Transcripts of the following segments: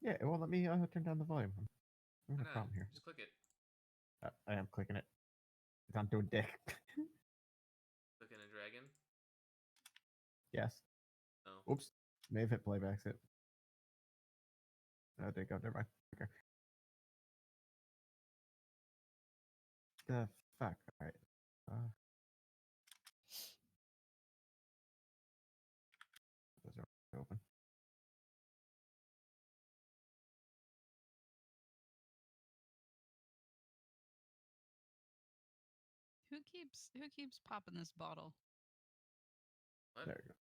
Yeah, it won't let me turn down the volume. I'm having a problem here. Just click it. I am clicking it. It's on doing dick. Clicking a dragon. Yes. Oh. Oops. May have hit playback. It. Oh, there you go. Never mind. Okay. The fuck. All right. Those are open. Who keeps popping this bottle? What? There you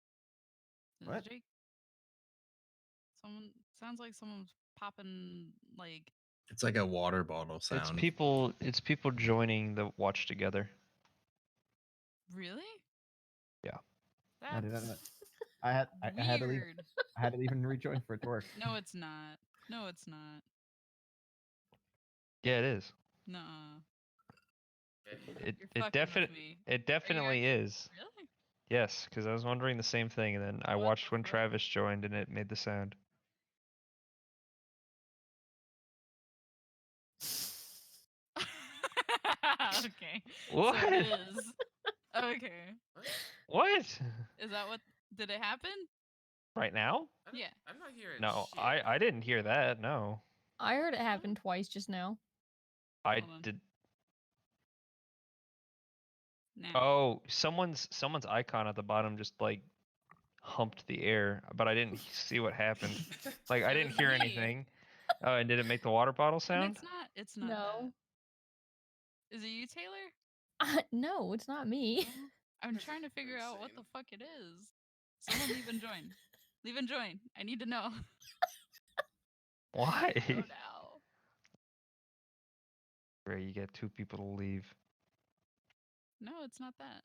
Is go. What? Jake? Someone sounds like someone's popping like. It's like a water bottle sound. It's people joining the watch together. Really? Yeah. I did That's not. I had to leave. weird. I had to even rejoin for it to work. No, it's not. No, it's not. Yeah, it is. Nuh-uh. Okay. You're fucking with me. It definitely is. Really? Yes, because I was wondering the same thing, and then I What watched the when fuck? Travis joined, and it made the sound. Okay. What? So it is. Okay. What? Is that what? Did it happen? Right now? Yeah. I'm not hearing No, shit. I didn't hear that. No, I heard it happen twice just now. I Hold on. did. Now. Oh, someone's icon at the bottom just like humped the air, but I didn't see what happened. Like I It didn't was hear me. anything. Oh, and did it make the water bottle And sound? it's not No. that. Is it you, Taylor? No, it's not me. I'm trying to figure out what the fuck it is. Someone leave and join. Leave and join. I need to know. Why? I don't know. Great, you get 2 people to leave. No, it's not that.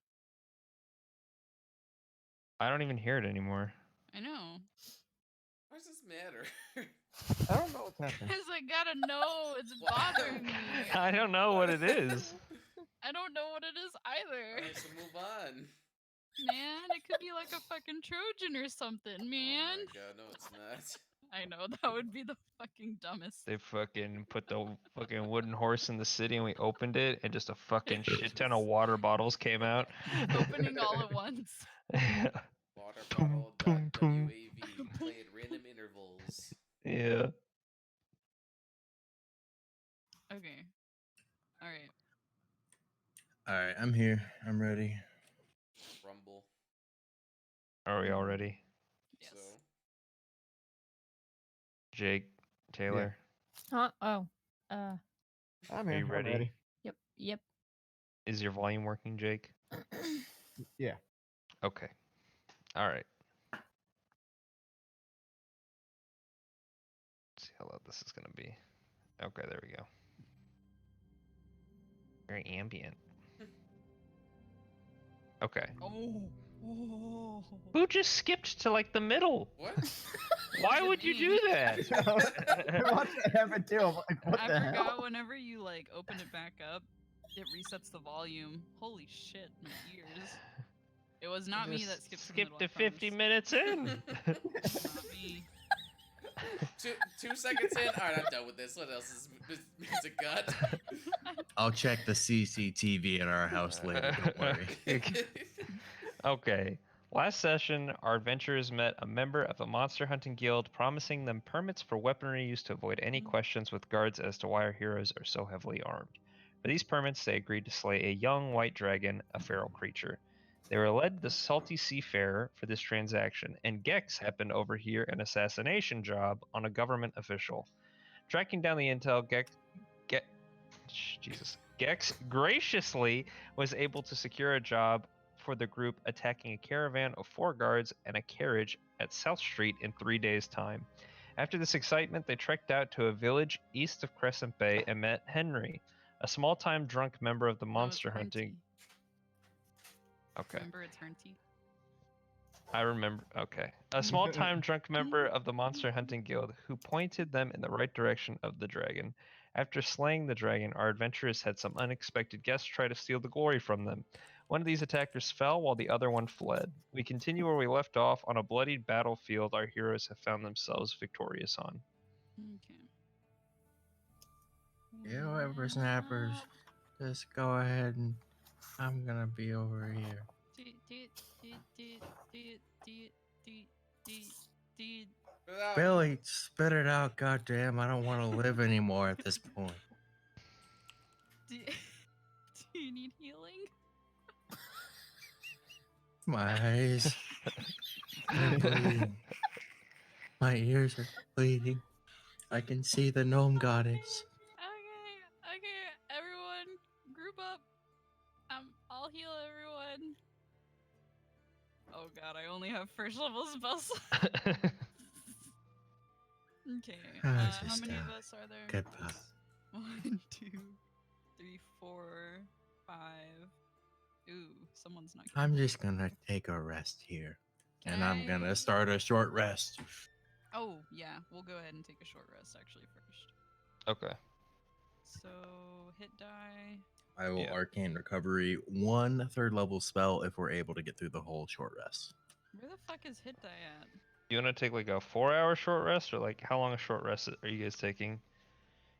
I don't even hear it anymore. I know. Why does this matter? I don't know what's happening. Because I gotta know. It's bothering me. I don't know what it is. I don't know what it is either. Alright, so move on. Man, it could be like a fucking Trojan or something, man. Oh my god, no it's not. I know, that would be the fucking dumbest. They fucking put the fucking wooden horse in the city, and we opened it, and just a fucking shit ton of water bottles came out. Opening all at once. Waterbottle.wav. Play at random intervals. Yeah. Okay. Alright. Alright, I'm here. I'm ready. Rumble. Are we all ready? Yes. So Jake, Taylor, Huh? Oh. I'm are here. you I'm ready? Yep. Is your volume working, Jake? Yeah. Okay. All right. Let's see how loud this is gonna be. Okay, there we go. Very ambient. Okay. Oh. Who just skipped to like the middle? what? Why would you do that? I watched it happen too. I'm like, what I the forgot hell? whenever you like open it back up, it resets the volume. Holy shit, my ears. It was not me that Just skipped to 50 minutes in. Not me. 2 seconds in. Alright, I'm done with this. What else is music got? I'll check the CCTV at our house later. Don't worry. Okay. Last session, our adventurers met a member of a monster hunting guild, promising them permits for weaponry use to avoid any questions with guards as to why our heroes are so heavily armed. For these permits, they agreed to slay a young white dragon, a feral creature. They were led to the salty seafarer for this transaction, and Gex happened to overhear an assassination job on a government official. Tracking down the intel, Gex graciously was able to secure a job for the group, attacking a caravan of 4 guards and a carriage at South Street in 3 days' time. After this excitement, they trekked out to a village east of Crescent Bay and met Henry, a small-time drunk member of the monster hunting. Okay. Remember, it's Hernty. I remember. Okay. A small-time drunk member of the Monster Hunting Guild who pointed them in the right direction of the dragon. After slaying the dragon, our adventurers had some unexpected guests try to steal the glory from them. One of these attackers fell while the other one fled. We continue where we left off on a bloodied battlefield our heroes have found themselves victorious on. Okay. Yeah, whippersnappers. Just go ahead and I'm gonna be over here. Without- Billy, spit it out, goddamn! I don't want to live anymore at this point. Do you need healing? My eyes are bleeding. My ears are bleeding. I can see the gnome goddess. Okay, everyone, group up. I'll heal everyone. Oh god, I only have first level spells. Okay, Ah, how just, many of us are there? goodbye. It's 1, 2, 3, 4, 5. Ooh, someone's not. I'm just gonna take a rest here. Can And I'm I- gonna start a short rest. Oh yeah, we'll go ahead and take a short rest actually first. Okay. So hit die. I will Yeah. arcane recovery 1 third level spell if we're able to get through the whole short rest. Where the fuck is hit die at? You want to take like a 4-hour short rest, or like how long a short rest are you guys taking?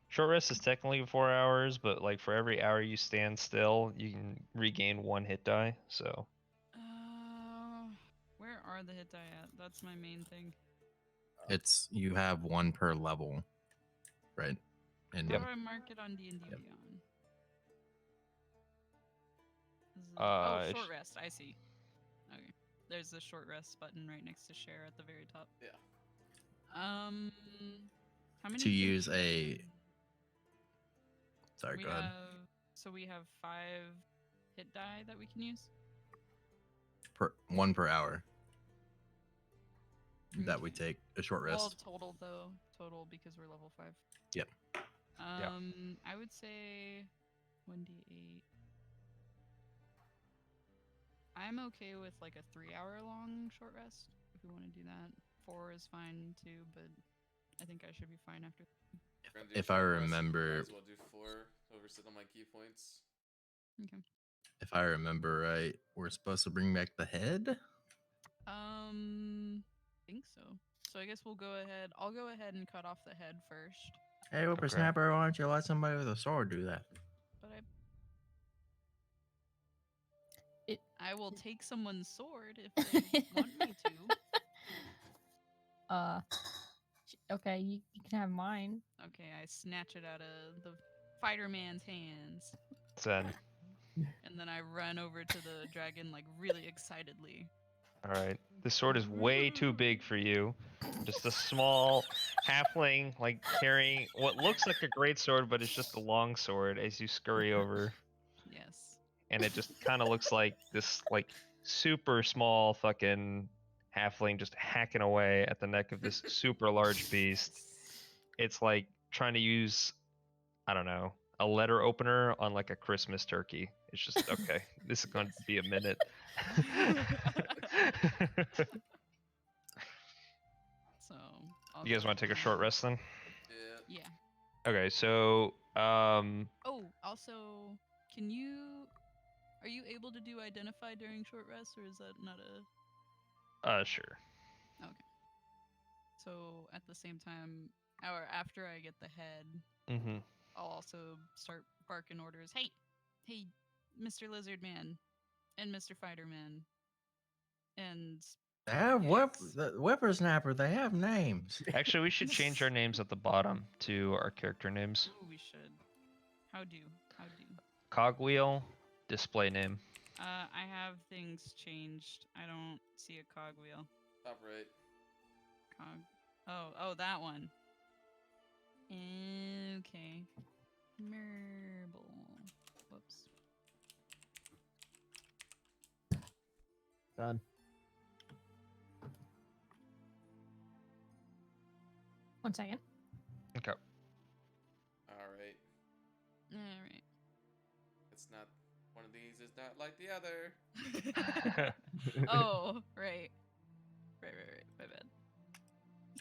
Short rest is technically 4 hours, but like for every hour you stand still, you can regain 1 hit die. So Where are the hit die at? That's my main thing. It's you have 1 per level, right? And How do I mark it on D&D Yep. Beyond? it's- Short rest. I see. Okay. There's the short rest button right next to share at the very top. Yeah. How many? to use a. Sorry, We go ahead. So we have 5 hit die that we can use. 1 per hour that we Okay. take a short Well, rest. total though. Total because we're level 5. Yep. I would say 1d8. I'm okay with like a 3-hour long short rest if we want to do that. 4 is fine too, but I think I should be fine after. We're gonna do If I short rest, might remember, as well do 4 over sit on my key points. Okay. if I remember right, we're supposed to bring back the head. Think so. So I guess we'll go ahead. I'll go ahead and cut off the head first. Hey, whippersnapper, why don't you let somebody with a sword do that? But I will take someone's sword if they want me to. Okay, you can have mine. Okay, I snatch it out of the fighter man's hands, Zen. and then I run over to the dragon like really excitedly. All right. This sword is way too big for you. Just a small halfling, like carrying what looks like a great sword, but it's just a long sword as you scurry over, Yes. and it just kind of looks like this, like super small fucking halfling just hacking away at the neck of this super large beast. It's like trying to use, I don't know, a letter opener on like a Christmas turkey. It's just okay. This is going to be a minute. So. I'll You guys go want to take a ahead short and- rest then? Yeah. Yeah. Okay, so Oh, also, are you able to do identify during short rest, or is that not a? sure. So at the same time, or after I get the head, Mm-hmm. I'll also start barking orders. Hey, Mr. Lizard Man, and Mr. Fighter Man, and They have the whippersnapper. They have names. Actually, we should change our names at the bottom to our character names. ooh, we should. How do? Cogwheel, display name. I have things changed. I don't see a cogwheel. Top right. Oh, that one. Okay. Marble. Whoops. Done. One second. Okay. All right. All right. It's not one of these. Is not like the other. Oh, right. Right. My bad.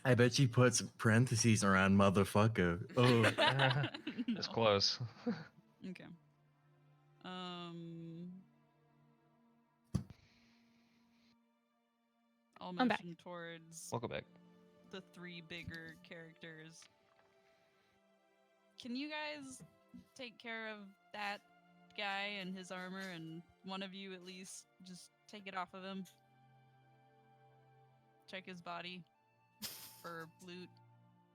I bet she puts parentheses around motherfucker. Oh, It's No. close. Okay. I'll I'm back. motion towards Welcome back. the 3 bigger characters. can you guys take care of that guy and his armor, and one of you at least just take it off of him? Check his body for loot.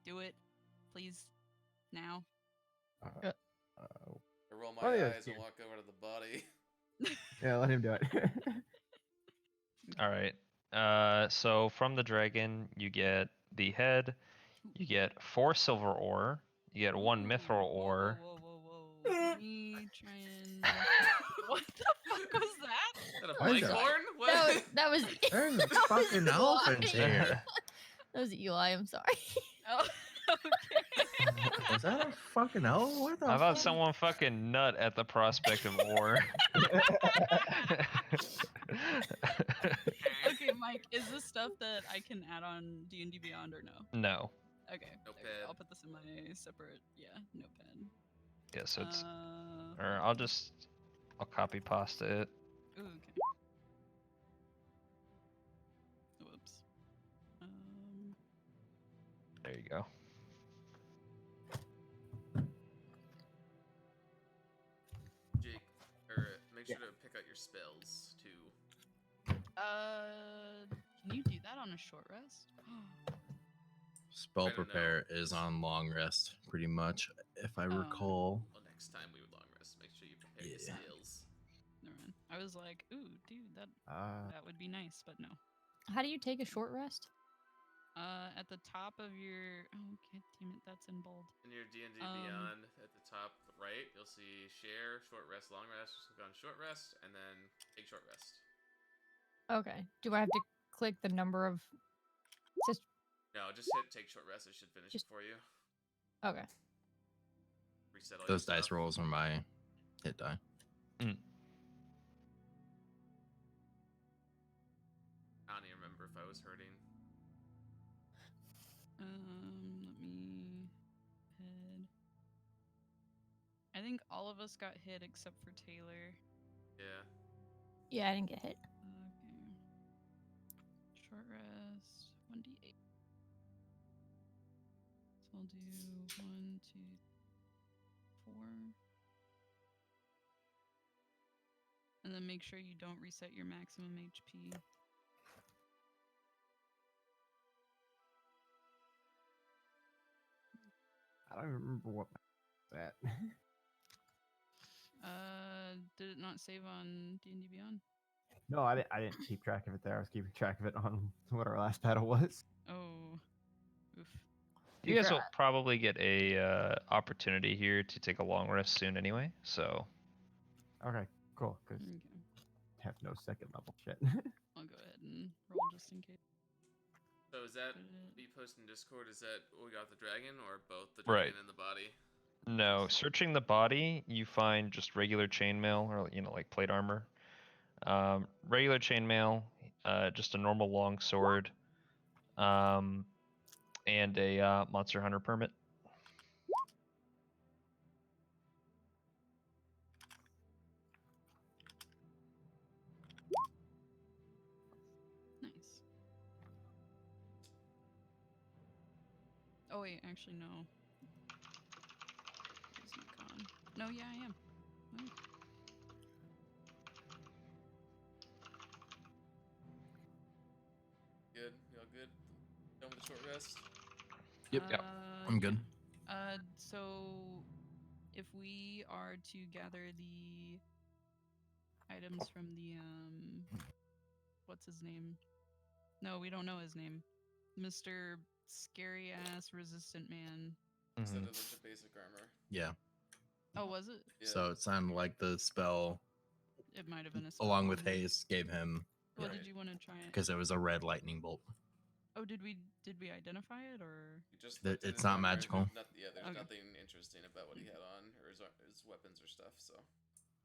Do it, please, now. Uh, I roll my Oh, yeah, eyes and here. walk over to the body. yeah, let him do it. All right. So from the dragon, you get the head. You get 4 silver ore. You get 1 mithril ore. Whoa. Let me try and. What the fuck was that? Is that a Why is blank that- horn? What? That was There's that was fucking Eli. elephants here. That was Eli. I'm sorry. Oh, okay. Was that a fucking elf? What the How about fuck? someone fucking nut at the prospect of ore? Okay, Mike, is this stuff that I can add on D&D Beyond or no? No. Okay, Notepad. there we go. I'll put this in my separate, notepad. Yeah, so it's. Uh, Or I'll copy pasta it. ooh, okay. Whoops. There you go. Jake, or make sure to pick out your spells too. Can you do that on a short rest? Spell I don't know. prepare is on long rest, pretty much, if I Oh. recall. Well, next time we would long rest. Make sure you prepare your Yeah. spells. Never mind. I was like, ooh, dude, that uh, that would be nice, but no. How do you take a short rest? At the top of your okay, damn it, that's in bold. In your D&D Um, Beyond, at the top right, you'll see share, short rest, long rest. Just click on short rest, and then take short rest. Okay. Do I have to click the number of? Just No, just hit take short rest. It should finish it Just- for you. okay. Reset all Those your dice stuff. rolls are my hit die. I don't even remember if I was hurting. Let me head. I think all of us got hit except for Taylor. Yeah. Yeah, I didn't get hit. Okay. Short rest. 1d8. So I'll do 1, 2, 4. And then make sure you don't reset your maximum HP. I don't remember what that. Did it not save on D&D Beyond? No, I didn't keep track of it there. I was keeping track of it on what our last battle was. Oh. Oof. You guys will probably get a opportunity here to take a long rest soon anyway. So Okay, cool. Because Okay. have no second level shit. I'll go ahead and roll just in case. So is that Put it- be posted in Discord? Is that we got the dragon or both the Right. dragon and the body? no, searching the body, you find just regular chainmail or like plate armor. Regular chainmail, just a normal long sword, and a monster hunter permit. Nice. Oh wait, actually no. Where's my con? No, yeah, I am. Oh. Good. You all good? Done with the short rest? Yep. Yep. I'm good. So if we are to gather the items from the what's his name? No, we don't know his name. Mr. Scary Ass Resistant Man. Instead Mhm. of the basic armor. Yeah. Oh, was it? Yeah. So it sounded like the spell, It might have been a along spell. with haste, gave him Well, Right. did you want to try it? because it was a red lightning bolt. Oh, did we identify it or? You just That looked at it's his not armor, magical. There's there's Okay. nothing interesting about what he had on or his weapons or stuff. So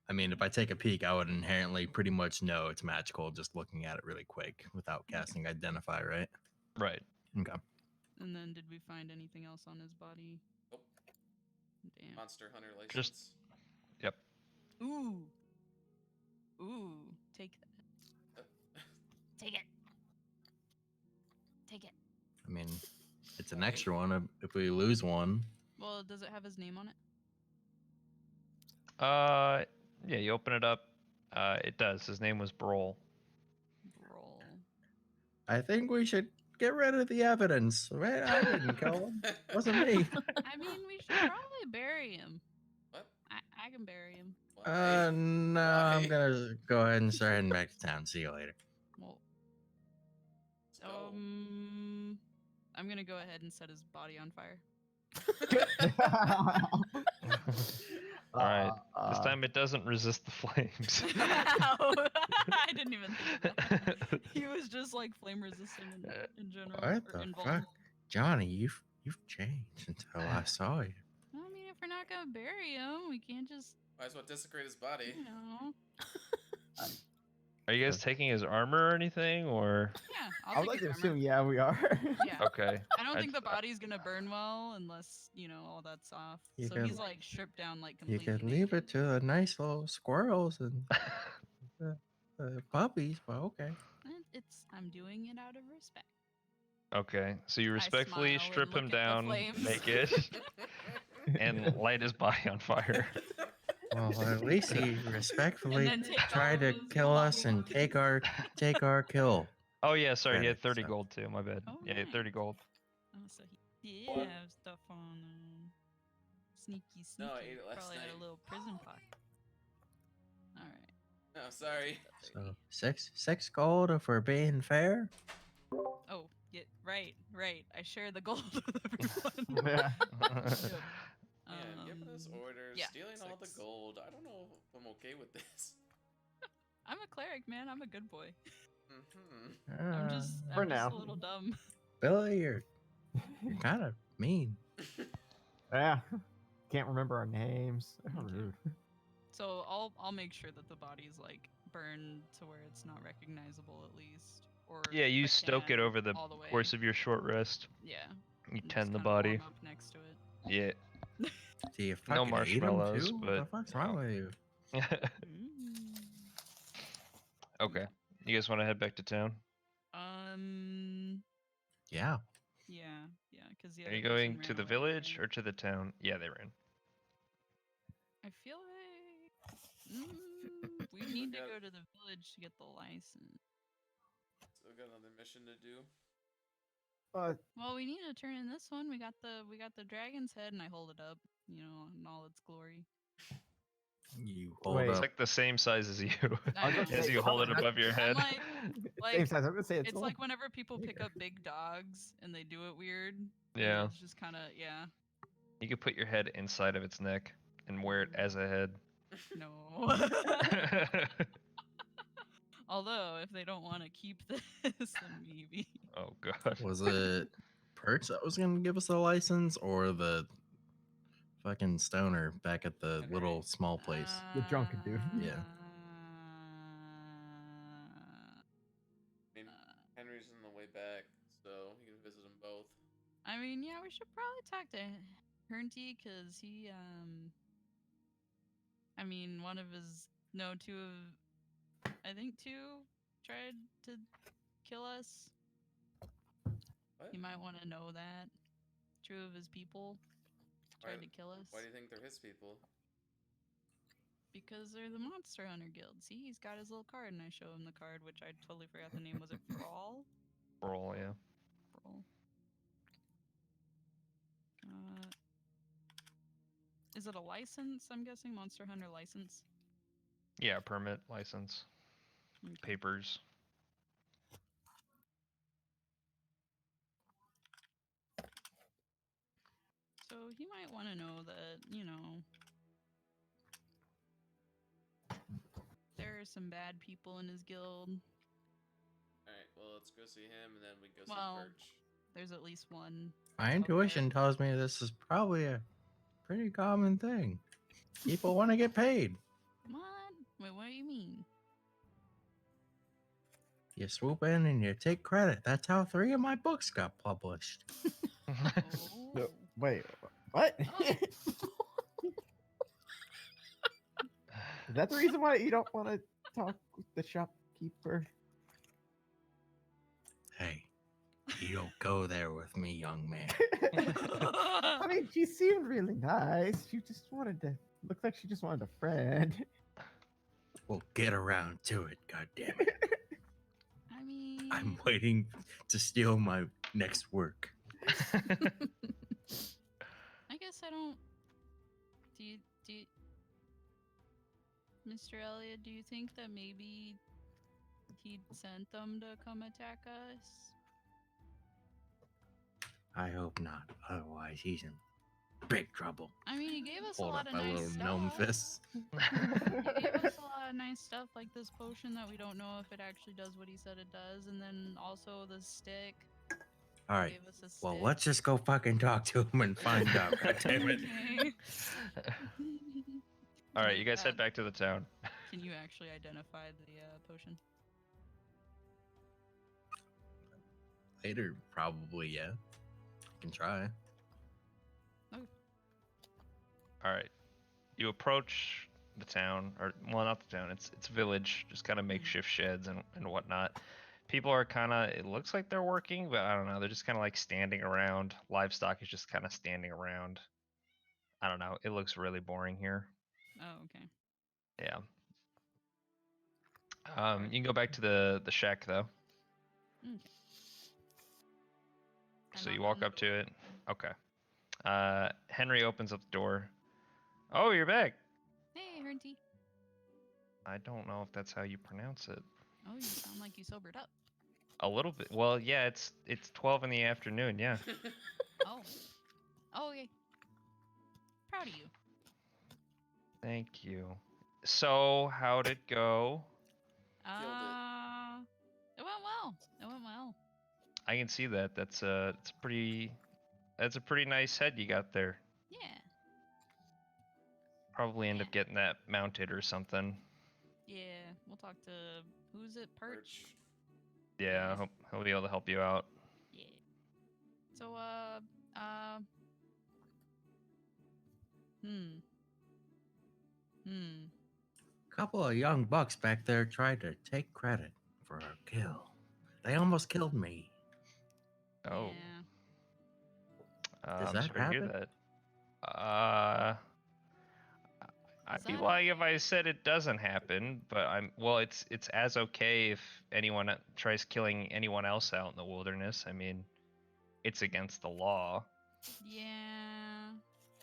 I mean, if I take a peek, I would inherently pretty much know it's magical just looking at it really quick without casting identify, right? Right. Okay. And then did we find anything else on his body? Nope. Damn. Monster Hunter license. Just- Yep. Ooh. Ooh. Take that. Take it. Take it. I mean, it's an extra one. If we lose one, Well, does it have his name on it? Yeah, you open it up. It does. His name was Brol. Roll. I think we should get rid of the evidence. Right? I didn't kill him. Wasn't me. I mean, we should probably bury him. What? I can bury him. Why? No, Why? I'm gonna go ahead and start heading back to town. See you later. Well, Let's go. I'm gonna go ahead and set his body on fire. All right. This time it doesn't resist the flames. Ow. I didn't even think of that. He was just like flame resistant in general. What or the fuck, invulnerable. Johnny? You've changed since I last saw you. I mean, if we're not gonna bury him, we can't just, Might as well desecrate his body. you know. Are you guys taking his armor or anything, or? Yeah, I I'll would like take to his armor. assume, yeah, we are. Yeah. Okay. I don't I- think the body's gonna burn well unless, you know, all that's off. You So can- he's like stripped down like You completely. can leave it naked. to the nice little squirrels and puppies, but okay. I'm doing it out of respect. Okay, so you I respectfully smile and strip him look at the down flames. naked and light his body on fire. Well, at least he respectfully then take tried all to of his kill us and belongings. take our kill. Oh yeah, sorry, he had Credit, 30 so- gold too. My bad. Oh, Yeah, he had 30 nice. gold. Oh, so he did have stuff on him. Sneaky, sneaky. No, I ate it last Probably had night. a little prison pocket. All right. No, sorry. So 6 gold if we're being fair. Oh, yeah, right. I share the gold with everyone. Yeah. Yep. Man, giving us orders, yeah, stealing all the 6. gold. I don't know if I'm okay with this. I'm a cleric, man. I'm a good boy. Mm-hmm. I'm just For a now. little dumb. Billy, you're kind of mean. Yeah. Can't remember our names. How Okay. rude. So I'll make sure that the body's like burned to where it's not recognizable at least. Or Yeah, you if I stoke it can, over the all the way. course of your short rest. Yeah. You and just tend the kinda body. warm up next to it. Yeah. Do you No fucking eat 'em marshmallows, too? What but the fuck's wrong with you? Mm. Okay. You guys want to head back to town? Yeah. Yeah, because the Are other you person going ran to the away, village right? or to the town? Yeah, they ran. I feel like we need to got- go to the village to get the license. Still got another mission to do. Well, we need to turn in this one. We got the dragon's head, and I hold it up, you know, in all its glory. You hold Wait. It's up. like the same size as you. I know. As you hold it above your head. like- Same size. I'm gonna say It's like little whenever people pick bigger. up big dogs and they do it weird. and Yeah. It's just kind of You could put your head inside of its neck and wear it as a head. no. Although if they don't want to keep this, then maybe. Oh god. Was it Perch that was gonna give us the license, or the fucking stoner back at the Henry. little small place? The drunken dude. Yeah. I mean, Henry's on the way back, so you can visit them both. I mean, yeah, we should probably talk to Hernty because he, I mean, I think two tried to kill us. What? You might want to know that. 2 of his people tried to kill us Why do you think they're his people? because they're the Monster Hunter Guild. See, he's got his little card, and I show him the card, which I totally forgot the name. Was it Brawl? Roll, yeah. Brawl. Is it a license? I'm guessing Monster Hunter license. Yeah, permit, license, Okay. papers. So he might want to know that, you know, there are some bad people in his guild. Alright, well, let's go see him, and then we go Well, see Perch. There's at least one. My intuition tells me this is probably a pretty common thing. People want to get paid. What? Wait, what do you mean? You swoop in and you take credit. That's how 3 of my books got published. Oh. Wait, what? Oh. Is that the reason why you don't want to talk with the shopkeeper? Hey, You don't go there with me, young man. I mean, she seemed really nice. She just wanted to. Looked like she just wanted a friend. We'll get around to it, goddammit. I mean, I'm waiting to steal my next work. I guess I don't. Do you, Mr. Elliot? Do you think that maybe he sent them to come attack us? I hope not. Otherwise, he's in big trouble. I mean, he gave us a Hold lot up of my nice little stuff. gnome fists. He gave us a lot of nice stuff, like this potion that we don't know if it actually does what he said it does, and then also the stick. All He right. gave us a Well, stick. let's just go fucking talk to him and find out. Goddammit. Okay. All right, you guys Uh, head back to the town. Can you actually identify the potion? Later, probably, yeah. I can try. All right, you approach the town, or well, not the town. It's village, just kind of makeshift sheds and whatnot. People are kind of. It looks like they're working, but I don't know. They're just kind of like standing around. Livestock is just kind of standing around. I don't know. It looks really boring here. Oh, okay. Yeah. You can go back to the shack though. Okay. I So you knock on walk the up to door. it. Okay. Henry opens up the door. Oh, you're back. Hey, Hernty. I don't know if that's how you pronounce it. Oh, you sound like you sobered up. A little bit. Well, yeah, it's 12 in the afternoon. Yeah. Oh. Oh, okay. Proud of you. Thank you. So, how'd it go? It went well. It went well. I can see that. That's a pretty nice head you got there. Yeah. Probably end Yeah. up getting that mounted or something. Yeah. We'll talk to who's it? Perch. Yeah, he'll be able to help you out. Yeah. So Couple of young bucks back there tried to take credit for our kill. They almost killed me. Oh. Yeah. Does I'm that sorry to hear happen? that. I'd Is be that lying if I said it doesn't happen, but it's as okay if anyone tries killing anyone else out in the wilderness. I mean, it's against the law, Yeah.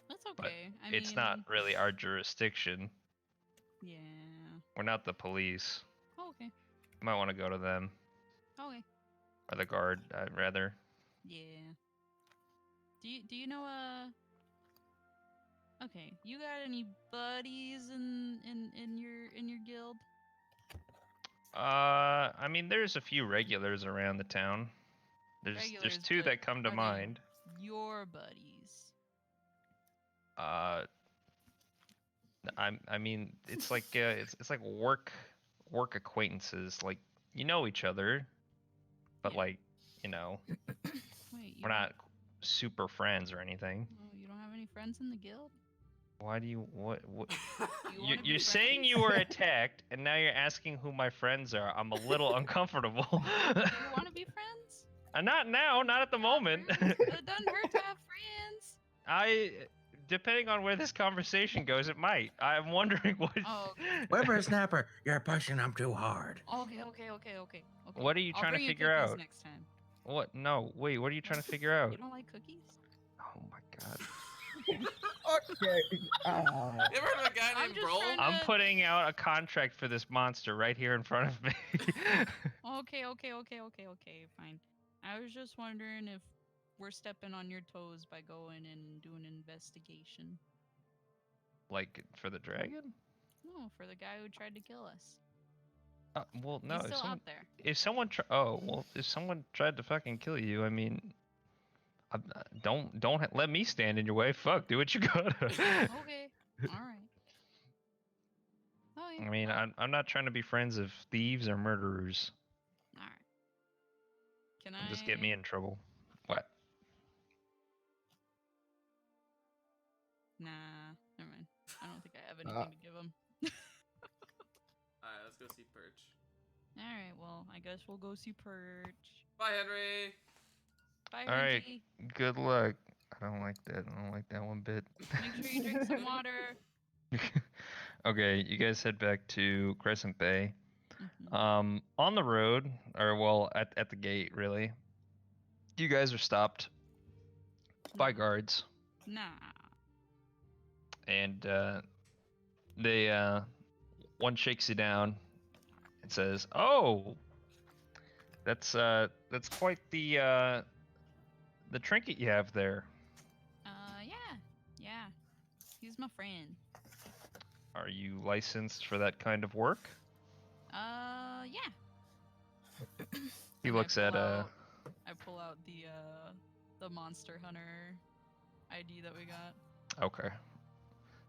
That's but okay. I it's mean, not really our jurisdiction. Yeah. We're not the police. Oh, okay. You might want to go to them Okay. or the guard, rather. Yeah. Do you know Okay, you got any buddies in your guild? I mean, there's a few regulars around the town. There's Regulars, two but that come to are they mind. Your buddies. I mean, it's like it's like work acquaintances. Like, you know each other, but Yeah. like, you know, Wait, we're not super friends or anything. Oh, you don't have any friends in the guild? Why do you what You wanna be you're saying you friends? were attacked and now you're asking who my friends are. I'm a little uncomfortable. Do you want to be friends? Not now, not at the moment. Friends? It doesn't hurt to have friends. Depending on where this conversation goes, it might. I'm wondering what. Oh, Whippersnapper, you're pushing them too hard. Okay. What are you I'll trying to bring you figure cookies out? next time. What? No, wait. What are you trying to figure out? You don't like cookies? Oh my god. Okay. You ever heard of a guy I'm named just Bro? trying I'm putting out a contract for this monster right here in front of me. Okay, fine. I was just wondering if we're stepping on your toes by going and doing an investigation. Like for the dragon? No, for the guy who tried to kill us. Well, no. He's still out there. If someone if someone tried to fucking kill you, I mean, don't let me stand in your way. Fuck, do what you gotta. Okay, all right. Okay. I mean, well, I'm not trying to be friends of thieves or murderers. all right. Can Just get me in trouble. What? Nah, never mind. I don't think I have anything to give him. Alright, let's go see Perch. All right, well, I guess we'll go see Perch. Bye, Henry. Bye, All right. Hunty. Good luck. I don't like that. I don't like that one bit. Make sure you drink some water. Okay, you guys head back to Crescent Bay. Mhm. On the road, or well, at the gate, really. You guys are stopped by Nah. guards, Nah. and they one shakes you down and says, "Oh, that's quite the trinket you have there. Yeah. Yeah. He's my friend. Are you licensed for that kind of work?" Yeah. He And looks at I pull out the Monster Hunter ID that we got. Okay.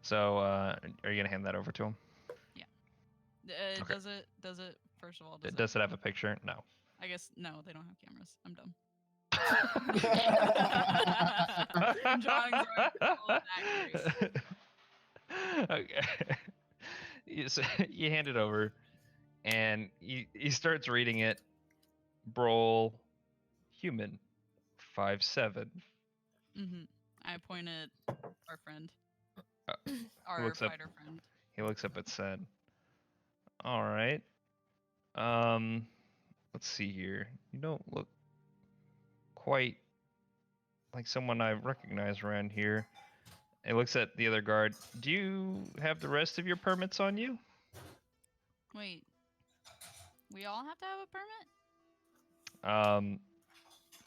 So are you gonna hand that over to him? Okay. Does it first of all Does it have a picture? No. I guess no, they don't have cameras. I'm dumb. Drawings aren't all that great. Okay. You hand it over, and he starts reading it. Brawl, human, 5'7". Mm-hmm. I point at our friend. Uh, Our looks up- fighter friend. He looks up at Sen. All right. Let's see here. You don't look quite like someone I recognize around here. It looks at the other guard. Do you have the rest of your permits on you? Wait. We all have to have a permit?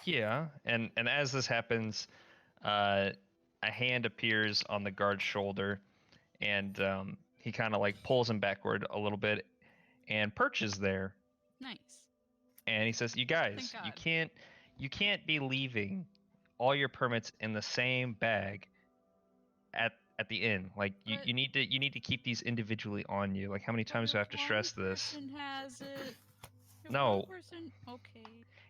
Yeah. And as this happens, a hand appears on the guard's shoulder, and he kind of like pulls him backward a little bit, and perches there. Nice. And he says, "You guys, Thank God. you can't be leaving all your permits in the same bag at the inn. Like But- you need to keep these individually on you. Like how many But times do I if have to stress one this? person has it. If No. One person. Okay.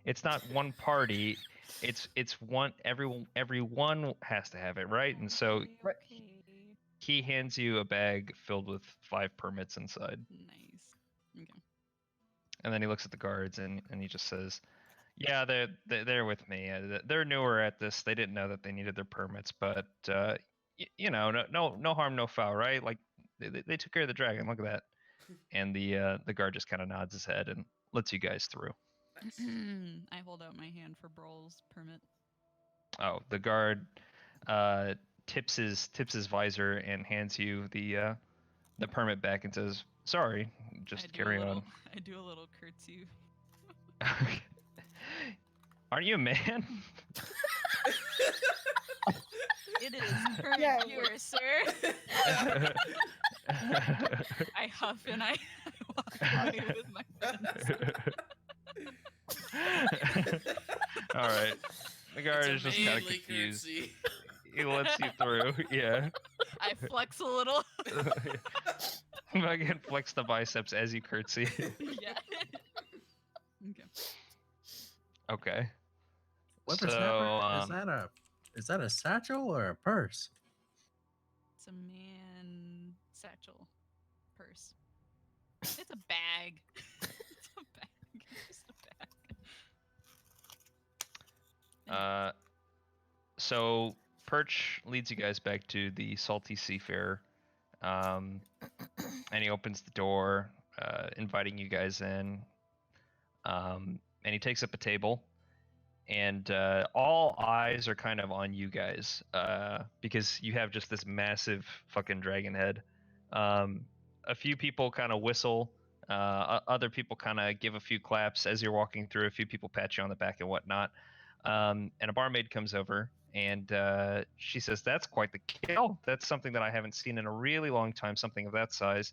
It's not one party. It's one everyone has to have it, right? And so Okay, Right. okay. he hands you a bag filled with 5 permits inside. Nice. Okay. And then he looks at the guards and he just says, "Yeah, they're with me. They're newer at this. They didn't know that they needed their permits, but you know, no harm, no foul, right? Like they took care of the dragon. Look at that." And the guard just kind of nods his head and lets you guys through. Nice. I hold out my hand for Brawl's permit. Oh, the guard tips his visor and hands you the permit back and says, "Sorry, just carry on." I do a little curtsy. Aren't you a man? It is current Yeah, viewer, sir. I huff and I walk away with my friends. All right. The guard It's is a just kind of manly confused. curtsy. He lets you through. Yeah. I flex a little. Fucking flex the biceps as you curtsy. Yeah. Okay. Okay. Whippersnapper, is that a satchel or a purse? It's a man satchel purse. It's a bag. It's a bag. It's just a bag. So Perch leads you guys back to the Salty Seafarer, and he opens the door, inviting you guys in, and he takes up a table, and all eyes are kind of on you guys, because you have just this massive fucking dragon head. A few people kind of whistle, other people kind of give a few claps as you're walking through. A few people pat you on the back and whatnot. And a barmaid comes over and she says, "That's quite the kill. That's something that I haven't seen in a really long time, something of that size."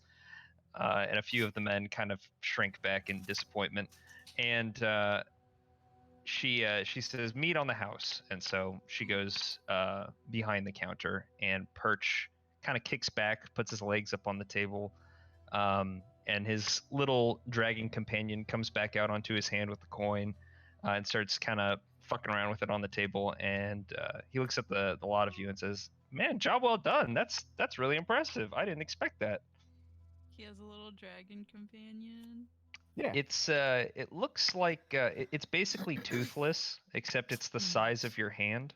And a few of the men kind of shrink back in disappointment. And she says, "Meat on the house." And so she goes behind the counter, and Perch kind of kicks back, puts his legs up on the table, and his little dragon companion comes back out onto his hand with the coin, and starts kind of fucking around with it on the table. And he looks at the lot of you and says, "Man, job well done. That's really impressive. I didn't expect that." He has a little dragon companion. Yeah. It looks like it's basically toothless, except it's the size of your hand.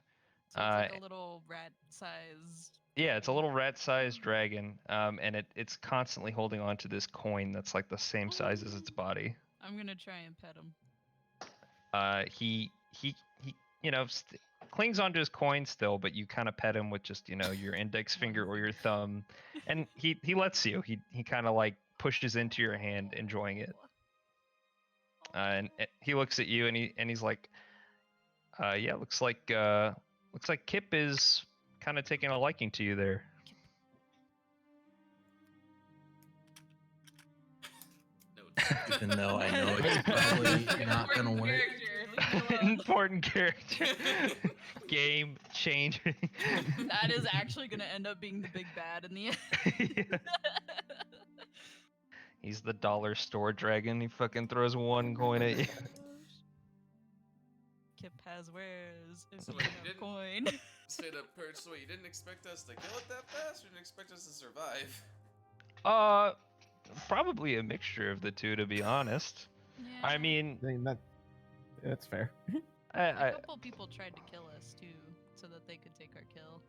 So it's like a little rat-sized. Yeah, it's a dragon. little rat-sized dragon, and it's constantly holding on to this coin that's like the same size as its body. I'm gonna try and pet him. He you know clings onto his coin still, but you kind of pet him with just your index One finger or your finger. thumb, and he lets you. He kind of like pushes into your hand, enjoying it. And he looks at you and he's like, yeah, looks like Kip is kind of taking a liking to you there. Even though I know it's probably not gonna work. Important character. Game changing. That is actually gonna end up being the big bad in the end. Yeah. He's the dollar store dragon. He fucking throws one coin at you. Kip has wares. If So you wait, you have didn't- coin. Straight up perch. So wait, you didn't expect us to kill it that fast, or you didn't expect us to survive? Probably a mixture of the two, to be honest. Yeah. I mean, I mean, that's fair. A couple people tried to kill us too, so that they could take our kill.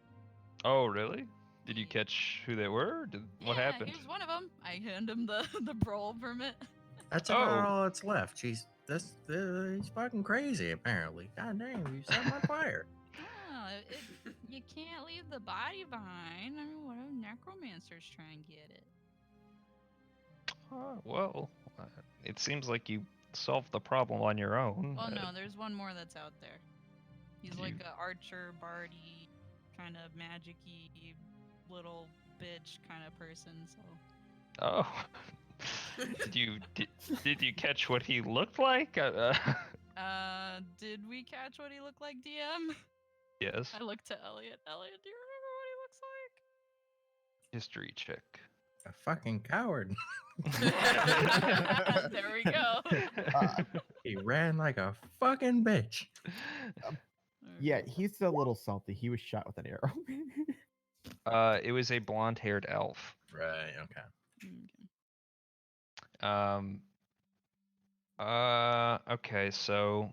Oh, really? Did you Yeah. catch who they were? What happened? Here's one of them. I hand him the brawl permit. That's about all that's left. He's fucking crazy apparently. God damn, you set him on fire. Oh, you can't leave the body behind. I mean, what if necromancers try and get it? Well, it seems like you solved the problem on your own. Well, no, there's one more that's out there. He's You- like a archer, bardy, kind of magic-y little bitch kind of person. So Oh. Did you catch what he looked like? did we catch what he looked like, DM? Yes. I looked to Elliot. Elliot, do you remember what he looks History check. A fucking coward. like? There we go. He ran like a fucking bitch. Yeah, he's a little salty. He was shot with an arrow. It was a blonde-haired elf. Right, okay. Okay, so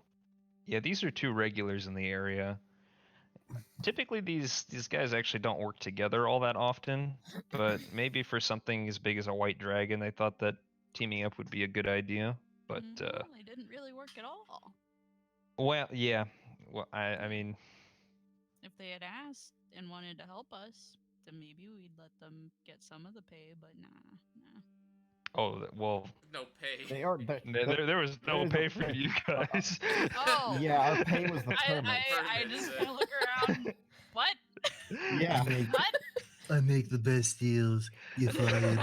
yeah, these are two regulars in the area. Typically these guys actually don't work together all that often, but maybe for something as big as a white dragon, they thought that teaming up would be a good idea. But Well, they didn't really work at all. well, yeah. Well, I mean, If they had asked and wanted to help us, then maybe we'd let them get some of the pay, but nah. well, No pay. They are. there was no there's no pay for pay. you guys. Oh. Yeah, our pay was the permit. I just kind of look around. What? Yeah. What? I make the best deals. You fired.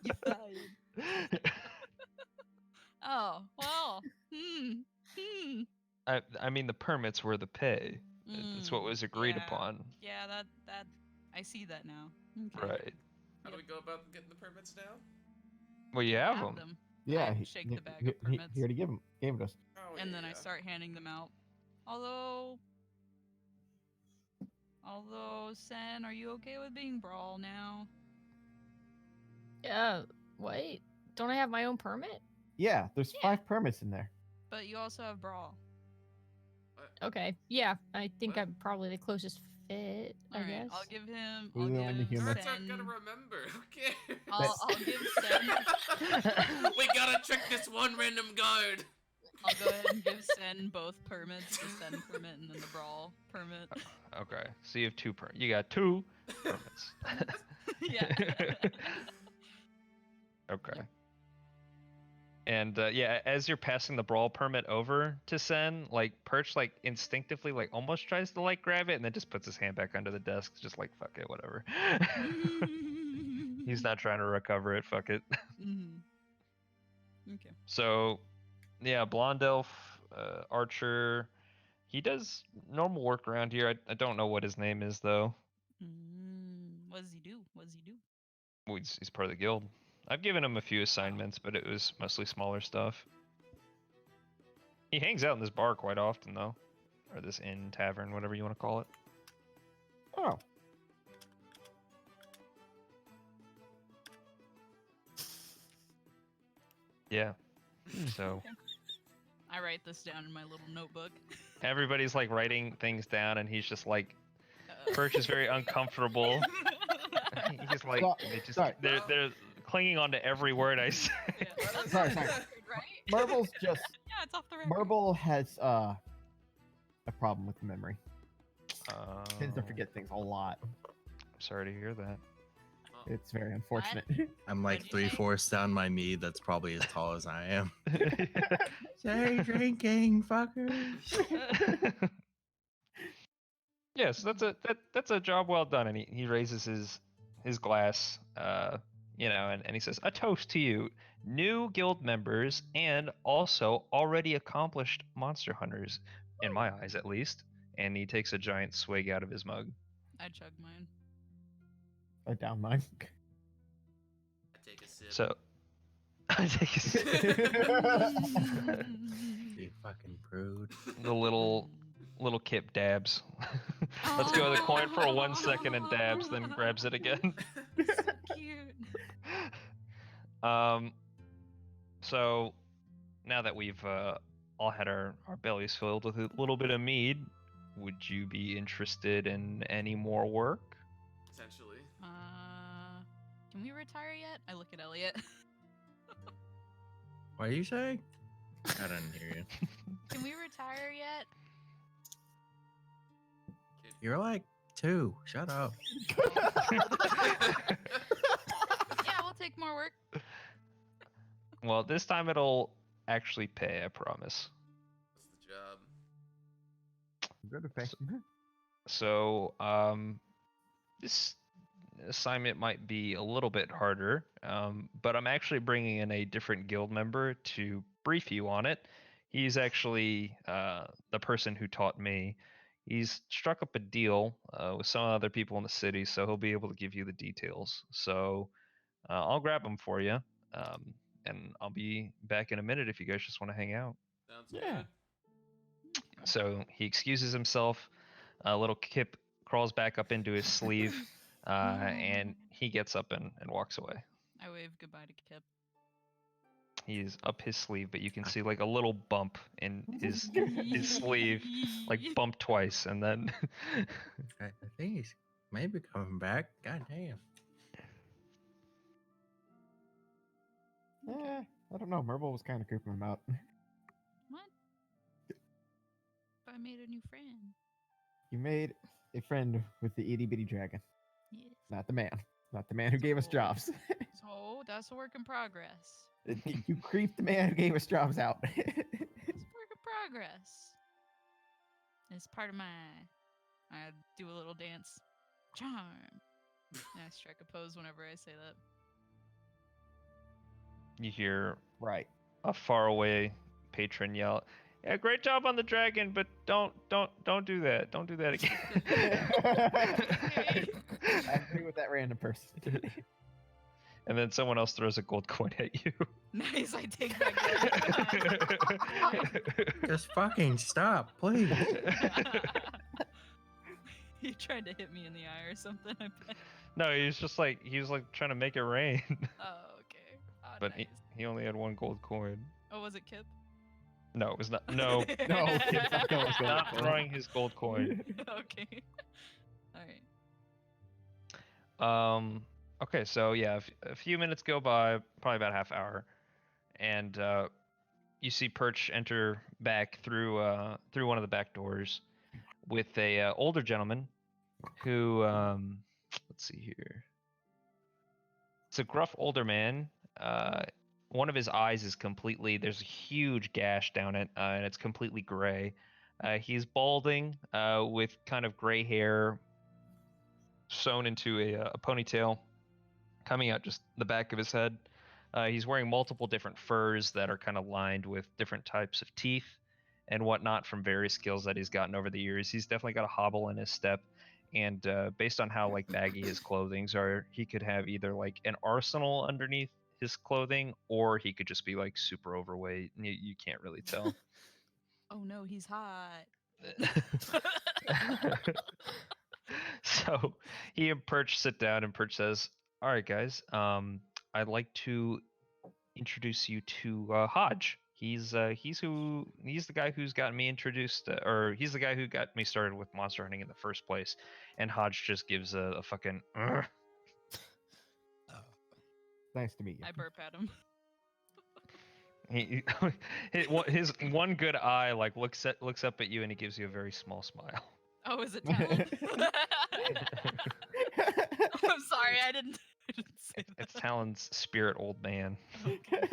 You fired. Oh, well. I mean, the permits were the pay. It's what was agreed yeah. upon. Yeah, that I see that now. Okay. Right. How do we go about getting the permits now? Well, you have Have them. Yeah. I shake the bag of permits. He already gave it us. Oh, And then I yeah. start handing them out. Although, Sen, are you okay with being Brawl now? Wait. Don't I have my own permit? Yeah, there's Yeah. 5 permits in there. But you also have Brawl. Okay. Yeah, I think What? I'm probably the closest fit, I Alright, guess. I'll give him. Who's I'll the only give human? Guards aren't Sen. gonna remember. Who cares? I'll give Sen. We gotta trick this one random guard. I'll go ahead and give Sen both permits, the Sen permit and then the Brawl permit. Okay, so you have you got 2 permits. Yeah. Okay. And yeah, as you're passing the brawl permit over to Sen, like Perch like instinctively like almost tries to like grab it and then just puts his hand back under the desk, just like fuck it, whatever. He's not trying to recover it, fuck it. Okay. So yeah, blonde elf, archer, he does normal work around here. I don't know what his name is though. What does he do? Well, he's part of the guild. I've given him a few assignments, but it was mostly smaller stuff. He hangs out in this bar quite often, though. Or this inn, tavern, whatever you want to call it. Oh. Yeah. So I write this down in my little notebook. everybody's like writing things down, and he's just like, Uh, Perch is very uncomfortable. He's like, Sorry. they're clinging on to every word I say. Yeah, that's Sorry, off the sorry. record, right? Marble's just Yeah, it's off the record. Marble has a problem with memory. Tends to Oh, forget things a lot. I'm sorry to hear that. It's very unfortunate. I'm like What'd you say? 3/4 down my mead. That's probably as tall as I am. Say drinking, fuckers. Yes, that's a job well done. And he raises his glass, and he says, "A toast to you, new guild members, and also already accomplished monster hunters, in my eyes at least." And he takes a giant swig out of his mug. I chug mine. I down mine. I take a sip. So I take a sip. You fucking prude. The little Kip dabs. Let's go with the coin for 1 second and dabs, then grabs it again. So cute. So now that we've all had our bellies filled with a little bit of mead, would you be interested in any more work? Potentially. Can we retire yet? I look at Elliot. What do you say? I didn't hear you. Can we retire yet? You're like 2. Shut up. Yeah, we'll take more work. Well, this time it'll actually pay, I promise. What's the job? Good to pay. So, this assignment might be a little bit harder, but I'm actually bringing in a different guild member to brief you on it. He's actually the person who taught me. He's struck up a deal with some other people in the city, so he'll be able to give you the details. So I'll grab him for you, and I'll be back in a minute if you guys just want to hang out. Sounds Yeah. good. So he excuses himself. Little Kip crawls back up into his sleeve, and he gets up and walks away. I wave goodbye to Kip. He's up his sleeve, but you can see like a little bump in his sleeve, like bump twice, and then I think he's maybe coming back. God damn. I don't know. Marble was kind of creeping him out. What? But I made a new friend. You made a friend with the itty bitty dragon, Yes. not the man. Not the man who gave us jobs. So that's a work in progress. You creeped the man who gave us jobs out. It's a work in progress. It's part of my. I do a little dance. Charm. And I strike a pose whenever I say that. you hear Right. a faraway patron yell, "Yeah, great job on the dragon, but don't do that. Don't do that again." I agree with that random person. And then someone else throws a gold coin at you. Nice, I take that. Just fucking stop, please. He tried to hit me in the eye or something, I bet. No, he was like trying to make it rain. Oh, okay. Oh, But nice. he only had 1 gold coin. Oh, was it Kip? No, it was not. No, No, Kip's not going to not gold throwing his gold coin. Okay. Alright. Okay, so yeah, a few minutes go by, probably about a half hour, and you see Perch enter back through one of the back doors with a older gentleman who let's see here. It's a gruff older man. One of his eyes is there's a huge gash down it, and it's completely gray. He's balding with kind of gray hair sewn into a ponytail coming out just the back of his head. He's wearing multiple different furs that are kind of lined with different types of teeth and whatnot from various skills that he's gotten over the years. He's definitely got a hobble in his step, and based on how like baggy his clothings are, he could have either like an arsenal underneath his clothing, or he could just be like super overweight. And you can't really tell. Oh no, he's hot. So he and Perch sit down, and Perch says, "All right, guys, I'd like to introduce you to Hodge. He's the guy who's gotten me introduced, or he's the guy who got me started with monster hunting in the first place. And Hodge just gives a fucking. Nice to meet you. I burp at him. He his one good eye like looks up at you and he gives you a very small smile. Oh, is it Talon? I'm sorry, I didn't say that. It's Talon's spirit old man. Okay.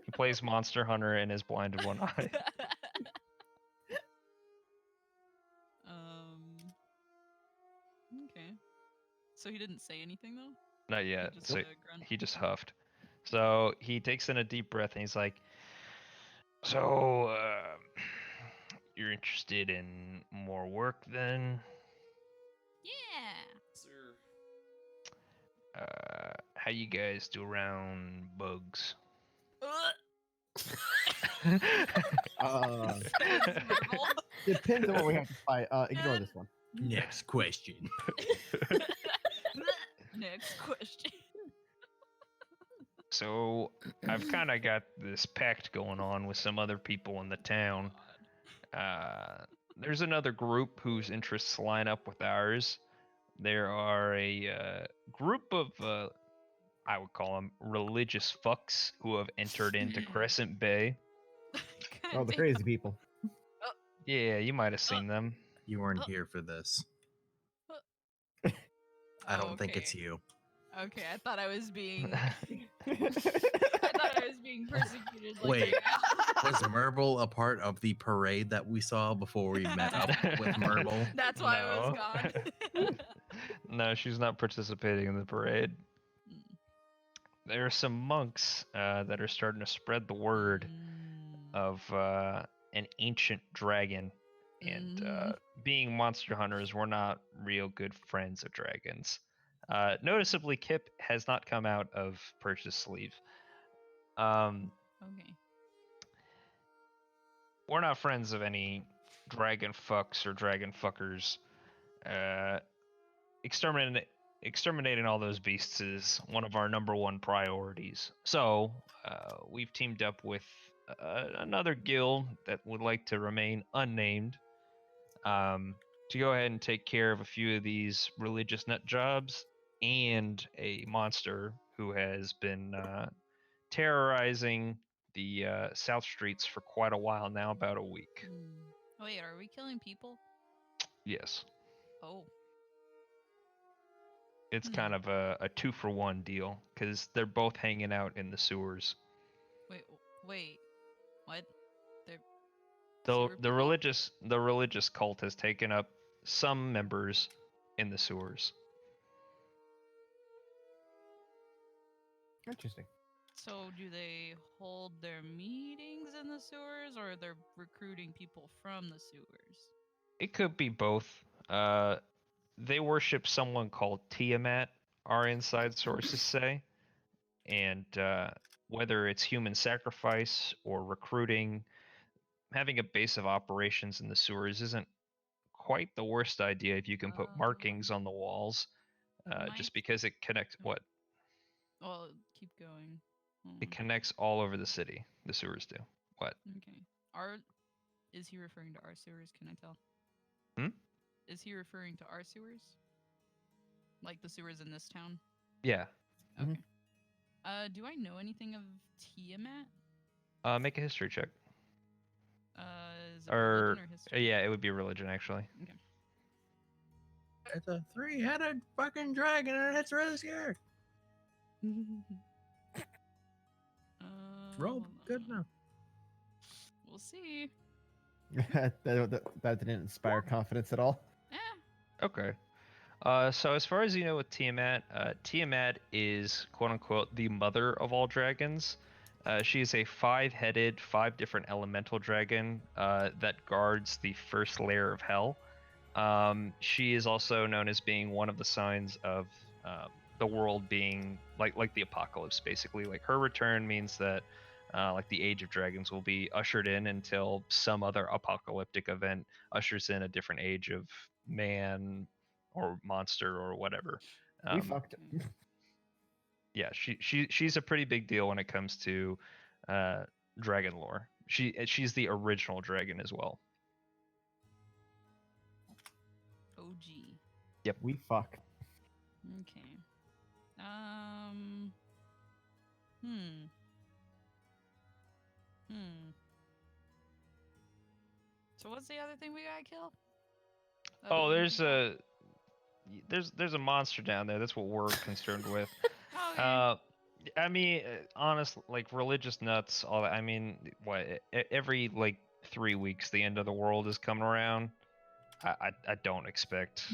He plays Monster Hunter and is blind in one eye. Okay. So he didn't say anything though? Not yet. Just, So grunt? he just huffed. So he takes in a deep breath and he's like, "So, you're interested in more work then? Yeah. Sir. How you guys do around bugs?" Verbal. Depends on what we have to fight. Ignore this one. Next question. Next question. So I've kind of got this pact going on with some other people in the town. There's another group whose interests line up with ours. There are a group of, I would call them religious fucks who have entered into Crescent Bay. Oh, the crazy people. Yeah, you might have seen them. You weren't here for this. I don't think it's Okay. you. Okay, I thought I was being. I thought I was being persecuted. Like, Wait. right now. Was Merble a part of the parade that we saw before we met up with Merble? That's why I was gone. No, she's not participating in the parade. There are some monks that are starting to spread the word of an ancient dragon. And being monster hunters, we're not real good friends of dragons. Noticeably, Kip has not come out of Perch's sleeve. Okay. We're not friends of any dragon fucks or dragon fuckers. Exterminating all those beasts is one of our number one priorities. So, we've teamed up with another guild that would like to remain unnamed to go ahead and take care of a few of these religious nut jobs and a monster who has been terrorizing the South Streets for quite a while now, about a week. Wait, are we killing people? Yes. Oh. It's kind of a 2-for-1 deal because they're both hanging out in the sewers. Wait. What? The religious cult has taken up some members in the sewers. Interesting. So do they hold their meetings in the sewers, or they're recruiting people from the sewers? It could be both. They worship someone called Tiamat, our inside sources say. And whether it's human sacrifice or recruiting, having a base of operations in the sewers isn't quite the worst idea if you can put markings on the walls, just because it connects what? Well, keep going. It connects all over the city. The sewers do. What? Okay. Is he referring to our sewers? Can I tell? Is he referring to our sewers? Like the sewers in this town? Yeah. Okay. Do I know anything of Tiamat? Make a history check. Is it religion or history? Yeah, it would be religion actually. Okay. It's a 3-headed fucking dragon and it's really scary. Roll good enough. We'll see. that didn't inspire confidence at all. Okay. So as far as you know with Tiamat, Tiamat is quote unquote the mother of all dragons. She is a 5-headed, 5 different elemental dragon that guards the first layer of hell. She is also known as being one of the signs of the world being like the apocalypse, basically. Like her return means that like the age of dragons will be ushered in until some other apocalyptic event ushers in a different age of man or monster or whatever. We fucked. yeah, she's a pretty big deal when it comes to dragon lore. She's the original dragon as well. OG. We fuck. Okay. Hmm. Hmm. So what's the other thing we gotta kill? Other Oh, than there's people? there's a monster down there. That's what we're concerned with. Okay. I mean, honest, like religious nuts. All that. I mean, what? Every like 3 weeks, the end of the world is coming around. I don't expect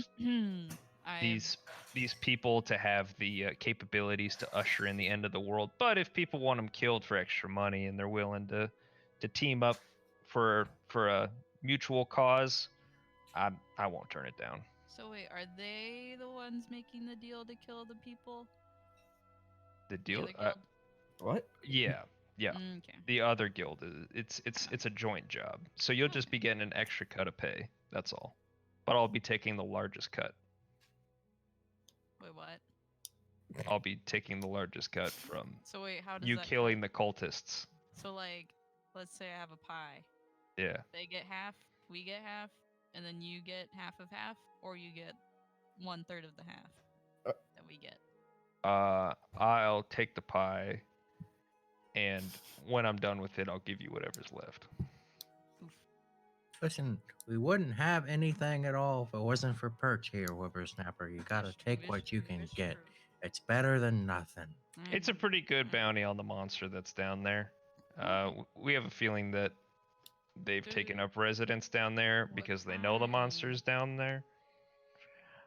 I've these people to have the capabilities to usher in the end of the world. But if people want them killed for extra money and they're willing to team up for a mutual cause, I won't turn it down. So wait, are they the ones making the deal to kill the people? The The deal, other guild? What? yeah, yeah. Okay. The other guild is it's a joint job, so you'll just Okay. be getting an extra cut of pay. That's all. But I'll be taking the largest cut. Wait, what? I'll be taking the largest cut from So wait, how does you that killing cut? the cultists. So like, let's say I have a pie. Yeah. They get half, we get half, and then you get half of half, or you get 1/3 of the half Uh. that we get. I'll take the pie, and when I'm done with it, I'll give you whatever's left. Oof. Listen, we wouldn't have anything at all if it wasn't for perch here, Whippersnapper. You gotta That's true, take it's what you true, can it's get. true. It's better than nothing. It's a Mhm. pretty good Mhm. bounty on the monster that's down there. Okay. We have a feeling that they've taken Dude, up residence down there what because they know the kind? monster's down there.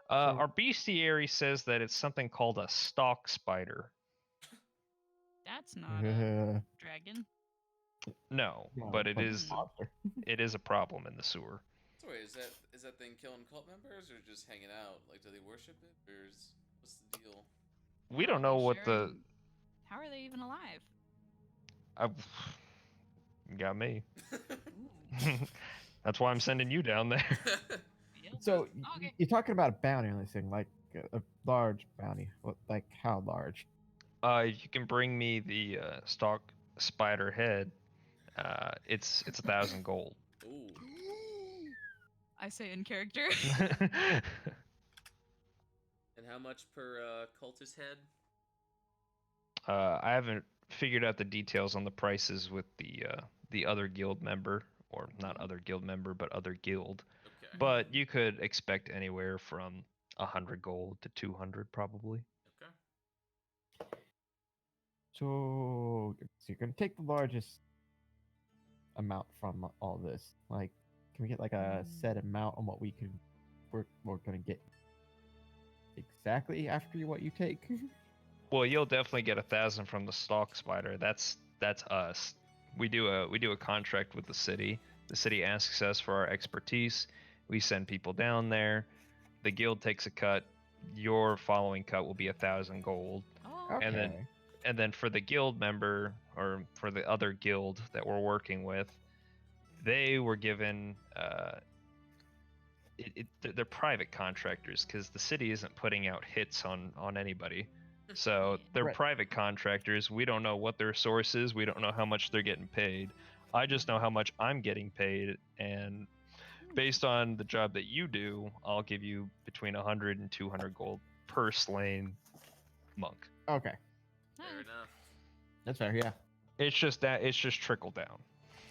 So- Our bestiary says that it's something called a stalk spider. That's not a dragon. No, No, but it but is monster. it is a problem in the sewer. So wait, is that thing killing cult members or just hanging out? Like, do they worship it, or what's the deal? We How don't are know they what the sharing- How are they even alive? you got me. Ooh. That's why I'm sending you down there. Yeah. So Okay. you're talking about a bounty on this thing, like a large bounty. What, like how large? You can bring me the stalk spider head. It's 1,000 gold. Ooh. I say in character. And how much per cultist head? I haven't figured out the details on the prices with the other guild member, or not other guild member, but other guild. Okay. But you could expect anywhere from 100 gold to 200 probably. Okay. So you're gonna take the largest amount from all this. Like, can we get like a set amount on what we're gonna get exactly after what you take? Well, you'll definitely get 1,000 from the stalk spider. That's us. We do a contract with the city. The city asks us for our expertise. We send people down there. The guild takes a cut. Your following cut will be 1,000 gold. Oh, And then Okay. and then for the guild member, or for the other guild that we're working with, they were given they're private contractors because the city isn't putting out hits on anybody. So Yeah. they're Right. private contractors. We don't know what their source is. We don't know how much they're getting paid. I just know how much I'm getting paid, and based on the job that you do, I'll give you between 100 and 200 gold per slain monk. Okay. Fair enough. That's fair. Yeah. It's just trickle down.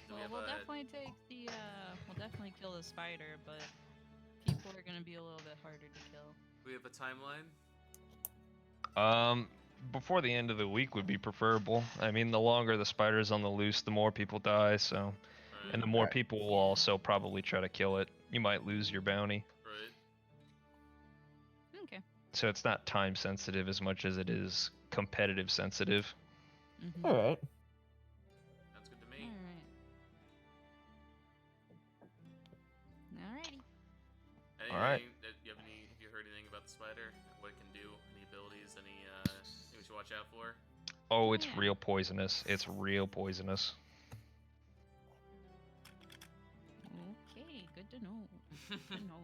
Do we Well, have we'll a definitely take the we'll definitely kill the spider, but people are gonna be a little bit harder to kill. do we have a timeline? Before the end of the week would be preferable. I mean, the longer the spider's on the loose, the more people die. So, Right. and the more Right. people will also probably try to kill it. You might lose your bounty. Right. Okay. So it's not time sensitive as much as it is competitive sensitive. Mm-hmm. All right. Sounds good to me. Alrighty. Anything? All right. Have you heard anything about the spider? What it can do? Any abilities? Anything we should watch out for? Oh, it's Yeah. real poisonous. It's real poisonous. Okay, good to know. Good to know.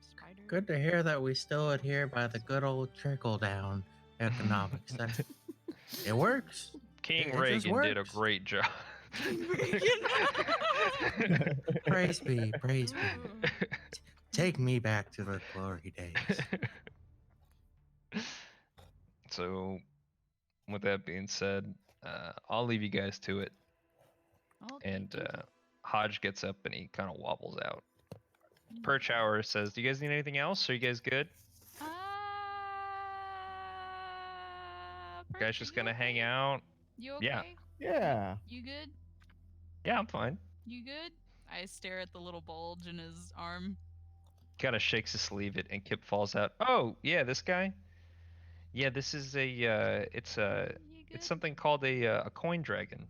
Spider. Good to hear that we still adhere by the good old trickle down. economics. It works. King It just Reagan did a works. great job. Praise be, praise be. Take me back to the glory days. So, with that being said, I'll leave you guys to it. Okay, And thank you. Hodge gets up and he kind of wobbles out. Perch Hour says, "Do you guys need anything else? Are you guys good? You guys Perch, just are you gonna hang okay? out?" You Yeah. okay? Yeah. You good? Yeah, I'm fine. You good? I stare at the little bulge in his arm. Kind of shakes his sleeve, and Kip falls out. Oh, yeah, this guy. Yeah, this is it's You good? something called a coin dragon.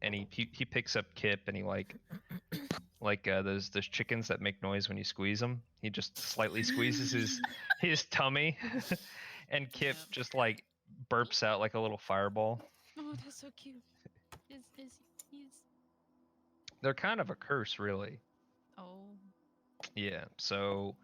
And he picks up Kip and he like those chickens that make noise when you squeeze them. He just slightly squeezes his tummy, and Kip Yep. just like burps out like a little fireball. Oh, that's so cute. He's They're kind of a curse, really. oh. Yeah. So,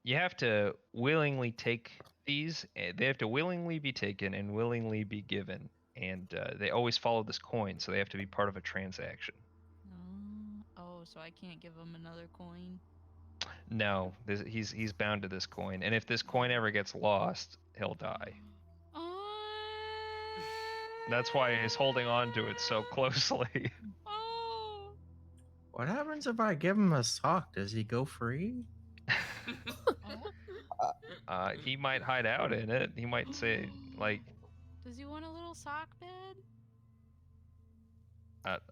you have to willingly take these. They have to willingly be taken and willingly be given, and they always follow this coin, so they have to be part of a transaction. Oh, so I can't give him another coin. No, he's bound to this coin, and if this coin ever gets lost, he'll die. That's why he's holding on to it so closely. Oh. What happens if I give him a sock? Does he go free? He might hide out in it. He might say like, Does he want a little sock bed?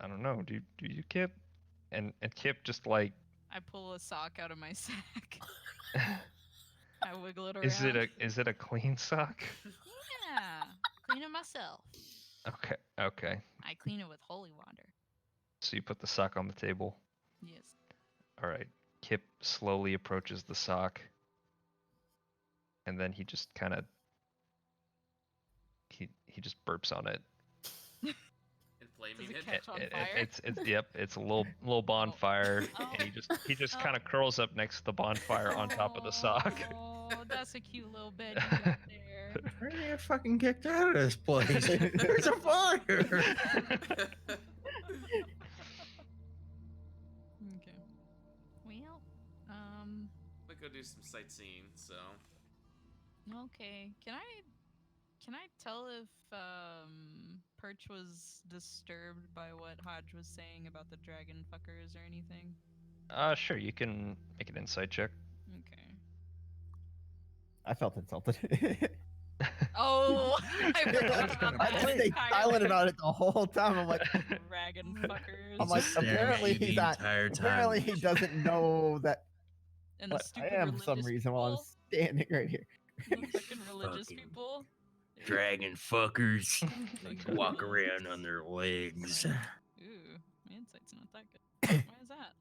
I don't know. Do you, Kip? And Kip just like, I pull a sock out of my sack. I wiggle it around. is it a clean sock? Yeah. Clean it myself. Okay. I clean it with holy water. So you put the sock on the table. Yes. All right. Kip slowly approaches the sock, and then he just kind of he just burps on it. Inflaming Does it it. catch on fire? It's a little bonfire, and he just kind of curls up next to the bonfire on top of the sock. Oh, that's a cute little bed you got there. We're gonna get fucking kicked out of this place. There's a fire. Okay. Well, We go do some sightseeing. So okay. Can I tell if Perch was disturbed by what Hodge was saying about the dragon fuckers or anything? Sure, you can make an insight check. Okay. I felt insulted. Oh, I forgot about I that just stayed entirely. silent about it the whole time. I'm like, Dragon fuckers. I'm like, Just staring at apparently you the he's not. entire time. Apparently he doesn't know that And the what I stupid am for some religious reason while I'm people. standing right here. The fucking religious Fucking people. Dragon fuckers. Like Fucking walk religious. around on their legs. Ooh, my insight's not that good. Why is that?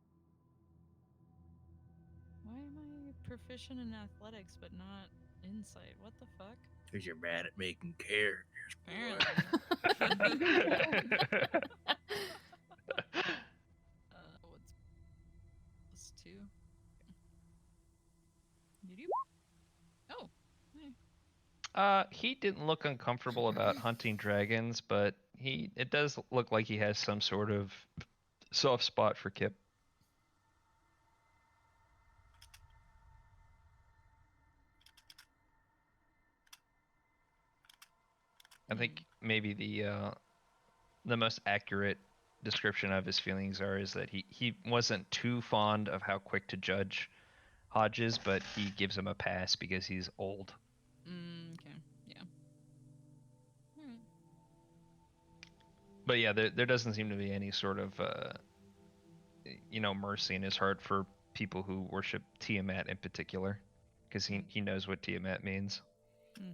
Why am I proficient in athletics but not insight? What the fuck? Because you're bad at making characters. Apparently. What's +2? Did you? Oh. Hey. He didn't look uncomfortable about hunting dragons, but it does look like he has some sort of soft spot for Kip. I think maybe the most accurate description of his feelings is that he wasn't too fond of how quick to judge Hodge is, but he gives him a pass because he's old. Okay. Yeah. Alright. But yeah, there doesn't seem to be any sort of mercy in his heart for people who worship Tiamat in particular, because he knows what Tiamat means. Mm-hmm.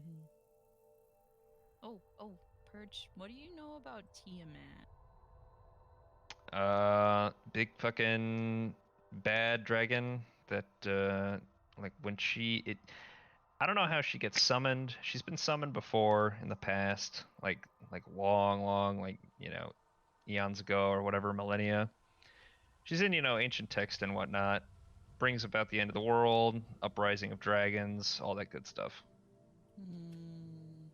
Oh, Perch, what do you know about Tiamat? Big fucking bad dragon that like when I don't know how she gets summoned. She's been summoned before in the past, like long, like, eons ago or whatever, millennia. She's in, ancient text and whatnot. Brings about the end of the world, uprising of dragons, all that good stuff. Hmm.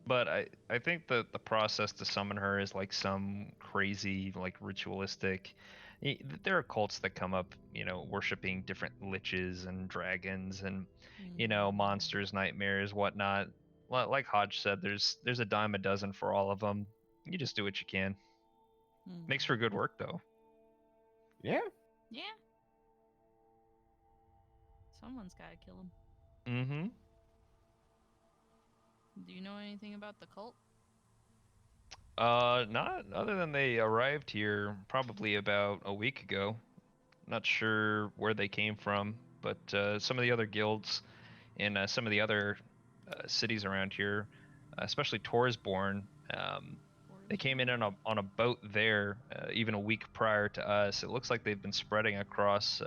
But I think the process to summon her is like some crazy, like ritualistic. There are cults that come up, worshiping different liches and dragons and, monsters, nightmares, whatnot. Like Hodge said, there's a dime a dozen for all of them. You just do what you can. Makes for good work though. Yeah. Yeah. Someone's gotta kill him. Mm-hmm. Do you know anything about the cult? Not other than they arrived here probably about a week ago. Not sure where they came from, but some of the other guilds in some of the other cities around here, especially Torsborn, they came in on a boat there even a week prior to us. It looks like they've been spreading across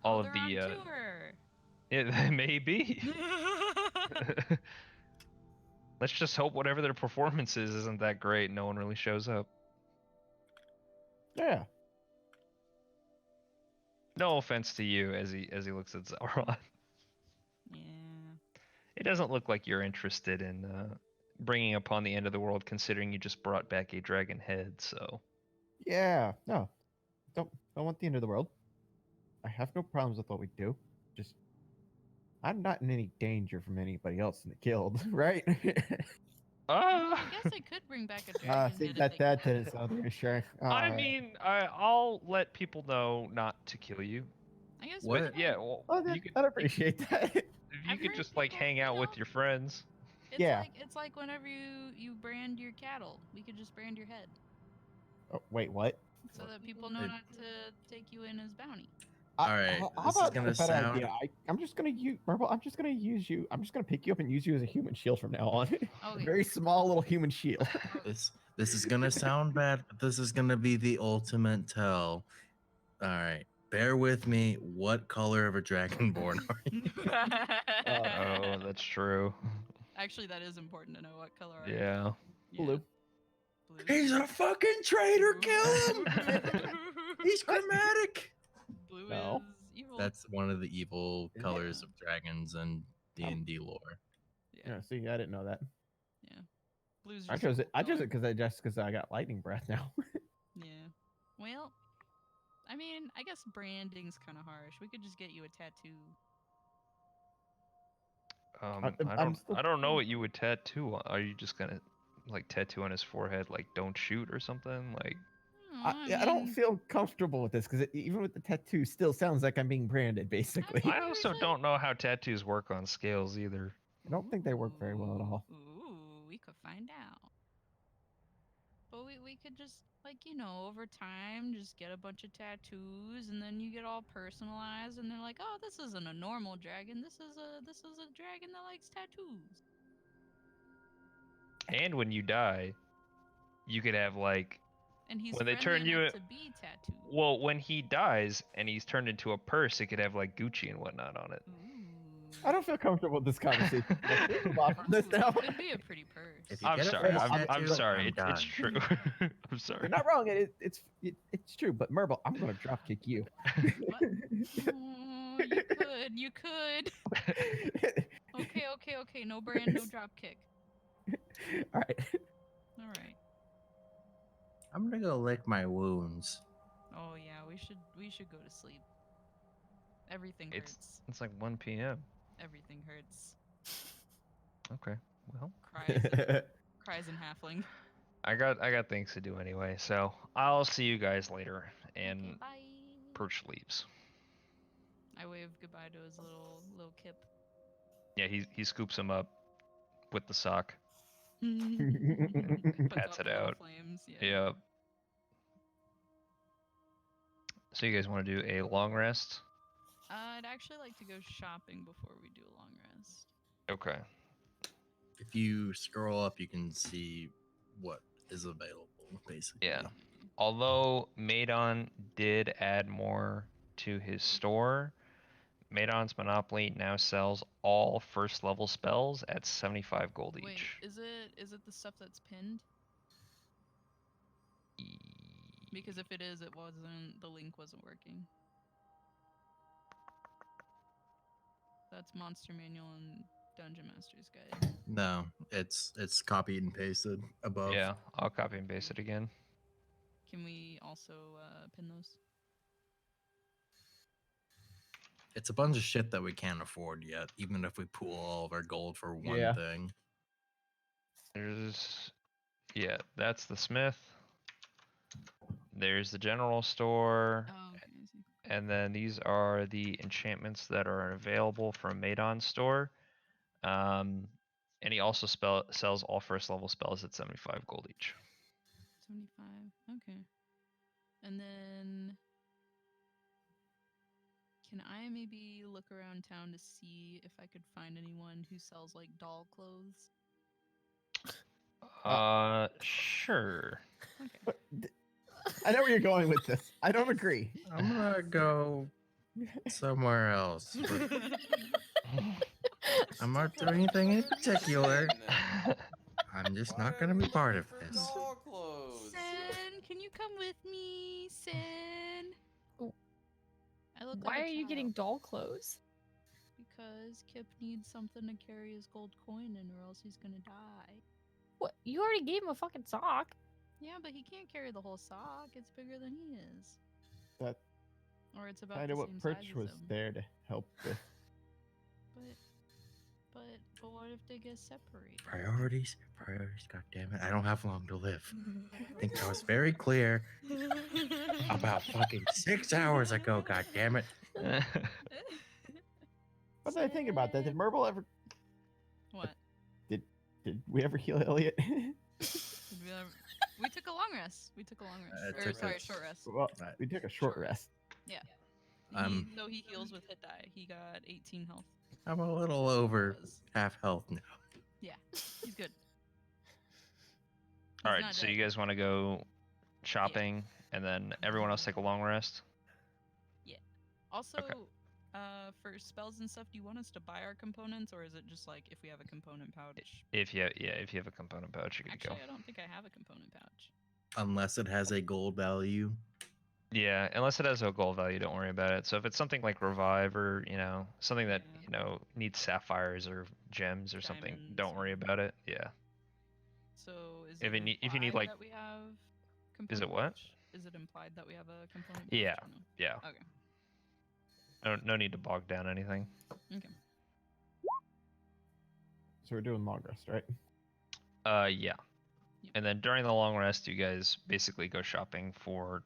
all of they're the. on tour. It may be. Let's just hope whatever their performance is isn't that great. No one really shows up. Yeah. No offense to you, as he looks at Sauron. Yeah. It doesn't look like you're interested in bringing upon the end of the world, considering you just brought back a dragon head. So. Yeah. No. Don't want the end of the world. I have no problems with what we do. Just I'm not in any danger from anybody else in the guild, right? I guess I could bring back a dragon See head if that they didn't sound reassuring. I mean, I'll let people know not to kill you. I guess. What? But yeah, well, Oh, you could I'd appreciate that. if you I've could heard just like people, hang out with your friends. It's Yeah. it's like whenever you brand your cattle, we could just brand your head Oh, wait, what? so that people know not to take you in as bounty. All right, How this is about gonna a better sound- idea? I'm just gonna use Marble. I'm just gonna use you. I'm just gonna pick you up and use you as a human shield from now on. A Okay. very small little human shield. This is gonna sound bad, but this is gonna be the ultimate tell. All right, bear with me. What color of a dragonborn are you? Oh, that's true. Actually, that is important to know. What color are you? Yeah. Blue. Blue. He's a fucking traitor. Blue. Kill him. He's chromatic. Blue No. is evil. That's one of the evil Is it? colors of dragons and D&D lore. Yeah. See, I didn't know that. Yeah. Blue's I just chose a it. I chose cool it because I got lightning breath now. color. Yeah. Well, I mean, I guess branding's kind of harsh. We could just get you a tattoo. I don't know what you would tattoo. Are you just gonna like tattoo on his forehead like "Don't shoot" or something? Like, I don't feel comfortable with this because even with the tattoo, still sounds like I'm being branded. Basically, mean, I also don't know how tattoos work on scales either. I don't think they work very well at all. Ooh, we could find out. But we could just over time just get a bunch of tattoos and then you get all personalized and they're like, "Oh, this isn't a normal dragon. This is a dragon that likes tattoos." And when you die, you could have like And he's when they friendly turn you enough to be tattooed. well, when he dies and he's turned into a purse, it could have like Gucci and whatnot on it. I don't feel comfortable with this conversation. Let's move on from this now. It'd be a pretty purse. If you I'm get a sorry. face I'm tattoo, sorry. I'm It's done. true. I'm sorry. You're not wrong. It's true. But Merble, I'm gonna drop kick you. What? Oh, you could. Okay. No brand, no drop kick. All right. All right. I'm gonna go lick my wounds. Oh yeah, we should go to sleep. Everything hurts. It's like 1 p.m. Everything hurts. Okay. Well, Cries in halfling. I got things to do anyway, so I'll see you guys later. And Okay, bye. Perch leaves. I wave goodbye to his little kip. Yeah, he scoops him up with the sock. Puts Pats out it the little out. Flames. Yeah. Yeah. So you guys want to do a long rest? I'd actually like to go shopping before we do a long rest. Okay. If you scroll up, you can see what is available, basically. Yeah. Although Maedon did add more to his store, Maedon's Monopoly now sells all first level spells at 75 gold Wait, each. is it the stuff that's pinned? Because if it is, the link wasn't working. That's Monster Manual and Dungeon Master's Guide. No, it's copied and pasted above. Yeah, I'll copy and paste it again. Can we also pin those? It's a bunch of shit that we can't afford yet, even if we pool all of our gold for one Yeah. thing. There's, yeah, that's the smith. There's the general store. Oh, okay, I see. And then these are the enchantments that are available from Maidon's store. And he also sells all first level spells at 75 gold each. 75. Okay. And then can I maybe look around town to see if I could find anyone who sells like doll clothes? Sure. Okay. But I know where you're going with this. I don't agree. I'm gonna go somewhere else. I'm not doing anything in particular. I'm just not gonna be part of this. Doll clothes. Sen, can you come with me, Sen? Oh. I look Why like are a you getting child. doll clothes? Because Kip needs something to carry his gold coin in, or else he's gonna die. What? You already gave him a fucking sock. Yeah, but he can't carry the whole sock. It's bigger than he is. That's Or it's about kind the of what same Perch size was as him. there to help with. But what if they get separated? Priorities, god damn it. I don't have long to live. I think I was very clear about fucking 6 hours ago, god damn it. But then I think about that. Did Merble ever? What? Did we ever heal Elliot? Did we took a long rest. We took a long rest. Or took sorry, a- short rest. Well, we took a short Short rest. Yeah. Um, He heals with hit die. He got 18 health. I'm a little over half health now. Yeah, he's good. All He's right, not so dead. you guys want to go shopping, and then everyone else take a long rest. Also, Okay. for spells and stuff, do you want us to buy our components, or is it just like if we have a component pouch? If you have a component pouch, you're good to Actually, go. I don't think I have a component pouch. Unless it has a gold value. Yeah, unless it has a gold value, don't worry about it. So if it's something like revive or something that Yeah. needs sapphires or gems or something, Diamonds, don't worry yeah. about it. Yeah. So is If it it need- if you need, implied like- that we have component Is it what? pouch? Is it implied that we have a component pouch? Yeah. Or no? Yeah. Okay. No need to bog down anything. Okay. So we're doing long rest, right? Yeah. Yep. And then during the long rest, you guys basically go shopping for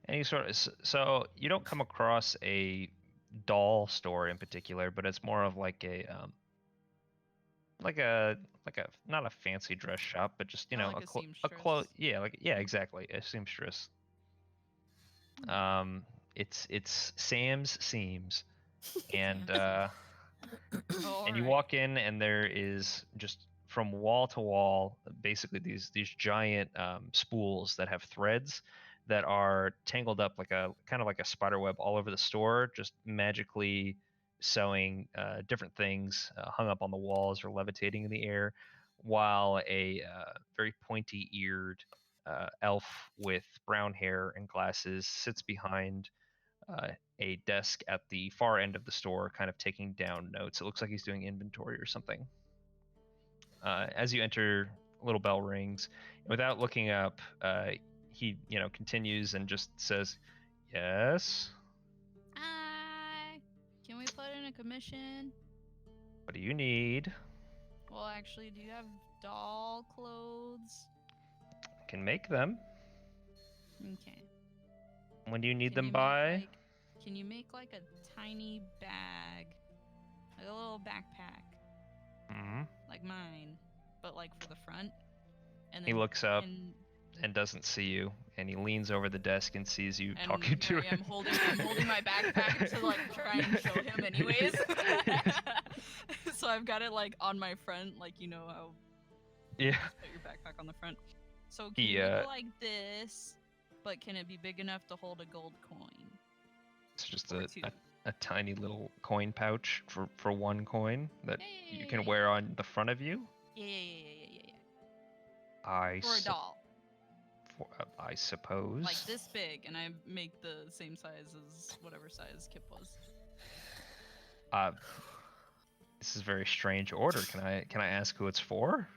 any sort of. So you don't come across a doll store in particular, but it's more of like a like a not a fancy dress shop, but just Oh, like a a seamstress. yeah, exactly, a seamstress. It's Sam's Seams, and Oh, and you alright. walk in and there is just from wall to wall basically these giant spools that have threads that are tangled up like a kind of like a spider web all over the store, just magically sewing different things hung up on the walls or levitating in the air, while a very pointy eared elf with brown hair and glasses sits behind a desk at the far end of the store, kind of taking down notes. It looks like he's doing inventory or something. As you enter, a little bell rings. Without looking up, he continues and just says, "Yes. Hi. Can we put in a commission? What do you need? Well, actually, do you have doll clothes? Can make them. Okay. When do you need Can them you by? Make, can you make like a tiny bag, like a little backpack, Hmm. like mine, but like for the front? And He then looks up and and doesn't see you, and he leans over the desk and sees you And talking to here I am him. I'm holding my backpack to like try and show him anyways. So I've got it like on my front, like you know how Yeah. you put your backpack on the front. So can He, you make it like this, but can it be big enough to hold a gold coin? It's just Or a two. tiny little coin pouch for one coin that you can Hey. wear on the front of you. Yeah. I For a sup- doll. I suppose. Like this big, and I make the same size as whatever size Kip was. This is a very strange order. Can I ask who it's for?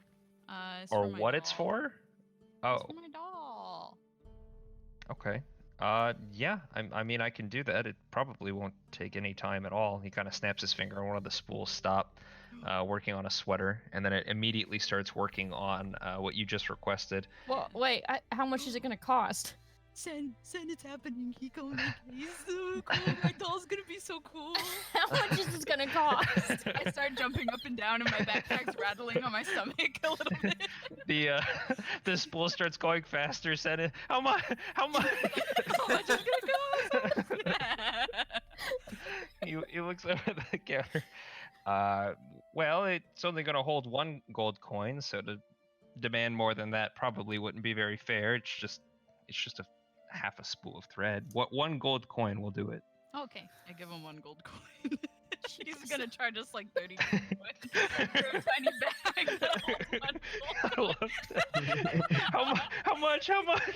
It's Or for my what it's doll. for? Oh, It's for my doll. okay. Yeah. I mean, I can do that. It probably won't take any time at all. He kind of snaps his finger, and one of the spools stop working on a sweater, and then it immediately starts working on what you just requested. Well, wait. How much is it gonna cost? Sen, it's happening. He's so cool. My doll's gonna be so cool. How much is this gonna cost? I start jumping up and down, and my backpack's rattling on my stomach a little bit. The spool starts going faster. Said, how much? How much? How much is it gonna cost? He looks over the counter. Well, it's only going to hold 1 gold coin, so to demand more than that probably wouldn't be very fair. It's just a half a spool of thread. What 1 gold coin will do it? Okay, I give him 1 gold coin. He's gonna charge us like 30 gold coins for a tiny bag that holds 1 gold I love that. How much? How much?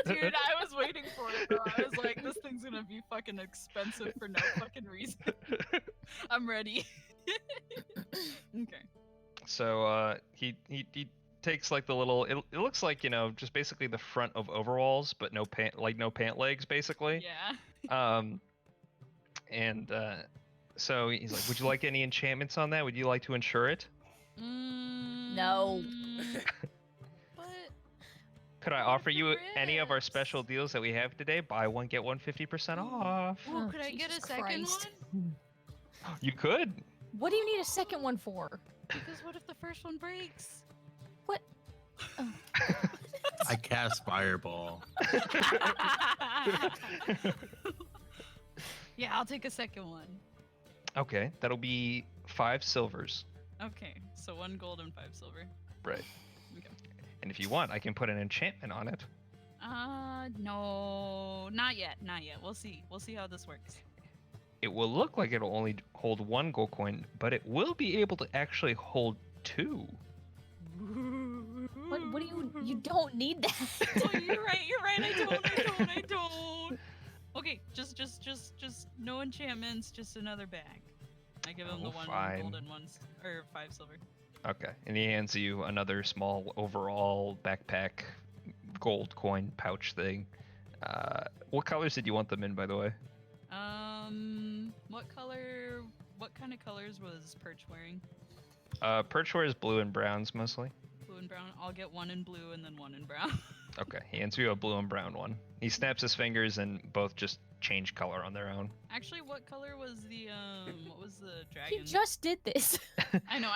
Dude, I was waiting for it, bro. I was like, this thing's gonna be fucking expensive for no fucking reason. I'm ready. Okay. So he takes like the little. It looks like, you know, just basically the front of overalls, but no pant legs basically. Yeah. And so he's like, would you like any enchantments on that? Would you like to insure it? No. But Could I What offer if you there any of our is? special deals that we have today? Buy one, get one 50% off. oh, Oh, could I get a Jesus second Christ. one? You could. What do you need a second one for? Because what if the first one breaks? What? Oh. I cast Fireball. Yeah, I'll take a second one. Okay, that'll be 5 silvers. Okay, so 1 gold and 5 silver. Right. Okay. And if you want, I can put an enchantment on it. No, not yet, not yet. We'll see. We'll see how this works. It will look like it'll only hold 1 gold coin, but it will be able to actually hold 2. What do you don't need that. Oh, you're right. I don't. Okay, just no enchantments, just another bag. I give him the Oh, 1 fine. gold and 5 silver. Okay, and he hands you another small overall backpack gold coin pouch thing. What colors did you want them in, by the way? What kind of colors was Perch wearing? Perch wears blue and browns mostly. Blue and brown. I'll get 1 in blue and then 1 in brown. Okay, he hands you a blue and brown one. He snaps his fingers and both just change color on their own. Actually, what color was the what was the He dragon? just did this. I know.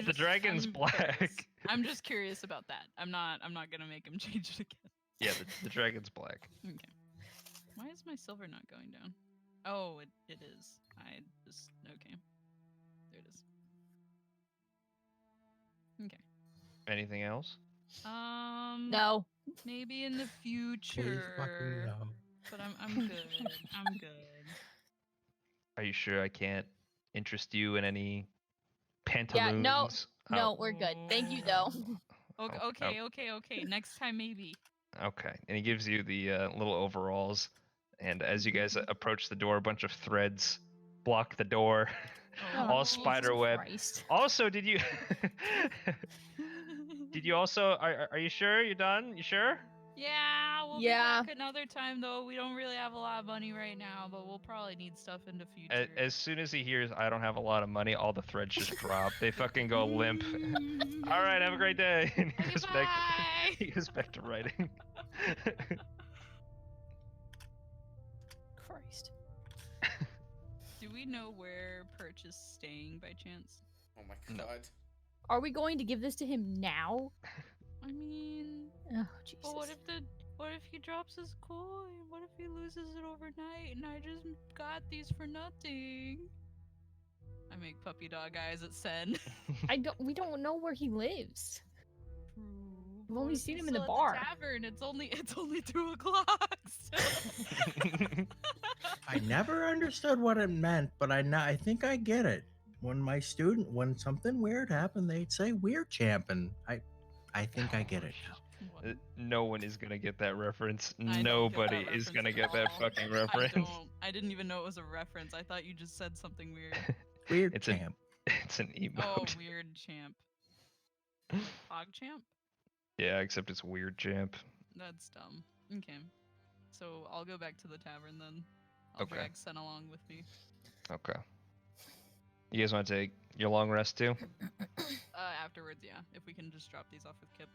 The dragon's I'm black. curious. I'm just curious about that. I'm not gonna make him change it again. Yeah, the dragon's black. Okay. Why is my silver not going down? Oh, it is. Okay. There it is. Okay. Anything else? No. Maybe in the Please fucking future. no. But I'm good. I'm good. Are you sure I can't interest you in any pantaloons? Yeah, no. Oh, No, we're good. Thank you, though. Okay. Next time, maybe. Okay, and he gives you the little overalls, and as you guys approach the door, a bunch of threads block the door. All Jesus spider web. Christ. Also, did you also are you sure you're done? You sure? Yeah, we'll Yeah. be back another time though. We don't really have a lot of money right now, but we'll probably need stuff in the future. As soon as he hears I don't have a lot of money, all the threads just drop. They fucking go limp. All right, have a great day. And he Okay, goes back. bye. He goes back to writing. Christ. Do we know where Perch is staying by chance? Oh my No. god. Are we going to give this to him now? I mean, Oh, Jesus. but what if he drops his coin? What if he loses it overnight and I just got these for nothing? I make puppy dog eyes at Sen. We don't know where he lives. We've only What if seen he's him in the still bar. at tavern. It's only 2 o'clock. I never understood what it meant, but I think I get it. When something weird happened, they'd say we're champing. I think I get it now. No one is gonna get that reference. I don't get Nobody that is reference gonna at get that all. fucking reference. I didn't even know it was a reference. I thought you just said something weird. Weird It's champ. It's an emote. Oh, weird champ. PogChamp? Yeah, except it's weird champ. That's dumb. Okay. So I'll go back to the tavern then. I'll Okay. drag Sen along with me. Okay. You guys want to take your long rest too? Afterwards, yeah. If we can just drop these off with Kip.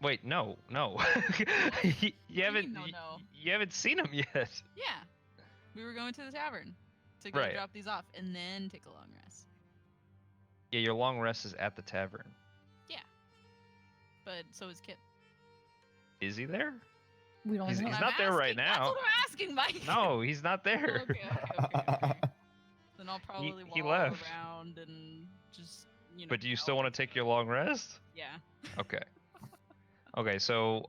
Wait, no. You haven't. No, no. You haven't seen him yet. Yeah. We were going to the tavern to go Right. drop these off and then take a long rest. Yeah, your long rest is at the tavern. But so is Kip. Is he there? We don't He's know. not there right That's now. what I'm asking, Mike. No, he's not there. Okay. Then I'll probably he walk left. around and just, But do you still want to take your long rest? Yeah. Okay. Okay, so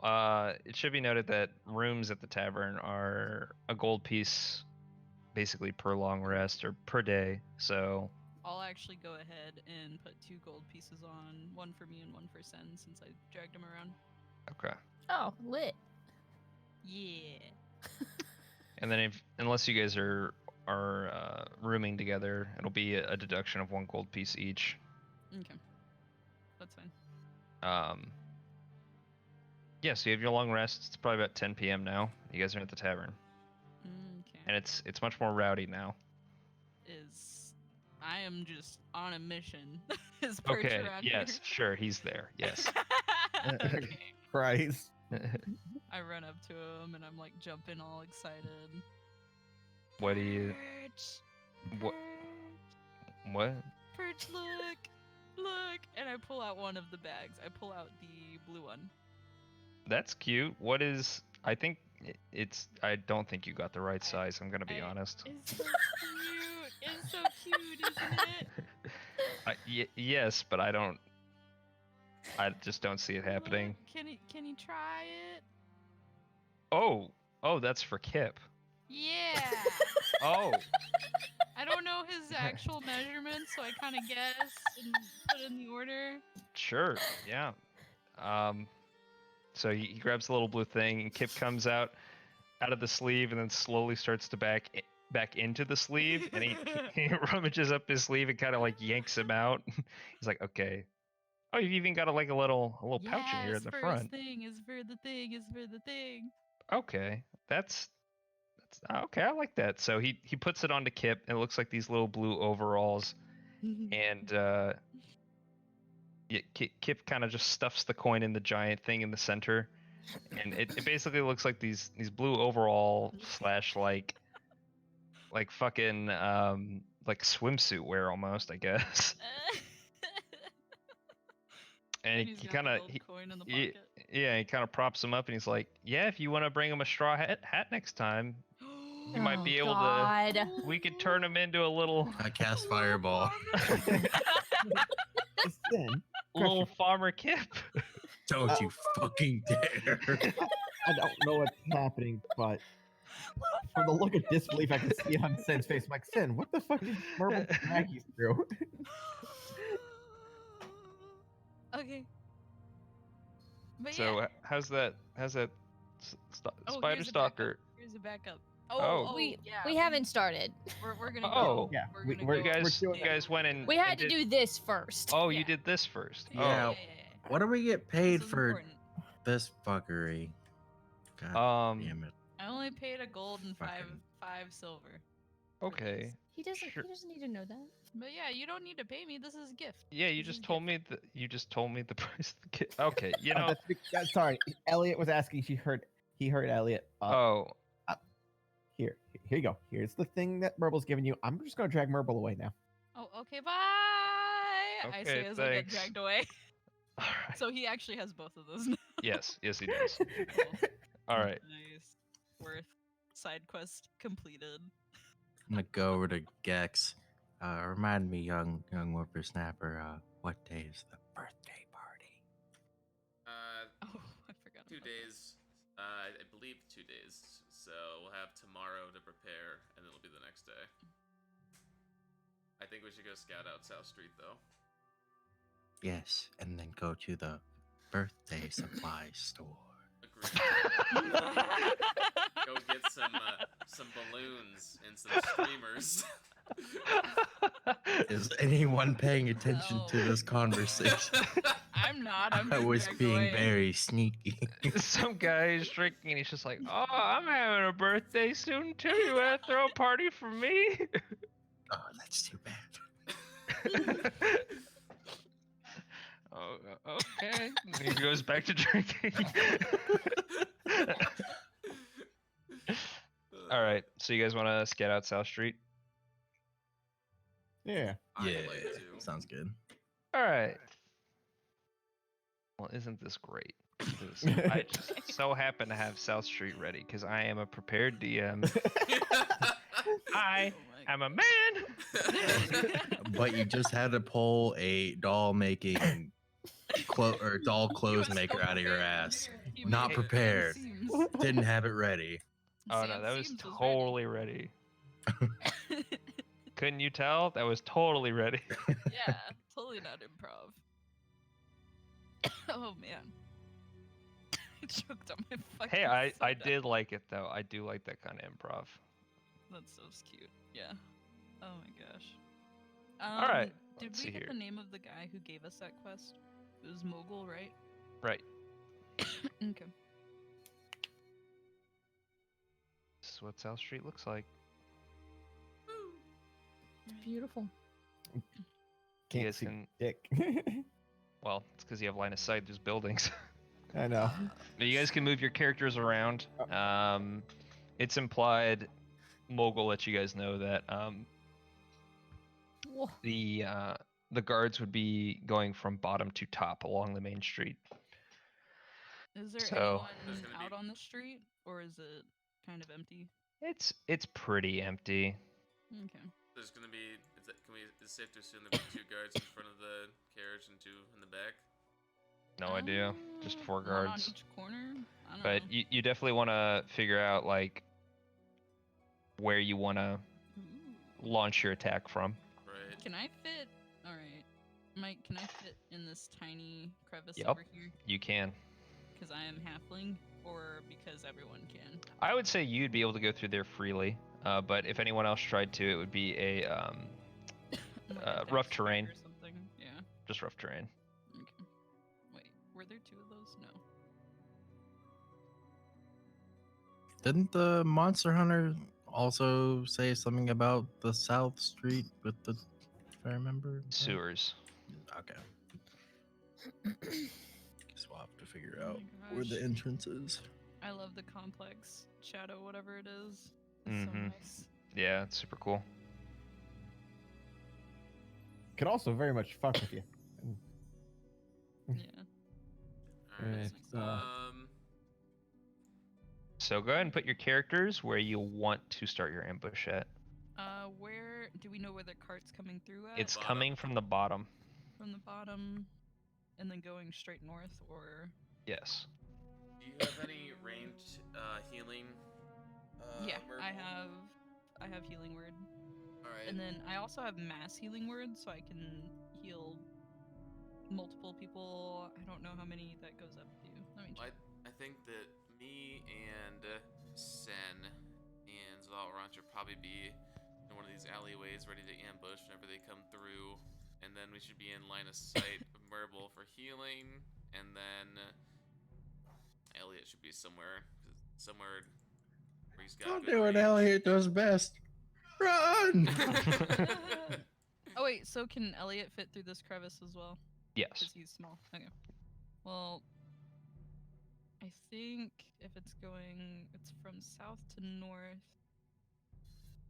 it should be noted that rooms at the tavern are a gold piece basically per long rest or per day. So I'll actually go ahead and put 2 gold pieces on, one for me and one for Sen, since I dragged him around. okay. Oh, lit. Yeah. And then unless you guys are rooming together, it'll be a deduction of 1 gold piece each. Okay. That's fine. Yeah, so you have your long rest. It's probably about 10 p.m. now. You guys are at the tavern, Okay. and it's much more rowdy now. I am just on a mission. Is Perch Okay. around Yes. Sure. He's there. Yes. here? Okay. Christ. I run up to him and I'm like jumping all excited. What do you? Perch! What? Perch! What? Perch, look! And I pull out one of the bags. I pull out the blue one. That's cute. What is? I think it's. I don't think you got the right size. I'm gonna be honest. It's so cute. It's so cute, isn't it? Yes, but I don't. I just don't see it happening. Look, can he try it? Oh, that's for Kip. Yeah. Oh, I don't know his actual measurements, so I kind of guess and put in the order. sure. Yeah. So he grabs the little blue thing, and Kip comes out of the sleeve, and then slowly starts to back into the sleeve, and he rummages up his sleeve and kind of like yanks him out. He's like, okay. Oh, you've even got a little pouch in here in the front. Thing is for the thing is for the thing. Okay, that's okay. I like that. So he puts it onto Kip, and it looks like these little blue overalls, and yeah, Kip kind of just stuffs the coin in the giant thing in the center, and it basically looks like these blue overall / like fucking like swimsuit wear almost, I guess. And he's he got kind the of gold coin in the pocket. he kind of props him up, and he's like, yeah, if you want to bring him a straw hat next time, you might be able to. we could turn him into a little I cast fireball. Listen, little farmer Kip. Don't you fucking dare. I don't know what's happening, but from the look of disbelief I can see on Sen's face, I'm like, Sen, what the fuck did Marble drag you through? Okay. But So yeah. how's that spider here's a stalker? backup. Here's a backup. Oh. We haven't started. We're gonna Oh. go. Yeah, We're gonna You go guys, doing you guys went in. We had and to did- do this first. Oh, Yeah. you did this first. Yeah. Oh. What do we get paid This is for important. this fuckery? God Um. damn it. I only paid a gold and Fucking- five silver. Okay. He doesn't. Sure. He doesn't need to know that. But yeah, you don't need to pay me. This is a gift. Yeah, you This is just a told gift. me the price of the kit. Okay, you Oh, know. that's sorry, Elliot was asking. He heard Elliot. Oh. Here you go. Here's the thing that Murble's giving you. I'm just gonna drag Murble away now. Oh, okay, bye. I say Okay, as I get thanks. dragged away. All right. So he actually has both of those now. Yes, he does. Cool. All right. Nice. Worth. Side quest completed. I'm gonna go over to Gex. Remind me, young whippersnapper, what day is the birthday party? Oh, I forgot. 2 about days. I believe 2 days. So we'll have tomorrow to prepare, and it'll be the next day. I think we should go scout out South Street, though. Yes, and then go to the birthday supply store. Agreed. Go get some balloons and some streamers. Is anyone paying attention to this conversation? I'm not. I'm I just was being going. very sneaky. Some guy is drinking and he's just like, oh, I'm having a birthday soon too. You want to throw a party for me? Oh, that's too bad. Oh, okay. And he goes back to drinking. All right. So you guys want to scout out South Street? Yeah. I'd Yeah, like to. sounds good. All right. Well, isn't this great? 'Cause I just so happen to have South Street ready because I am a prepared DM. I am a man. But you just had to pull a doll making doll clothes was maker so out of your prepared. ass. He Not made prepared. seams. Didn't have it ready. Oh no, Sam that was Seams ready. totally ready. Couldn't you tell? That was totally ready. Yeah, totally not improv. Oh man. I choked on my fucking Hey, I soda. did like it though. I do like that kind of improv. That's so cute. Yeah. Oh my gosh. All right, Did let's we see get here. the name of the guy who gave us that quest? It was Mogul, right? Right. Okay. This is what South Street looks like. Beautiful. You Can't guys see can. dick. Well, it's because you have line of sight. There's buildings. I know. But you guys can move your characters around. It's implied. Mogul let you guys know that Whoa. the guards would be going from bottom to top along the main street. Is there So- There's anyone gonna out be- on the street, or is it kind of empty? It's pretty empty. Okay. There's gonna be. Is it safe to assume there'll be 2 guards in front of the carriage and 2 in the back? No idea. Just 4 One on guards. each corner. I don't But know. you definitely want to figure out like where you want to Ooh. launch your attack from. Right. Can I fit? All right, Mike. Can I fit in this tiny crevice Yep. over here? You can. Because I am halfling, or because everyone can? I would say you'd be able to go through there freely. But if anyone else tried to, it would be a Like a rough dex check terrain. or something. Yeah. just rough terrain. Okay. Wait, were there 2 of those? No. Didn't the Monster Hunter also say something about the South Street with the, if I remember? right? Sewers. Okay. Guess we'll have to figure Oh out my where the gosh. entrance is. I love the complex shadow, whatever it is. It's so Mhm. nice. Yeah, it's super cool. Could also very much fuck with you. Yeah. Alright. It's, uh, So go ahead and put your characters where you want to start your ambush at. Where do we know where the cart's coming through at? It's Bottom. coming from the bottom. From the bottom, and then going straight north, or Yes. do you have any ranged healing? yeah, word? I have healing word, Alright. and then I also have mass healing word, so I can heal multiple people. I don't know how many that goes up to. Let me check. I think that me and Sen and Zalrant should probably be in one of these alleyways ready to ambush whenever they come through. And then we should be in line of sight of Merble for healing. And then Elliot should be somewhere where he's got Don't good do what range. Elliot does best. Run! Oh wait, so can Elliot fit through this crevice as well? Yes. Because he's small. Okay. Well, I think if it's from south to north.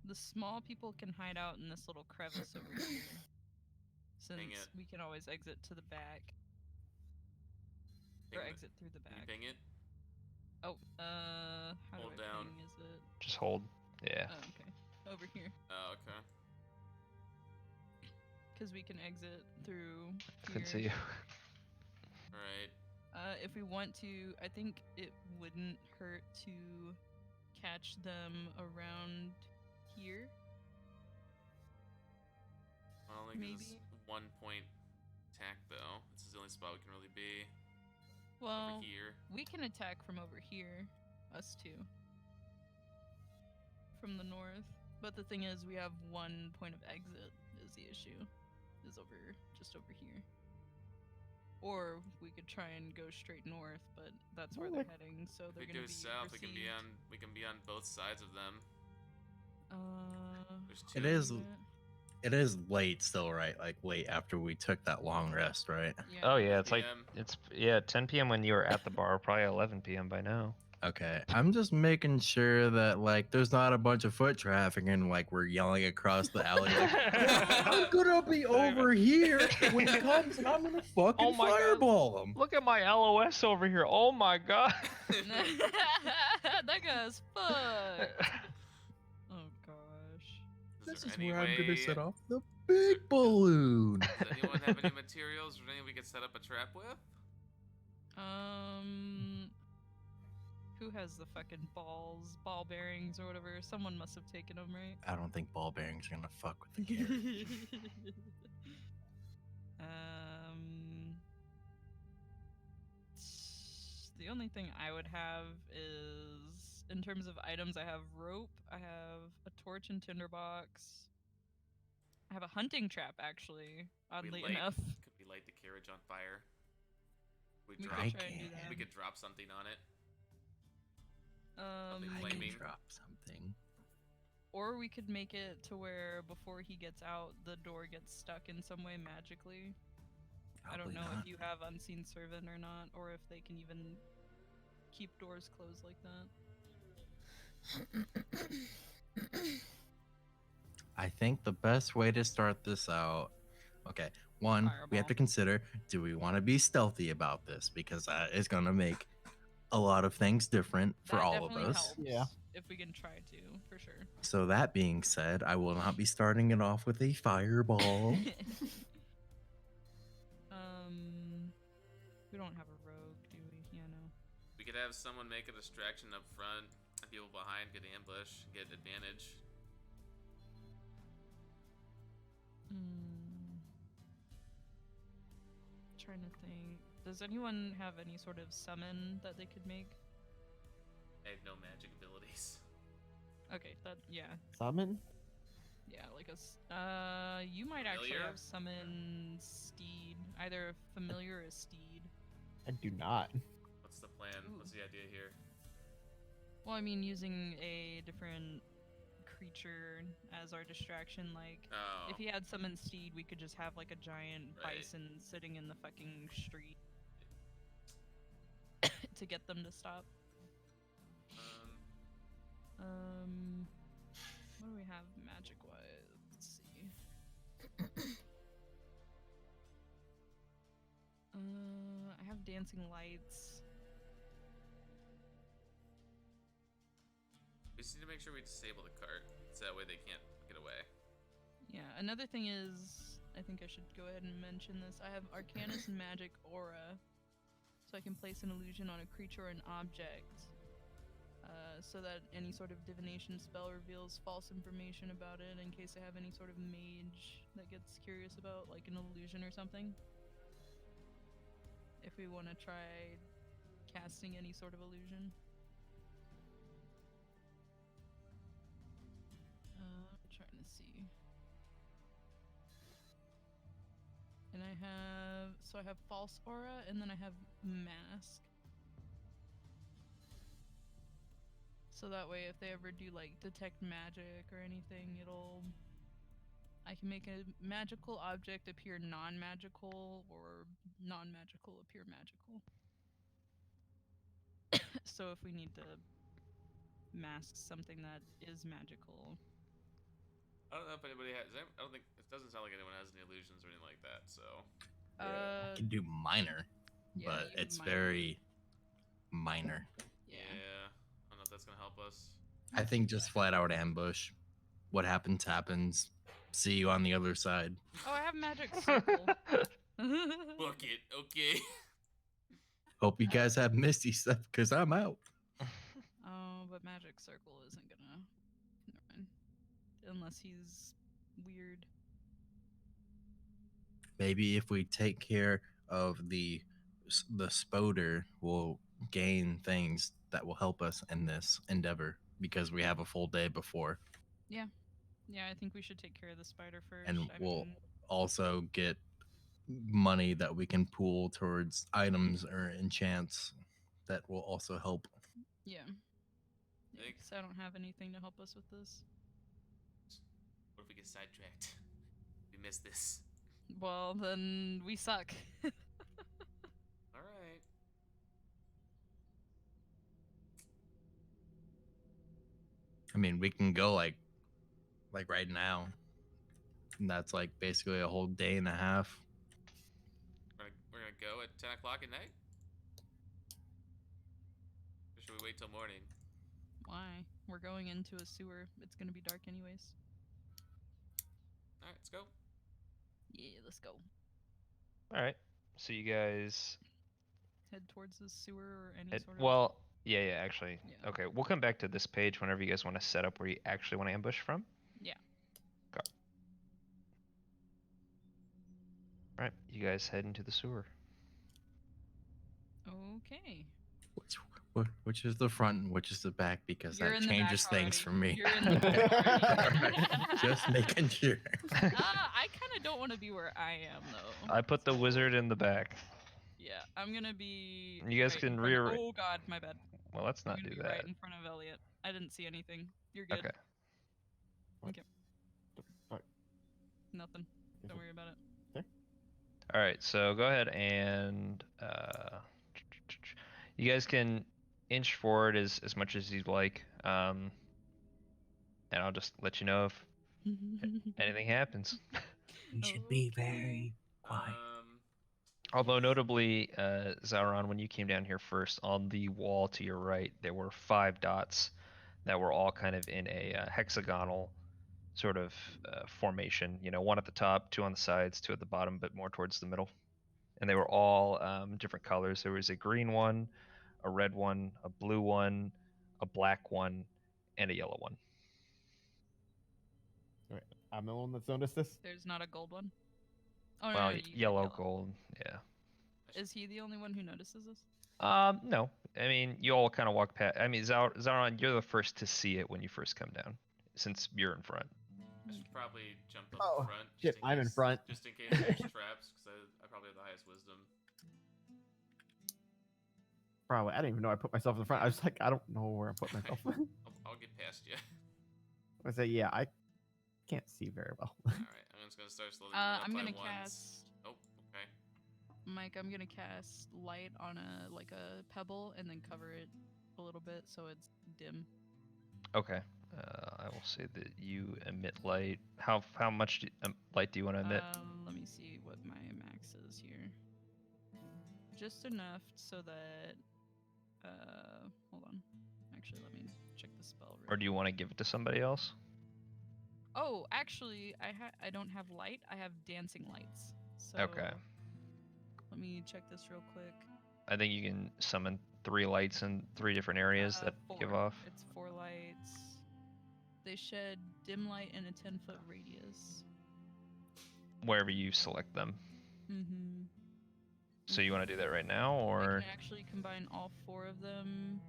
The small people can hide out in this little crevice over here. Since Dang it. we can always exit to the back. Or Ping it. exit through the Can you back. ping it? Oh, how Hold do I down. ping? Is it? Just hold. Yeah. Oh, okay. Over here. Oh, okay. Because we can exit through I here. can see you. Alright. If we want to, I think it wouldn't hurt to catch them around here. Well, only 'cause it's Maybe. 1 point attack though. This is the only spot we can really be. Well, Over here. we can attack from over here, us two. From the north. But the thing is, we have 1 point of exit, is the issue. Is just over here. Or we could try and go straight north, but that's where they're heading, so If they're we gonna go be south, received. we can be on both sides of them. There's two. It is. It is late still, right? Like late after we took that long rest, right? Yeah. Oh yeah, it's 10 like p.m. 10 p.m. when you were at the bar, probably 11 p.m. by now. Okay, I'm just making sure that like there's not a bunch of foot traffic and like we're yelling across the alley like, I'm gonna be over here when he comes and I'm gonna fucking Oh my God. fireball him. Look at my LOS over here. Oh my god. That guy's fucked. Oh gosh. This there is any where I'm gonna way- set off the big balloon. Does anyone have any materials or anything we could set up a trap with? Who has the fucking ball bearings or whatever? Someone must have taken them, right? I don't think ball bearings are gonna fuck with the carriage. The only thing I would have is, in terms of items, I have rope, I have a torch and tinderbox, I have a hunting trap, actually, oddly enough. Could we light the carriage on fire? We could I try and do can. that. We could drop something on it. I can flaming. drop something. Or we could make it to where before he gets out, the door gets stuck in some way magically. I don't Probably know not. if you have Unseen Servant or not, or if they can even keep doors closed like that. I think the best way to start this out. Okay, one, we have Fireball. to consider: do we want to be stealthy about this? Because that is gonna make a lot of things different for That all of definitely us. helps, Yeah. if we can try to, for sure. So that being said, I will not be starting it off with a fireball. We don't have a rogue, do we? Yeah, no. We could have someone make a distraction up front, and people behind get ambush, get advantage. Trying to think. Does anyone have any sort of summon that they could make? I have no magic abilities. Okay, yeah. Summon? Yeah, like you might actually Familiar? have summon steed, either familiar or steed. I do not. What's the plan? What's the idea here? Well, I mean, using a different creature as our distraction. Like, Oh. if he had summon steed, we could just have like a giant Right. bison sitting in the fucking street to get them to stop. What do we have magic wise? Let's see. I have dancing lights. We just need to make sure we disable the cart, so that way they can't get away. Yeah, another thing is, I think I should go ahead and mention this. I have Arcanus Magic Aura, so I can place an illusion on a creature or an object, so that any sort of divination spell reveals false information about it in case I have any sort of mage that gets curious about, like, an illusion or something. If we want to try casting any sort of illusion. I'm trying to see. And I have false aura, and then I have mask. So that way, if they ever do like detect magic or anything, I can make a magical object appear non-magical, or non-magical appear magical. So if we need to mask something that is magical. I don't know if anybody has. I don't think it doesn't sound like anyone has any illusions or anything like that. So I can do minor, yeah, but you can it's minor. very minor. yeah, I don't know if that's gonna help us. I think just flat out ambush. What happens, happens. See you on the other side. Oh, I have magic circle. Book it, okay. Hope you guys have Misty stuff, because I'm out. Oh, but magic circle isn't gonna. Never mind. Unless he's weird. Maybe if we take care of the spoder, we'll gain things that will help us in this endeavor because we have a full day before. Yeah. Yeah, I think we should take care of the spider first. and I we'll mean, also get money that we can pool towards items or enchants that will also help. yeah. Yeah, Think- because I don't have anything to help us with this. What if we get sidetracked? We miss this. Well, then we suck. All right. I mean, we can go like right now. And that's like basically a whole day and a half. We're gonna go at 10 o'clock at night. Or should we wait till morning? Why? We're going into a sewer. It's gonna be dark anyways. All right, let's go. Yeah, let's go. All right. So you guys Head towards the sewer or any It, sort of. well, yeah, actually. Yeah. Okay, we'll come back to this page whenever you guys want to set up where you actually want to ambush from. Yeah. Go. All right, you guys head into the sewer. Okay. Which is the front and which is the back, because You're that in the back changes things already. for me. You're in the back already. Just making sure. I kind of don't want to be where I am though. I put the wizard in the back. Yeah, I'm gonna be. You guys right can in front of- rear- Oh God, my bad. Well, let's I'm not gonna do be that. right in front of Elliot. I didn't see anything. You're good. Okay. Nothing. Don't worry about it. All right, so go ahead and you guys can inch forward as much as you'd like, and I'll just let you know if anything happens. You should be very quiet. Although notably, Zauron, when you came down here first, on the wall to your right, there were 5 dots that were all kind of in a hexagonal sort of formation. You know, 1 at the top, 2 on the sides, 2 at the bottom, but more towards the middle. And they were all different colors. There was a green one, a red one, a blue one, a black one, and a yellow one. Right. I'm the one that's noticed this. There's not a gold one. Oh Well, no, you said yellow, gold, yeah. Is he the only one who notices this? No. I mean, you all kind of walk past. I mean, Zauron, you're the first to see it when you first come down, since you're in front. I should probably jump up Oh, front. shit, I'm in front. Just in case there's traps, because I probably have the highest wisdom. Probably. I didn't even know I put myself in the front. I was like, I don't know where I put myself. I'll get past you. I say, yeah, I can't see very well. All right, I'm just gonna start slowly. moving up I'm by gonna ones. cast. Oh, okay. Mike, I'm gonna cast light on a pebble and then cover it a little bit so it's dim. Okay. I will say that you emit light. How much light do you want to emit? Let me see what my max is here. Just enough so that. Hold on. Actually, let me check the spell. Or do you want to give it to somebody else? Oh, actually, I don't have light. I have dancing lights. So Okay. Let me check this real quick. I think you can summon 3 lights in 3 different areas that give 4. off. It's 4 lights. They shed dim light in a 10-foot radius. Wherever you select them. Mm-hmm. So you want to do that right now, I or can actually combine all 4 of them.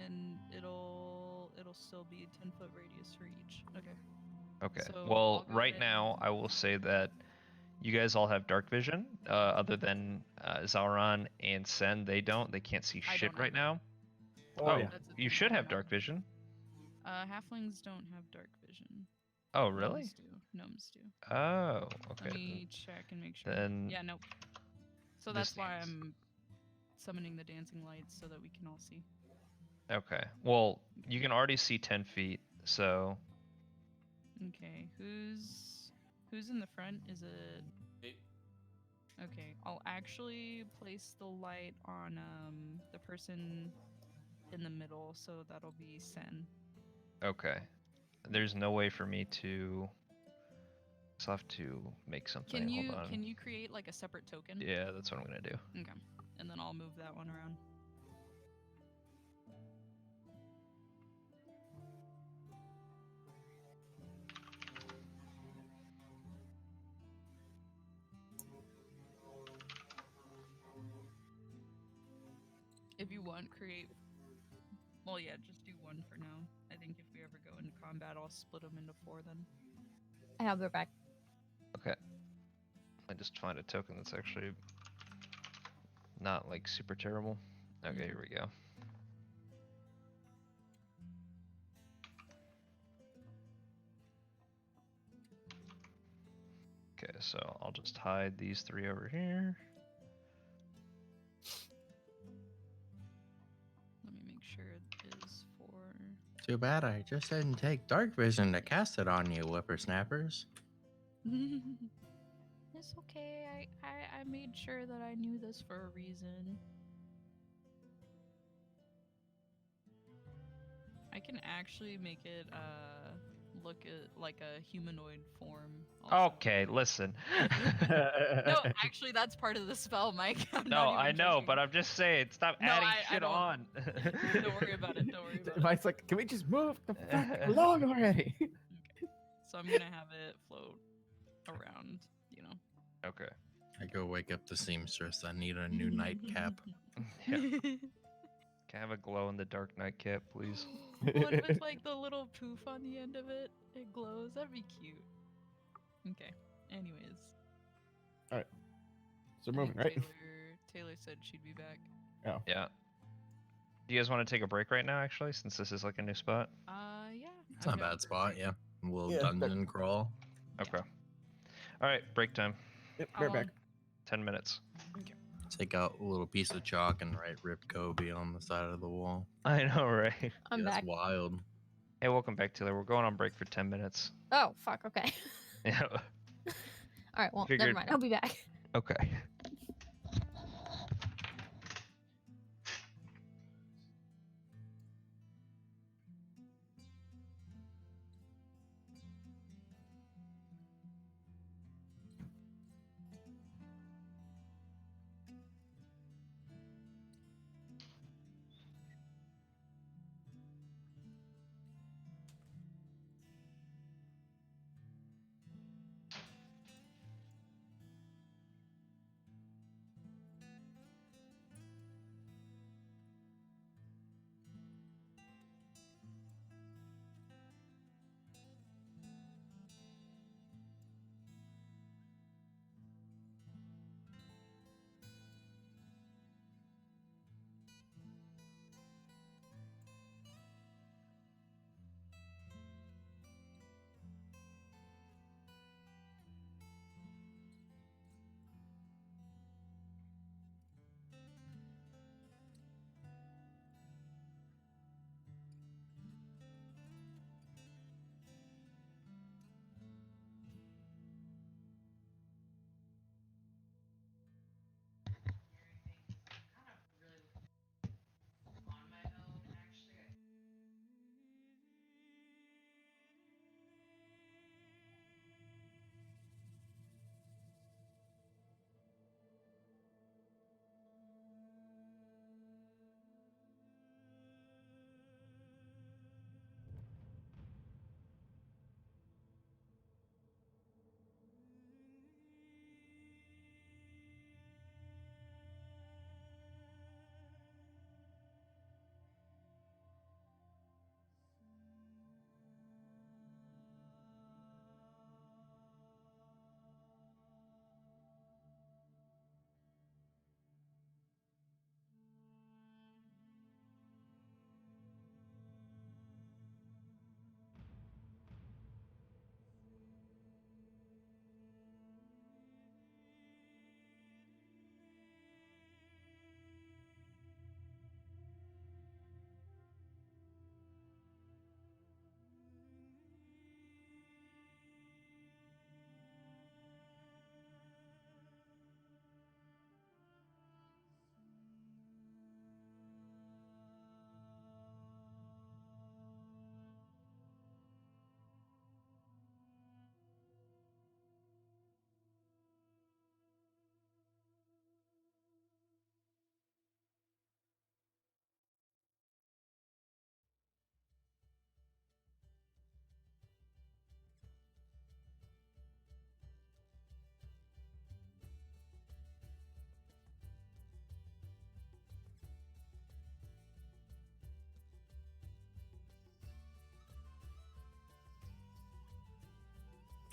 And it'll still be a 10-foot radius for each. Okay. okay? So Well, I'll go right ahead now and- I will say that you guys all have dark vision. Other than Zauron and Sen, they don't. They can't see I shit don't right have now. Oh, yeah. That's a You thing. should have dark vision. Halflings don't have dark vision. Oh, really? Gnomes do. Gnomes do. Oh, Let okay. me check and make sure. Then Yeah, nope. So this that's why needs- I'm summoning the dancing lights so that we can all see. Okay. Well, you can already see 10 feet, so Okay, who's in the front? Is it? Me. Okay, I'll actually place the light on the person in the middle, so that'll be Sen. okay. There's no way for me to. So I have to make something. Hold on. Can you create like a separate token? Yeah, that's what I'm gonna do. Okay, and then I'll move that one around. If you want, create Well, yeah, just do one for now. I think if we ever go into combat, I'll split them into 4 then. I'll be back. Okay. I just find a token that's actually not like super terrible. Okay, here we go. Okay, so I'll just hide these 3 over here. Let me make sure it is for. Too bad I just didn't take dark vision to cast it on you, whippersnappers. It's okay. I made sure that I knew this for a reason. I can actually make it look at like a humanoid form. Also. Okay, listen. No, actually, that's part of the spell, Mike. I'm No, not even I know, joking. but I'm just saying, stop No, adding I shit don't. on. Don't worry about it. Don't worry about it. Mike's like, can we just move the fuck along already? So I'm gonna have it float around, you know. Okay. I go wake up the seamstress. I need a new nightcap. Yeah. Can I have a glow in the dark nightcap, please? One with like the little poof on the end of it. It glows. That'd be cute. Okay. Anyways. So I moving, think right? Taylor said she'd be back. Yeah. Do you guys want to take a break right now, actually, since this is like a new spot? Yeah. It's not a bad spot, yeah. A little dungeon crawl. Okay. All right, break time. Yep, How right back. long? 10 minutes. Take out a little piece of chalk and write Rip Kobe on the side of the wall. I know, right? I'm That's back. wild. Hey, welcome back, Taylor. We're going on break for 10 minutes. Oh, fuck. Okay. Yeah. All right. Well, Figured- never mind. I'll be back. Okay.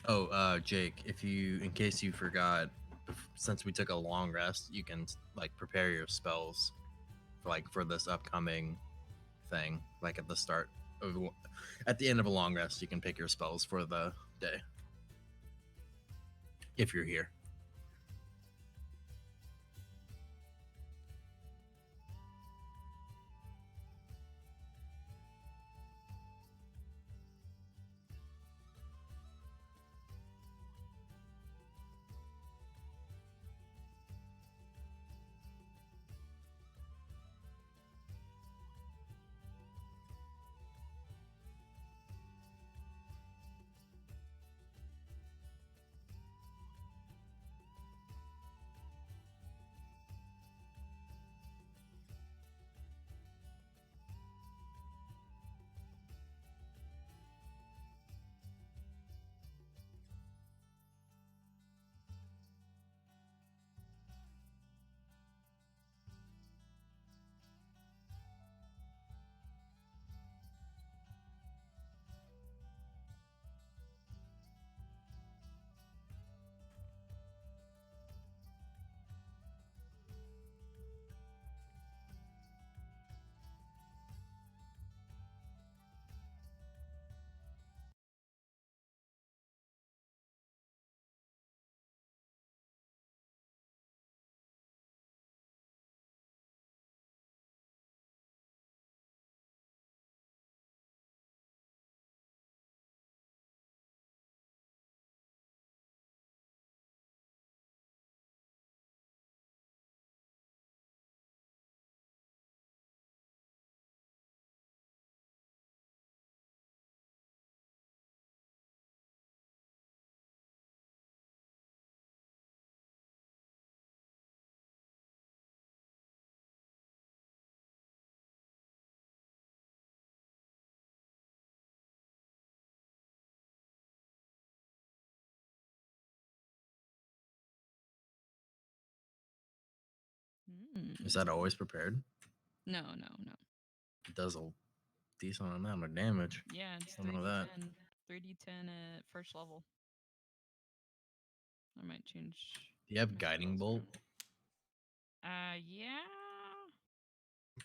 Oh, Jake, in case you forgot, since we took a long rest, you can like prepare your spells, for this upcoming thing. Like at the start at the end of a long rest, you can pick your spells for the day. If you're here. Is that always prepared? No. It does a decent amount of damage. Yeah, it's I know that. 3d10. 3d10 at first level. I might change. Do you have my Guiding spells Bolt? around. Yeah.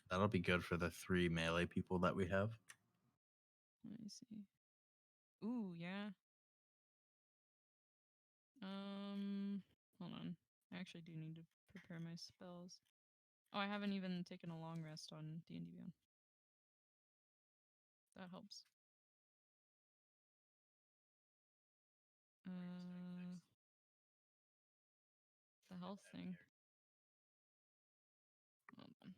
That'll be good for the 3 melee people that we have. Let me see. Ooh, yeah. Hold on. I actually do need to prepare my spells. Oh, I haven't even taken a long rest on D&D Beyond. That helps. The health thing. Hold on.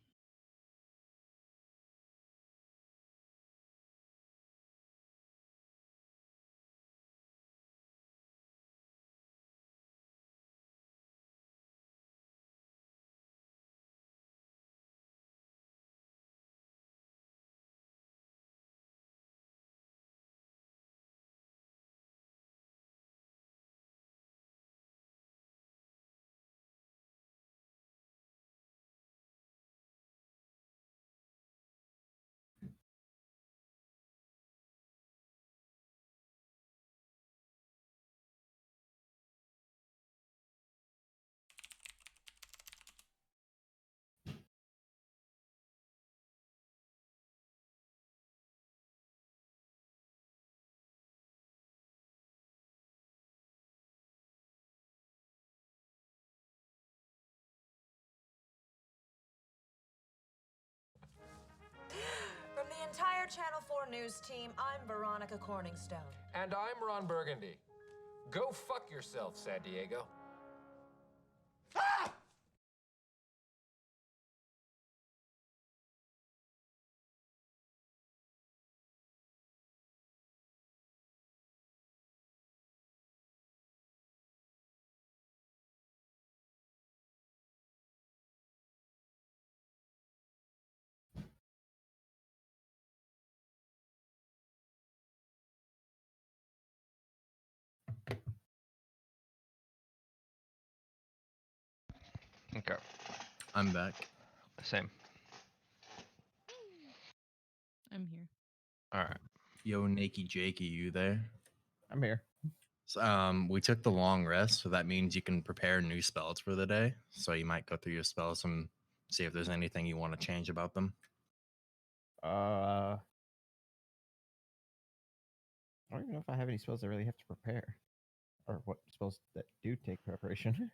From the entire Channel 4 news team, I'm Veronica Corningstone. And I'm Ron Burgundy. Go fuck yourself, San Diego. Okay. I'm back. Same. I'm here. All right. Yo, Nakey Jakey, you there? I'm here. So, we took the long rest, so that means you can prepare new spells for the day. So you might go through your spells and see if there's anything you want to change about them. I don't even know if I have any spells that really have to prepare, or what spells that do take preparation.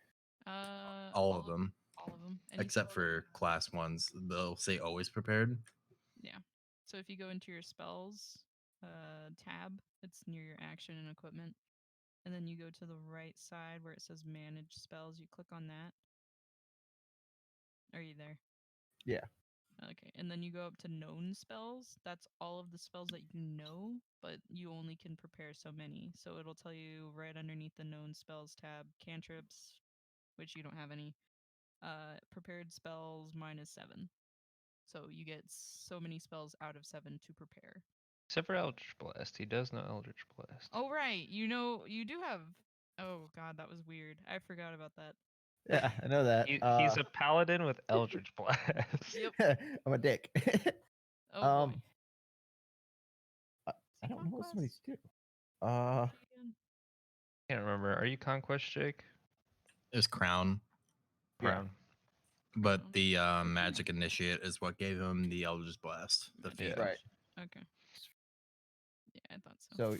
All of them, All of them. except for class ones. They'll say always prepared. Yeah. So if you go into your spells tab, it's near your action and equipment. And then you go to the right side where it says manage spells. You click on that. Are you there? Yeah. Okay. And then you go up to known spells. That's all of the spells that you know, but you only can prepare so many. So it'll tell you right underneath the known spells tab, cantrips, which you don't have any. Prepared spells -7. So you get so many spells out of 7 to prepare. Except for Eldritch Blast. He does know Eldritch Blast. Oh, right. You know, you do have. Oh, God, that was weird. I forgot about that. Yeah, I know that. He's a paladin with Eldritch Blast. Yep. I'm a dick. Oh, boy. I don't know what some of Conquest? these do. Again? Can't remember. Are you Conquest, Jake? There's Crown, Yeah. Crown. but Crown. the Magic Initiate is what gave him the Eldritch Blast. The Magic feat. Right. Okay. Yeah, I thought so. So,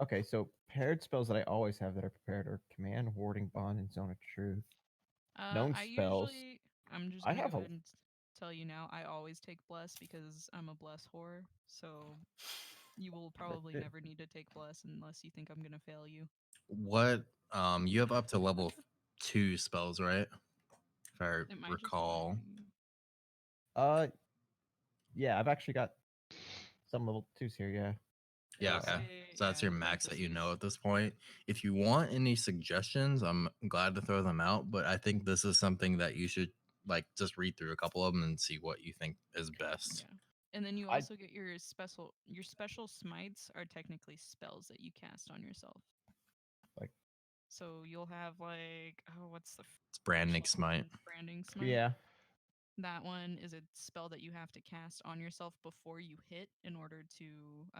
okay, so paired spells that I always have that are prepared are Command, Warding, Bond, and Zone of Truth. Known spells. I'm just I gonna have go a- ahead and tell you now. I always take bless because I'm a bless whore. So you will probably it. never need to take bless unless you think I'm gonna fail you. What you have up to level 2 spells, right? If I It might recall. just be. Yeah, I've actually got some level 2s here, yeah. Yeah, It'll okay. say- So that's yeah, your max that you know parentheses. at this point. If you want any suggestions, I'm glad to throw them out, but I think this is something that you should like just read through a couple of them and see what you think is best. Yeah. And then you I- also get your special smites are technically spells that you cast on yourself. Like- so you'll have like what's the It's branding first smite. one? Branding smite. Yeah. That one is a spell that you have to cast on yourself before you hit in order to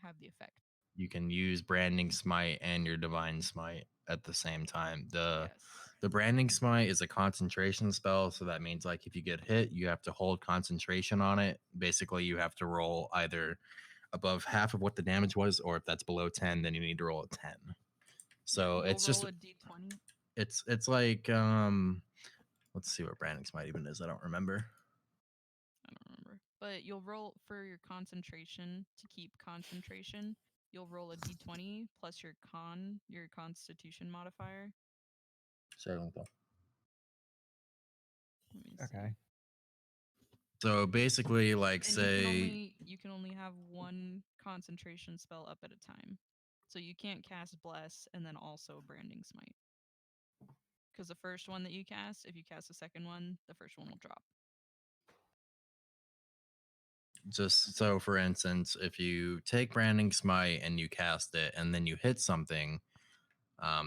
have the effect. You can use branding smite and your divine smite at the same time. Yes. The branding smite is a concentration spell, so that means like if you get hit, you have to hold concentration on it. Basically, you have to roll either above half of what the damage was, or if that's below 10, then you need to roll a 10. So You'll it's just roll a d20. it's like let's see what branding smite even is. I don't remember. I don't remember. But you'll roll for your concentration to keep concentration. You'll roll a d20 plus your constitution modifier. Sure. Let me see. Okay. So basically, like And say you can only have one concentration spell up at a time. So you can't cast bless and then also branding smite. Because the first one that you cast, if you cast the second one, the first one will drop. just so for instance, if you take branding smite and you cast it and then you hit something,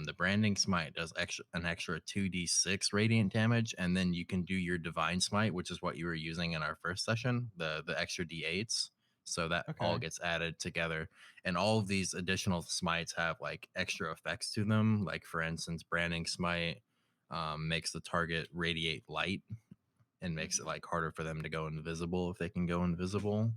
the branding smite does an extra 2d6 radiant damage, and then you can do your divine smite, which is what you were using in our first session, the extra d8s. So that all Okay. gets added together, and all of these additional smites have like extra effects to them. Like for instance, branding smite makes the target radiate light and makes it like harder for them to go invisible if they can go invisible.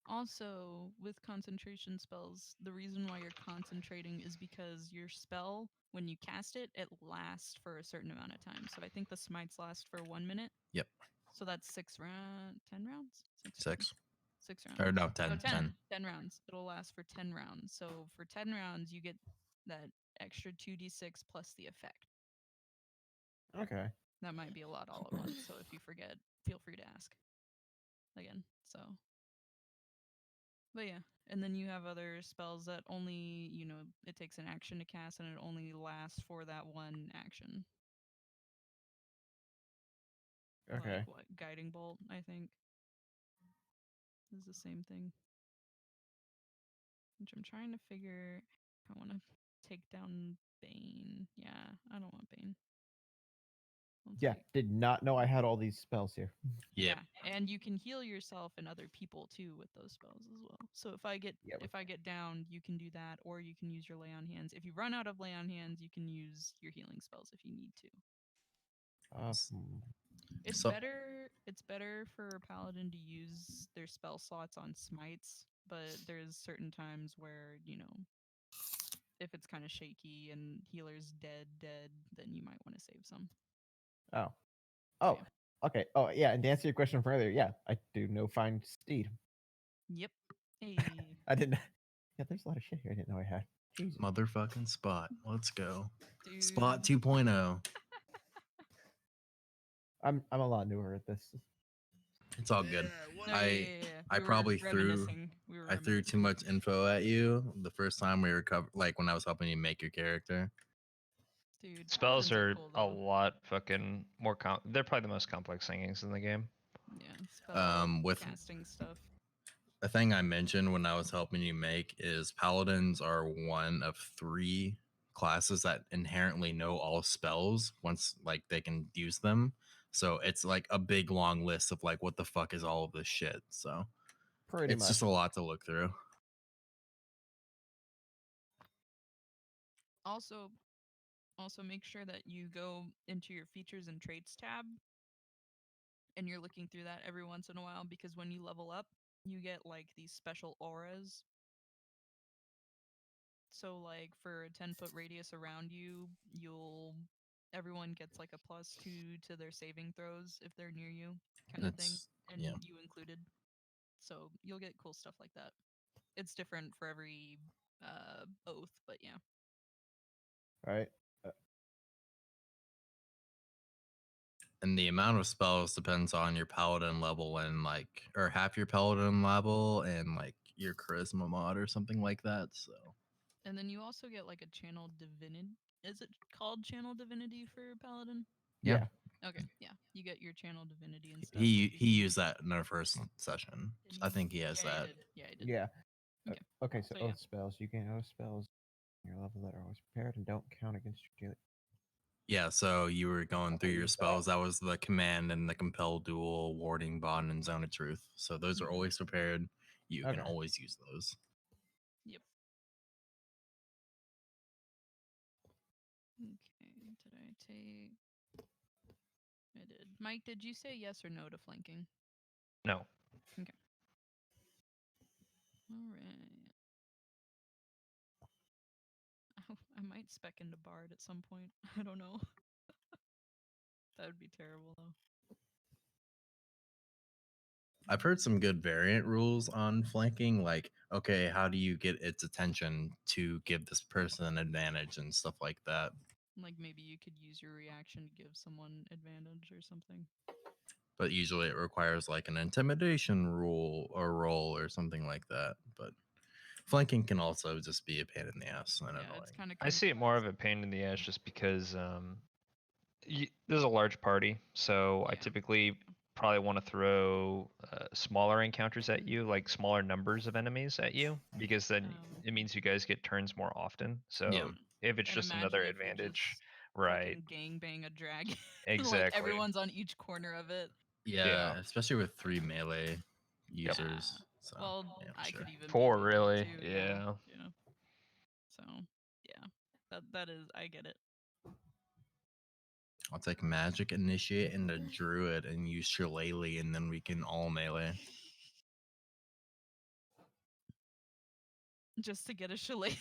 Also, with concentration spells, the reason why you're concentrating is because your spell, when you cast it, it lasts for a certain amount of time. So I think the smites last for 1 minute. Yep. So that's 10 rounds? 6 rounds. 6 6 rounds. or no 10 No, 10. 10 rounds. It'll last for 10 rounds. So for 10 rounds, you get that extra 2d6 plus the effect. Okay. That might be a lot all at once. So if you forget, feel free to ask again. So, but yeah. And then you have other spells that only, it takes an action to cast and it only lasts for that one action. Okay. Like what? Guiding Bolt, I think, is the same thing. Which I'm trying to figure. I want to take down Bane. Yeah, I don't want Bane. Let's Yeah, see. did not know I had all these spells here. Yep. Yeah, and you can heal yourself and other people too with those spells as well. So if I get Yeah, if I get down, you can do that, or you can use your lay on hands. If you run out of lay on hands, you can use your healing spells if you need to. It's So better. It's better for a paladin to use their spell slots on smites, but there's certain times where if it's kind of shaky and healer's dead, then you might want to save some. Oh. So, Oh. yeah. Okay. Oh, yeah. And to answer your question from earlier, yeah, I do know find steed. Yep. Hey. I didn't. Yeah, there's a lot of shit here I didn't know I had. Jesus. motherfucking Spot. Let's go. Dude. Spot 2.0. I'm a lot newer at this. It's all good. No, I I We were probably threw reminiscing. We were I threw too reminiscing. much info at you the first time we were like when I was helping you make your character. Dude, Spells paladins are cool a though. lot fucking more they're probably the most complex things in the game. Yeah, spell With casting stuff. a thing I mentioned when I was helping you make is paladins are one of 3 classes that inherently know all spells once like they can use them. So it's like a big long list of like what the fuck is all of this shit. So Pretty it's much. just a lot to look through. Also make sure that you go into your features and traits tab and you're looking through that every once in a while because when you level up, you get like these special auras. So like for a 10-foot radius around you, everyone gets like a +2 to their saving throws if they're near you, kind of thing, It's and yeah. you included. So you'll get cool stuff like that. It's different for every oath, but yeah. Right. And the amount of spells depends on your paladin level and like or half your paladin level and like your charisma mod or something like that. So And then you also get like a channel divinity. Is it called channel divinity for paladin? yeah. Yeah. Okay, yeah. You get your channel divinity and stuff. He used that in our first session. Didn't I you? think he has Yeah, you that. did. Yeah, I did. Yeah. Okay. Okay. So So, yeah. oath spells. You gain oath spells. Your level that are always prepared and don't count against your daily. Yeah, so you were going through your use spells. That was the command and the compel duel, warding bond, and zone of truth. So those are Mhm. always prepared. You can Okay. always use those. Yep. Okay. Did I take? I did. Mike, did you say yes or no to flanking? No. Okay. All right. I might spec into Bard at some point. I don't know. That would be terrible though. I've heard some good variant rules on flanking, like, okay, how do you get its attention to give this person an advantage and stuff like that. Like maybe you could use your reaction to give someone advantage or something. But usually it requires like an intimidation rule or roll or something like that. But flanking can also just be a pain in the ass and Yeah, it's annoying. kind of. I see it more of a pain in the ass just because there's a large party, so I Yeah. typically probably want to throw smaller encounters at you, like smaller numbers of enemies at you, because then Oh. it means you guys get turns more often. Yeah. So if it's And just imagine another if you advantage, just right? fucking gangbang a dragon. Like Exactly. everyone's on each corner of it. Yeah, Yeah. especially with 3 melee Yep. users. So Well, yeah, I sure. could even be 4 melee really. too. Yeah. Yeah. So yeah, that is I get it. I'll take magic initiate and a druid and use shillelagh and then we can all melee. Just to get a chalet.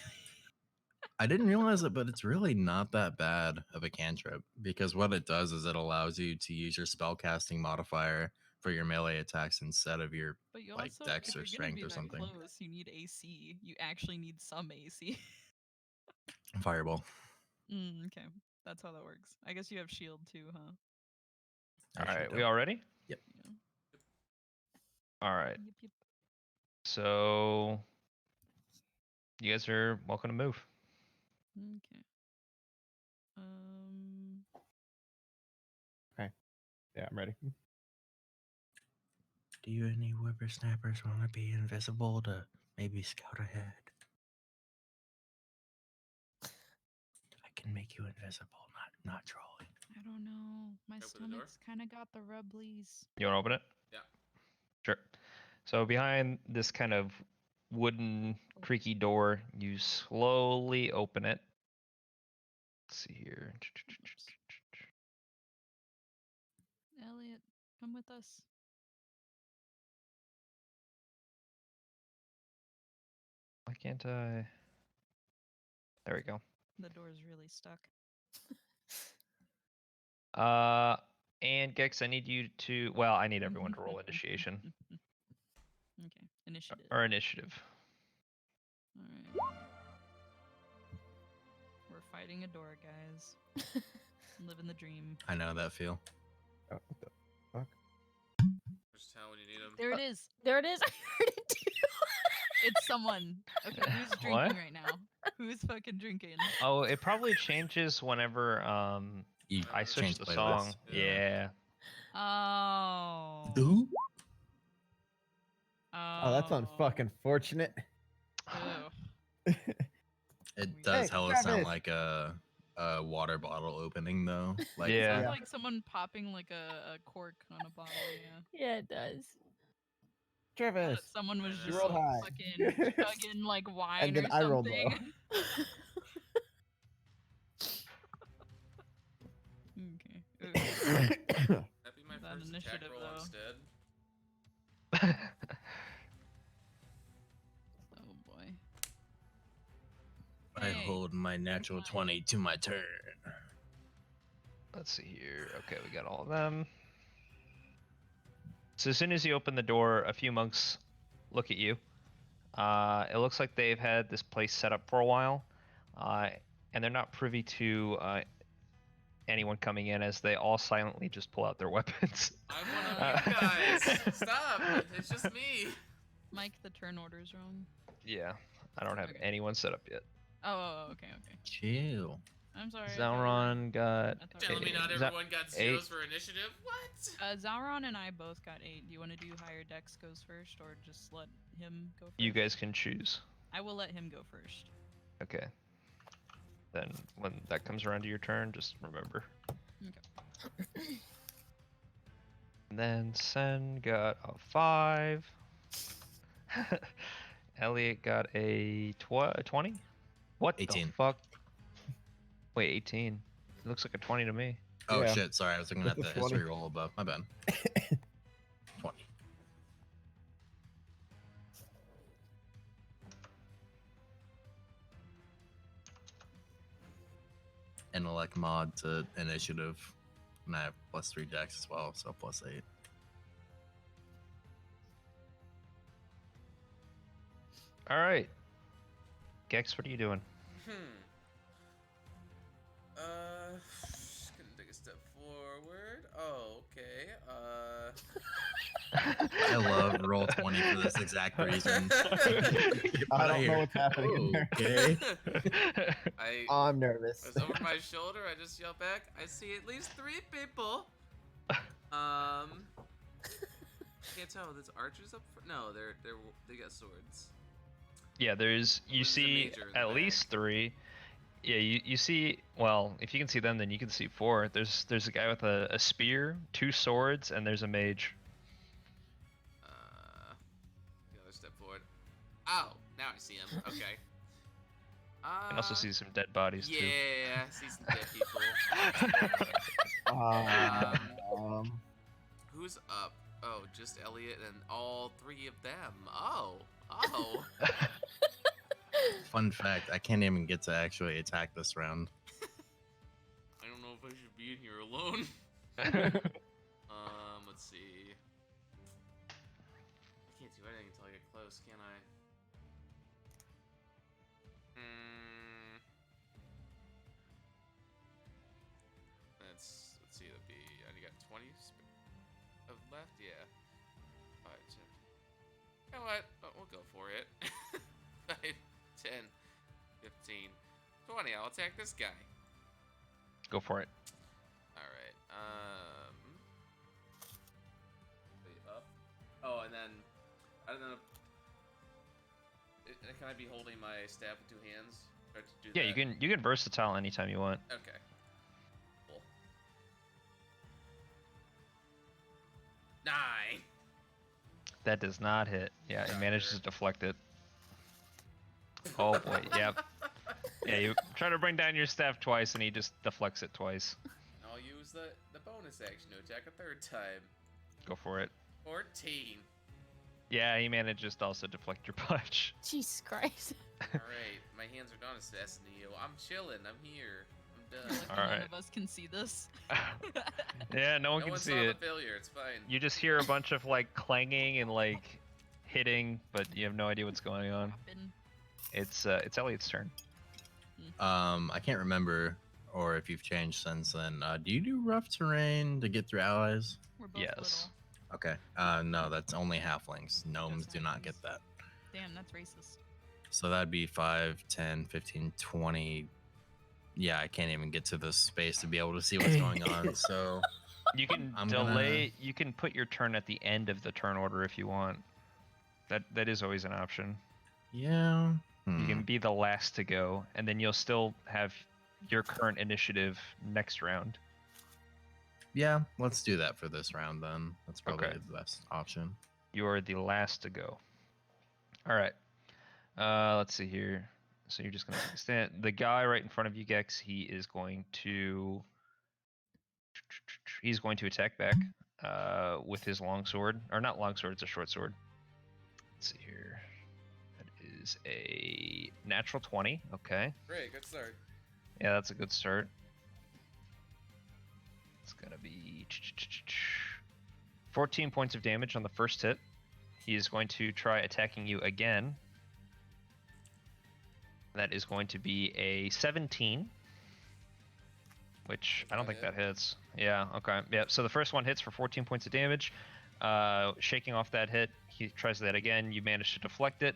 I didn't realize it, but it's really not that bad of a cantrip because what it does is it allows you to use your spellcasting modifier for your melee attacks instead of your But you like also, dex if or you're gonna strength be or that something. close, you need AC. You actually need some AC. Fireball. Okay, that's how that works. I guess you have shield too, huh? I All actually right, we don't. all ready? Yep. Yeah. All right. Yep. So you guys are welcome to move. Okay. Yeah, I'm ready. Do you any whippersnappers want to be invisible to maybe scout ahead? I can make you invisible, not trolling. I don't know. My Open the door? stomach's kind of got the rubblies. You want to open it? Yeah. Sure. So behind this kind of wooden creaky door, you slowly open it. Let's see here. Oops. Elliot, come with us. Why can't I? There we go. The door's really stuck. And Gex, I need you to. Well, I need everyone to roll initiation Okay, initiative. or initiative. All right. We're fighting a door, guys. Living the dream. I know that feel. Oh, what the fuck? Just tell when you need them. There it is. There it is. I heard it too. It's someone. Okay, who's drinking What? right now? Who's fucking drinking? Oh, it probably changes whenever You I switch change the playlist. song. Yeah. Yeah. Oh. Who? Oh, that's unfucking fortunate. Ugh. It does Hey, hella sound Travis. like a water bottle opening though. Like Yeah. Sounds Yeah. like someone popping like a cork on a bottle, yeah. Yeah, it does. Travis. Someone was You just rolled high. fucking chugging like wine And then or I rolled something. low. Okay. Ugh. That'd be my That first attack initiative, roll though. instead. Oh boy. I Hey, hold my natural 20 to my turn. Let's see here. Okay, we got all of them. So as soon as you open the door, a few monks look at you. It looks like they've had this place set up for a while, and they're not privy to anyone coming in, as they all silently just pull out their weapons. I'm one of you guys. Stop. It's just me. Mike, the turn order's wrong. Yeah, I don't have Okay. anyone set up yet. Oh, okay. Chill. I'm sorry. Zelron got. I thought Telling me not Is that everyone got 8? zeros for initiative? What? Zalron and I both got 8. Do you want to do higher dex goes first, or just let him go first? You guys can choose. I will let him go first. Okay. Then when that comes around to your turn, just remember. Okay. And then Sen got a 5. Elliot got a 20? What 18. the fuck? Wait, 18. It looks like a 20 to me. Oh Yeah. shit, sorry, I was looking That's at a the 20. history roll above. My bad. 20. Intellect mod to initiative. And I have +3 dex as well, so +8. All right. Gex, what are you doing? Just gonna take a step forward. Oh, okay. I love roll 20 for this exact reason. I don't know what's happening in there. Okay. I I'm nervous. was over my shoulder. I just yelled back. I see at least 3 people. Can't tell. There's archers up front. No, they got swords. Yeah, there's. You There's a see major in the at back. least 3. Yeah, you see. Well, if you can see them, then you can see 4. There's a guy with a spear, 2 swords, and there's a mage. The other step forward. Oh, now I see him. Okay. You can also see some dead bodies too. Yeah, I see some dead people. Who's up? Oh, just Elliot and all 3 of them. Oh. Fun fact, I can't even get to actually attack this round. I don't know if I should be in here alone. Let's see. I can't do anything until I get close, can I? Let's see, it'll be, I only got 20 of left, yeah. 5, 10. You know what? We'll go for it. 5, 10, 15, 20. I'll attack this guy. Go for it. Alright, wait, up. Oh, and then, I don't know. Can I be holding my staff with 2 hands? Or to do Yeah, that? you can versatile anytime you want. Okay. Cool. 9. That does not hit. Yeah, he manages to deflect it. Oh boy, yep. Yeah, you try to bring down your staff twice, and he just deflects it twice. I'll use the bonus action to attack a third time. Go for it. 14. Yeah, he manages to also deflect your punch. Jesus Christ. Alright, my hands are done assassinating you. I'm chilling. I'm here. I'm done. Like, Alright. none of us can see this. Yeah, no one No can one see saw it. the failure. It's fine. You just hear a bunch of like clanging and like hitting, but you have no idea what's going on. Happen. It's Elliot's turn. I can't remember, or if you've changed since then. Do you do rough terrain to get through allies? We're both Yes. Okay. No, that's only halflings. Gnomes Just do not halflings. get that. little. Damn, that's racist. So that'd be 5, 10, 15, 20. Yeah, I can't even get to the space to be able to see what's going on. So You can I'm delay. You can put your turn at the end of the turn order if you want. That is always an option. yeah. You can be the last to go, and then you'll still have your current initiative next round. Yeah, let's do that for this round then. That's probably Okay. the best option. You are the last to go. All right. Let's see here. So you're just gonna take a stand. The guy right in front of you, Gex, he is going to. He's going to attack back with his longsword, or not longsword. It's a short sword. Let's see here. That is a natural 20. Okay. Great, good start. Yeah, that's a good start. It's gonna be 14 points of damage on the first hit. He is going to try attacking you again. That is going to be a 17, which I don't think that hits. Yeah, okay. Yeah, so the first one hits for 14 points of damage. Shaking off that hit, he tries that again. You manage to deflect it.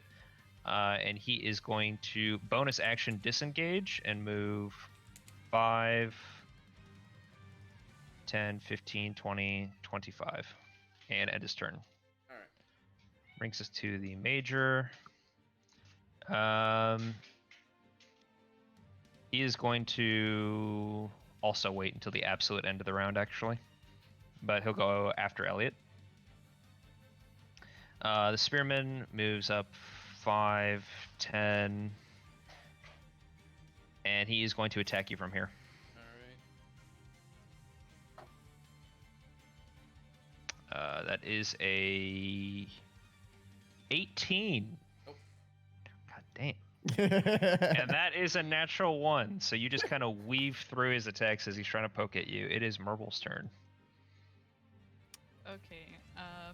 And he is going to bonus action disengage and move 5, 10, 15, 20, 25, and end his turn. All right. Brings us to the major. He is going to also wait until the absolute end of the round, actually. But he'll go after Elliot. The spearman moves up 5, 10, and he is going to attack you from here. All right. That is a 18. Nope. God damn. And that is a natural 1. So you just kind of weave through his attacks as he's trying to poke at you. It is Merble's turn. Okay.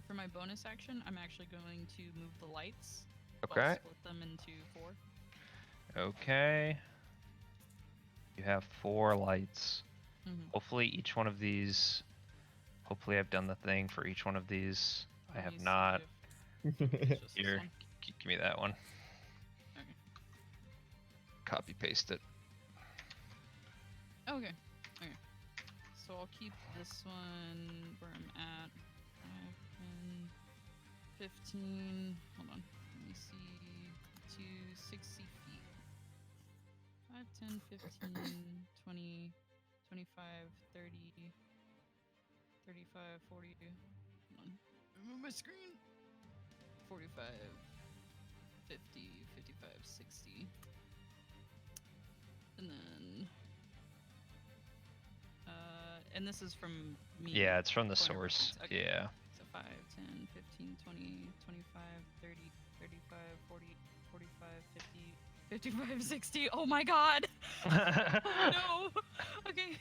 For my bonus action, I'm actually going to move the lights. Okay. I'll split them into 4. Okay. You have 4 lights. Mhm. Hopefully each one of these. Hopefully I've done the thing for each one of these. I Let have me see not. if it's just this Here, one. give me that one. Okay. Copy paste it. Okay. Okay. So I'll keep this one where I'm at. 5, 10, 15. Hold on. Let me see. To 60 feet. 5, 10, 15, 20, 25, 30, 35, 40. Hold on. Remove my screen. 45, 50, 55, 60. And then. And this is from me. Yeah, it's from the point of source. reference. Okay. Yeah. So 5, 10, 15, 20, 25, 30, 35, 40, 45, 50, 55, 60. Oh my god! Oh no! Okay.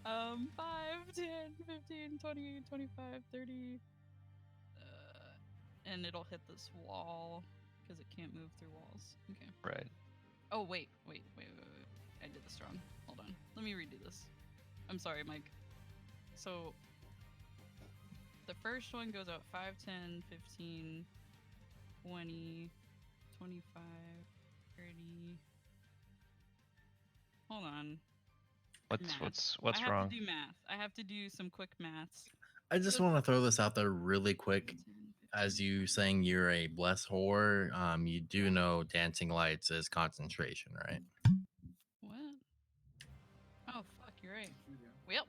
5, 10, 15, 20, 25, 30. And it'll hit this wall because it can't move through walls. Okay. Right. Oh, wait. I did this wrong. Hold on. Let me redo this. I'm sorry, Mike. So, the first one goes out 5, 10, 15, 20, 25, 30. Hold on. What's I have wrong? to do math. I have to do some quick maths. I just want to throw this out there really quick. 10, 15, As you saying you're a blessed whore, you do know dancing lights is concentration, right? What? Oh, fuck, you're right. Well,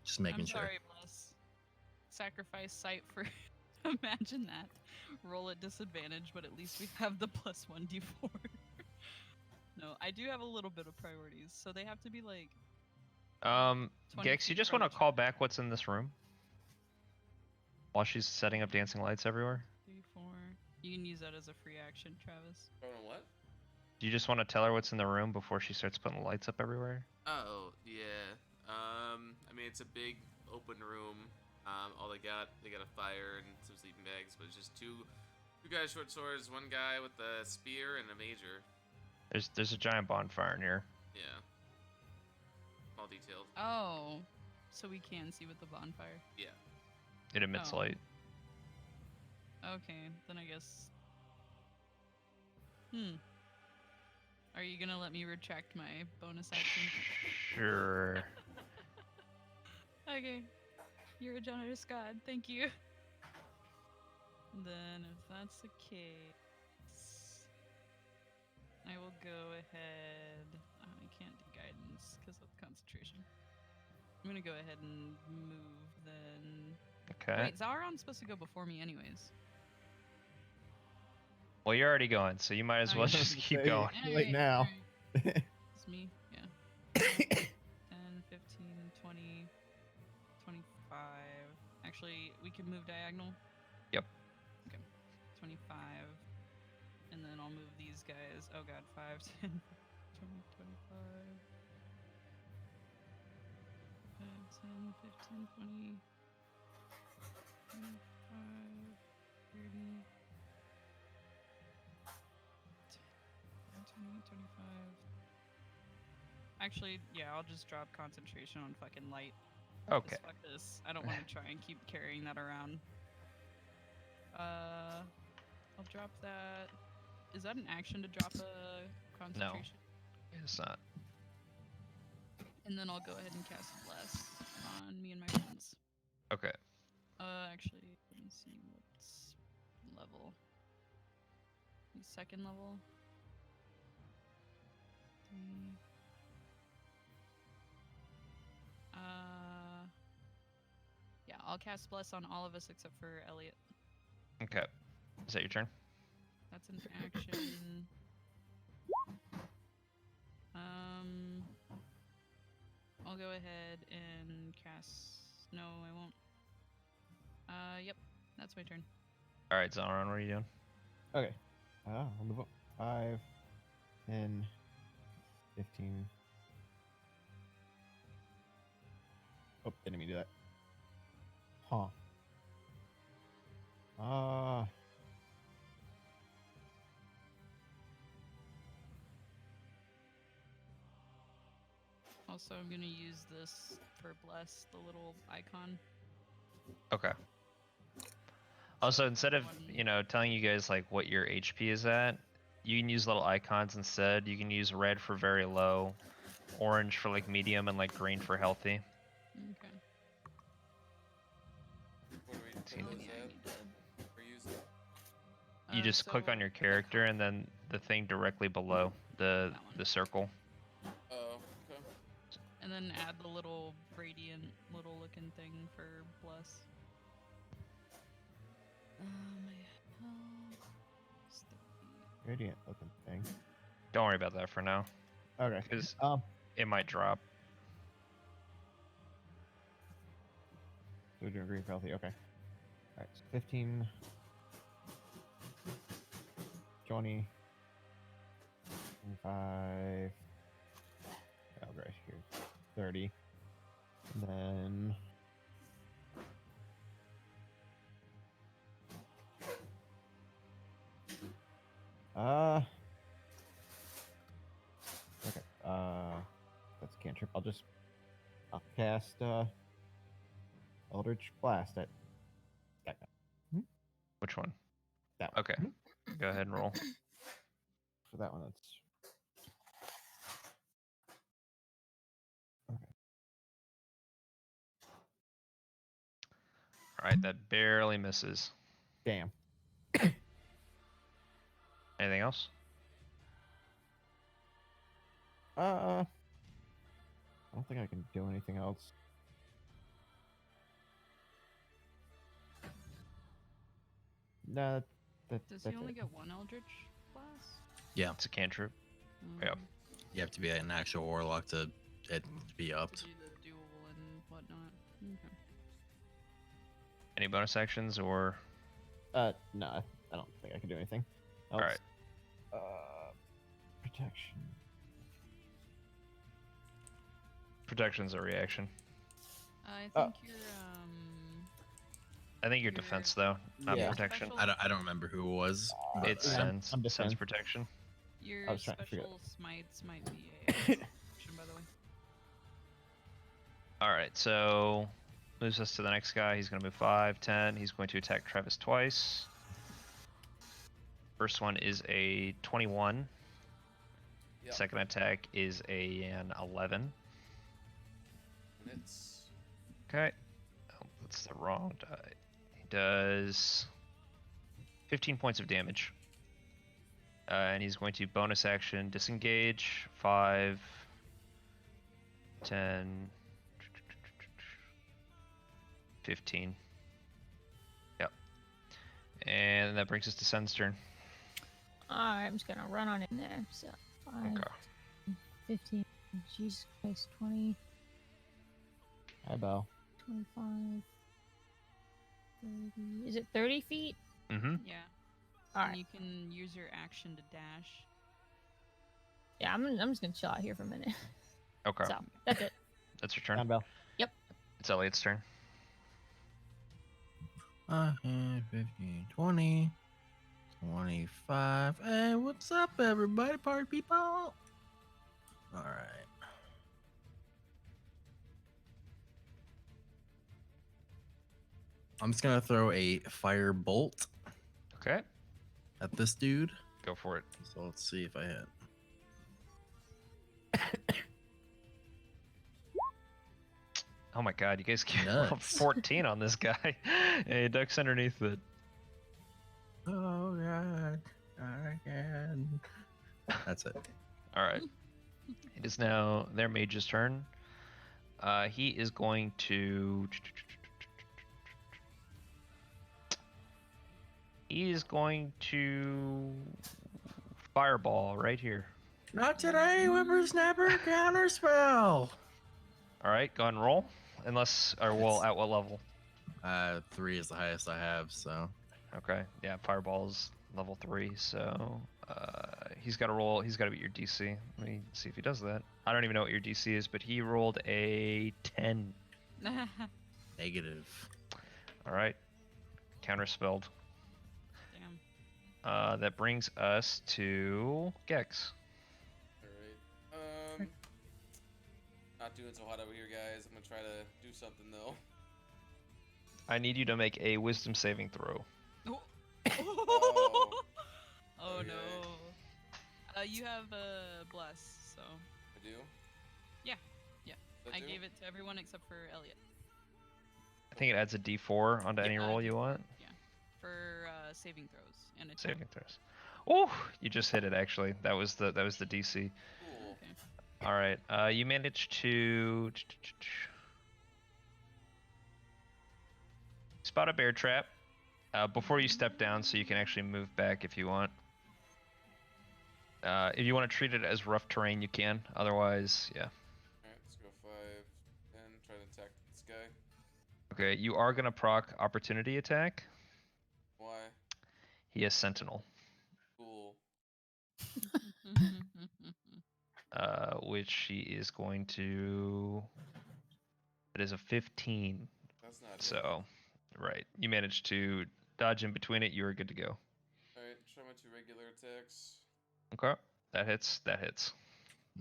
Just making I'm sure. sorry, Bless. sacrifice sight for. Imagine that. Roll at disadvantage, but at least we have the +1 d4. No, I do have a little bit of priorities, so they have to be like. 20 Gex, you feet just from want to each call other. back what's in this room while she's setting up dancing lights everywhere? 3, 4. You can use that as a free action, Travis. Oh, what? Do you just want to tell her what's in the room before she starts putting the lights up everywhere? Oh, yeah. I mean, it's a big open room. All they got a fire and some sleeping bags, but it's just two guys short swords, one guy with a spear and a major. There's a giant bonfire in here. Yeah. All detailed. Oh, so we can see with the bonfire. Yeah. It emits Oh. light. Okay, then I guess. Are you gonna let me retract my bonus action? Sure. Okay. You're a generous god. Thank you. Then, if that's the case, I will go ahead. I can't do guidance because of concentration. I'm gonna go ahead and move then. Okay. Wait, Zauron's supposed to go before me, anyways. Well, you're already going, so you might as Oh, well yeah. just keep Say, going. Late now. Alright. It's me, yeah. 10, 15, 20, 25. Actually, we can move diagonal. Yep. Okay. 25. And then I'll move these guys. Oh god, 5, 10, 20, 25. 5, 10, 15, 20, 25, 30. 20, 25. Actually, yeah, I'll just drop concentration on fucking light. Okay. Fuck this. I don't want to try and keep carrying that around. I'll drop that. Is that an action to drop a concentration? It's not. And then I'll go ahead and cast Bless on me and my friends. Okay. Actually, let me see what's level. Second level. 3. Yeah, I'll cast Bless on all of us except for Elliot. Okay. Is that your turn? That's an action. I'll go ahead and cast. No, I won't. Yep, that's my turn. All right, Zalron, what are you doing? Okay. I'll move up 5, 10, 15. Oh, didn't mean to do that. Huh. Also, I'm gonna use this for Bless, the little icon. Okay. Also, instead of, One- telling you guys like what your HP is at, you can use little icons instead. You can use red for very low, orange for like medium, and like green for healthy. Okay. What Oh, is yeah, that? I need to. We're using. You just click on your character and then the thing directly below the That one. the circle. Oh, okay. And then add the little radiant little looking thing for Bless. My health is 30. Radiant looking thing. Don't worry about that for now, Okay. because it might drop. So we're doing green for healthy. Okay. Alright, so 15, 20, 25. Oh, right here. 30. And then. Okay. That's a cantrip. I'll cast Eldritch Blast at that guy. Which one? That one. Okay. Go ahead and roll. For that one, that's okay. All right, that barely misses. Damn. Anything else? I don't think I can do anything else. No, Does that's he only it. get one Eldritch Blast? Yeah, It's a cantrip. Yeah. Mm, you have to be an actual warlock to it to be To upped. do the duel and whatnot. Okay. Any bonus actions or? No, I don't think I can do anything. All right. Else. Protection. Protection's a reaction. I Oh. think you're I think your Your- defense though, not Yeah. protection. Special- I don't remember who it was. But It's Yeah, I'm sense defense. protection. your I was trying to figure special smites might be a action, by the way. All right, so moves us to the next guy. He's going to move 5, 10. He's going to attack Travis twice. First one is a 21. Yep. Second attack is an 11. And it's Okay. Oh, that's the wrong die. He does 15 points of damage. And he's going to bonus action disengage. 5, 10, 15. Yep. And that brings us to Sen's turn. Alright, I'm just gonna run on in there. So 5, Okay. 15, Jesus Christ, 20, Hi, Bo. 25, 30. Is it 30 feet? Mm-hmm. Yeah. Alright. And you can use your action to dash. Yeah, I'm just gonna chill out here for a minute. Okay. So that's it. That's your turn. Down, Bell. It's Elliot's turn. 15, 20, 25. Hey, what's up, everybody? Party people. All right. I'm just gonna throw a fire bolt Okay. at this dude. Go for it. So let's see if I hit. Oh my god, you guys keep Nuts. 14 on this guy. And he ducks underneath it. Oh god, I can. That's it. Alright. It is now their mage's turn. He is going to. He is going to fireball right here. Not today, whippersnapper. Counterspell. Alright, go ahead and roll. Unless, or well, It's- at what level? 3 is the highest I have, so. Okay, yeah, fireball's level 3, so he's got to roll. He's got to beat your DC. Let me see if he does that. I don't even know what your DC is, but he rolled a 10. Negative. All right, counterspelled. Damn. That brings us to Gex. alright. Not doing so hot over here, guys. I'm gonna try to do something though. I need you to make a Wisdom saving throw. Oh, Oh, oh okay. no. You have a bless, so I do? Yeah, yeah. Does that I do? gave it to everyone except for Elliot I think it adds a D4 onto any Yeah, roll you D4. want. for saving throws and attack. Saving throws. Oh, you just hit it. Actually, that was the DC. Cool. Okay. All right, you managed to spot a bear trap before you step down, so you can actually move back if you want. If you want to treat it as rough terrain, you can. Otherwise, yeah. Alright, let's go 5, 10, try to attack this guy. Okay, you are gonna proc opportunity attack. Why? He has Sentinel, Cool. which he is going to. It is a 15. That's not it. So, right, you managed to dodge in between it. You are good to go. Alright, try my 2 regular attacks. Okay, that hits. That hits.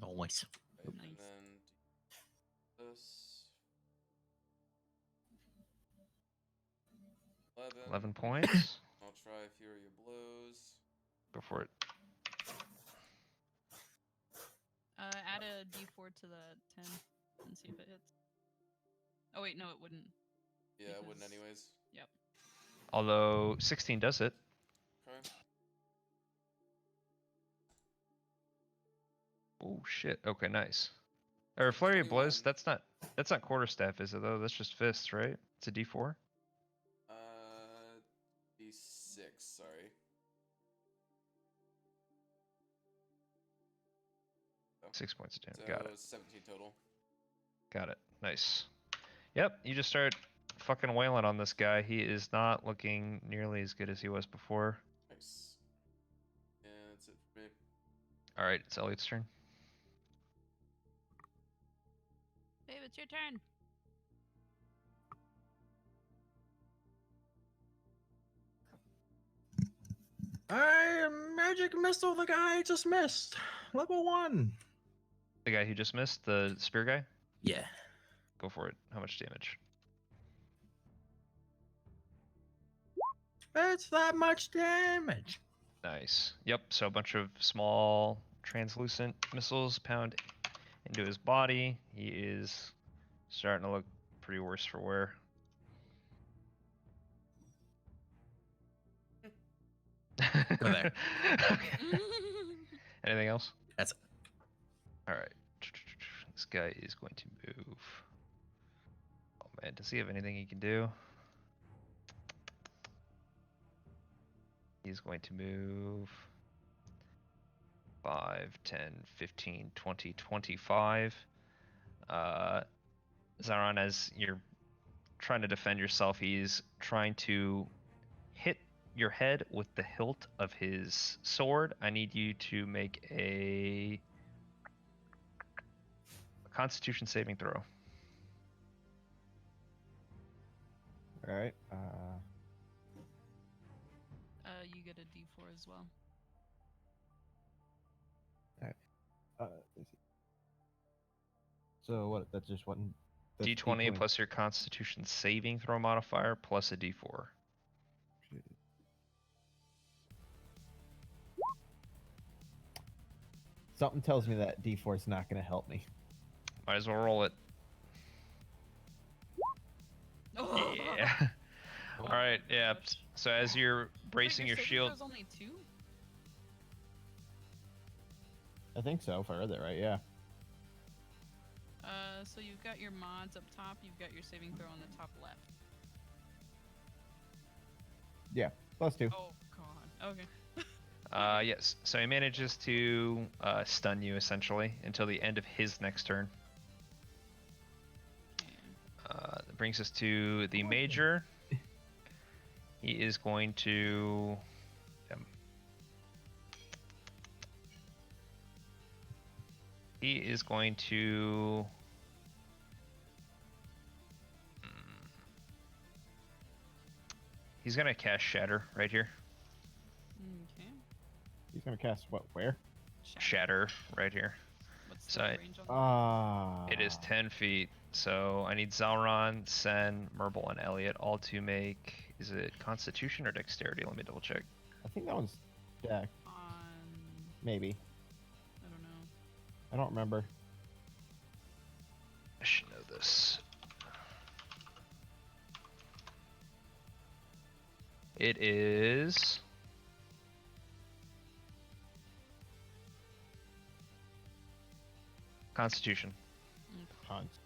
Nice. Right, Nice. And then this. 11 points. I'll try Fury of Blows. Go for it. Add a d4 to the 10 and see if it hits. Oh wait, no, it wouldn't. Yeah, I wouldn't Because- anyways. Although 16 does hit. Okay. Oh shit. Okay, nice. Or flurry of blows. 21. That's not quarterstaff, is it though? That's just fists, right? It's a D4. D6. sorry. Oh, 6 points of damage. so Got it. 17 total. Got it. Nice. Yep, you just start fucking wailing on this guy. He is not looking nearly as good as he was before. Nice. And that's it for me. All right, it's Elliot's turn. Babe, it's your turn. I magic missile the guy I just missed. Level 1. The guy who just missed, the spear guy? Yeah. Go for it. How much damage? It's that much damage. Nice. Yep, so a bunch of small translucent missiles pound into his body. He is starting to look pretty worse for wear. Go there. Okay. Anything else? That's it. All right. This guy is going to move. Oh man, does he have anything he can do? He's going to move 5, 10, 15, 20, 25. Zaron, as you're trying to defend yourself, he's trying to hit your head with the hilt of his sword. I need you to make a Constitution saving throw. All right. You get a D4 as well. Let's see. So what? That's just one. That's D20 plus your Constitution saving throw modifier plus a D4. Something tells me that D4 is not going to help me. Might as well roll it. Yeah. All right. Yeah. So as you're bracing your shield, There's only 2. I think so. If I read that right, yeah. So you've got your mods up top. You've got your saving throw on the top left. Yeah, +2. Oh God. Okay. yes. So he manages to stun you essentially until the end of his next turn. That brings us to the major. He is going to. He is going to. He's gonna cast Shatter right here. Okay. He's going to cast what? Where? Shatter right here. What's So the I- range on It is 10 feet, so I need Zalron, Sen, Merble, and Elliot all to make. Is it Constitution or Dexterity? Let me double check. I think that one's Deck. on? Maybe. I don't know. I don't remember. I should know this. It is. Constitution. Tons.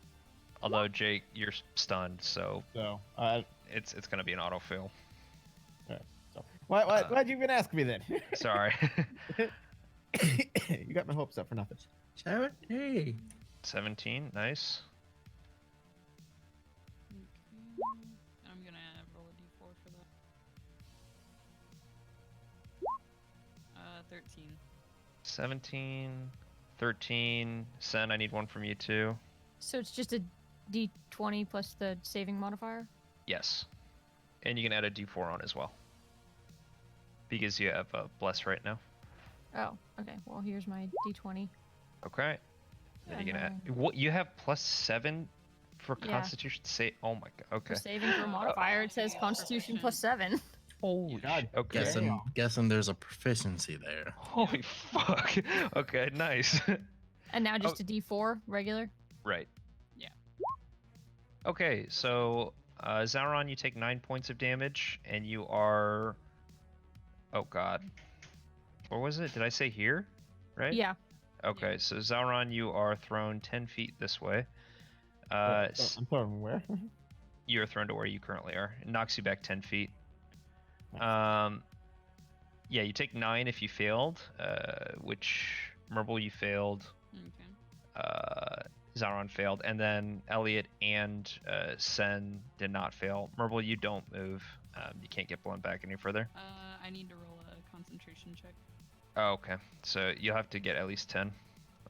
Although Jake, you're stunned, so So, it's gonna be an auto fail. so why'd you even ask me then? Sorry. You got my hopes up for nothing. 70. 17, nice. Okay. I'm gonna roll a D4 for that. 13. 17, 13. Sen, I need one from you too. So it's just a D20 plus the saving modifier? Yes. And you can add a d4 on as well. Because you have a bless right now. Oh, okay. Well, here's my D20. Okay. Then you can add. And What? You have +7 for Yeah. Constitution save? Oh my god. For Okay. saving throw modifier, it says Constitution plus 7. Holy God. Okay. Guessing there's a proficiency there. Holy fuck. Okay, nice. And now just a D4 regular? Right. Yeah. Okay, so Zauron, you take 9 points of damage, and you are. Oh god. What was it? Did I say here? Right? Yeah. Okay, so Zauron, you are thrown 10 feet this way. I'm sorry, where? You're thrown to where you currently are. It knocks you back 10 feet. Yeah, you take 9 if you failed, which Merble you failed, Okay. Zaron failed, and then Elliot and Sen did not fail. Merble, you don't move. You can't get blown back any further. I need to roll a concentration check. Oh, okay. So you'll have to get at least 10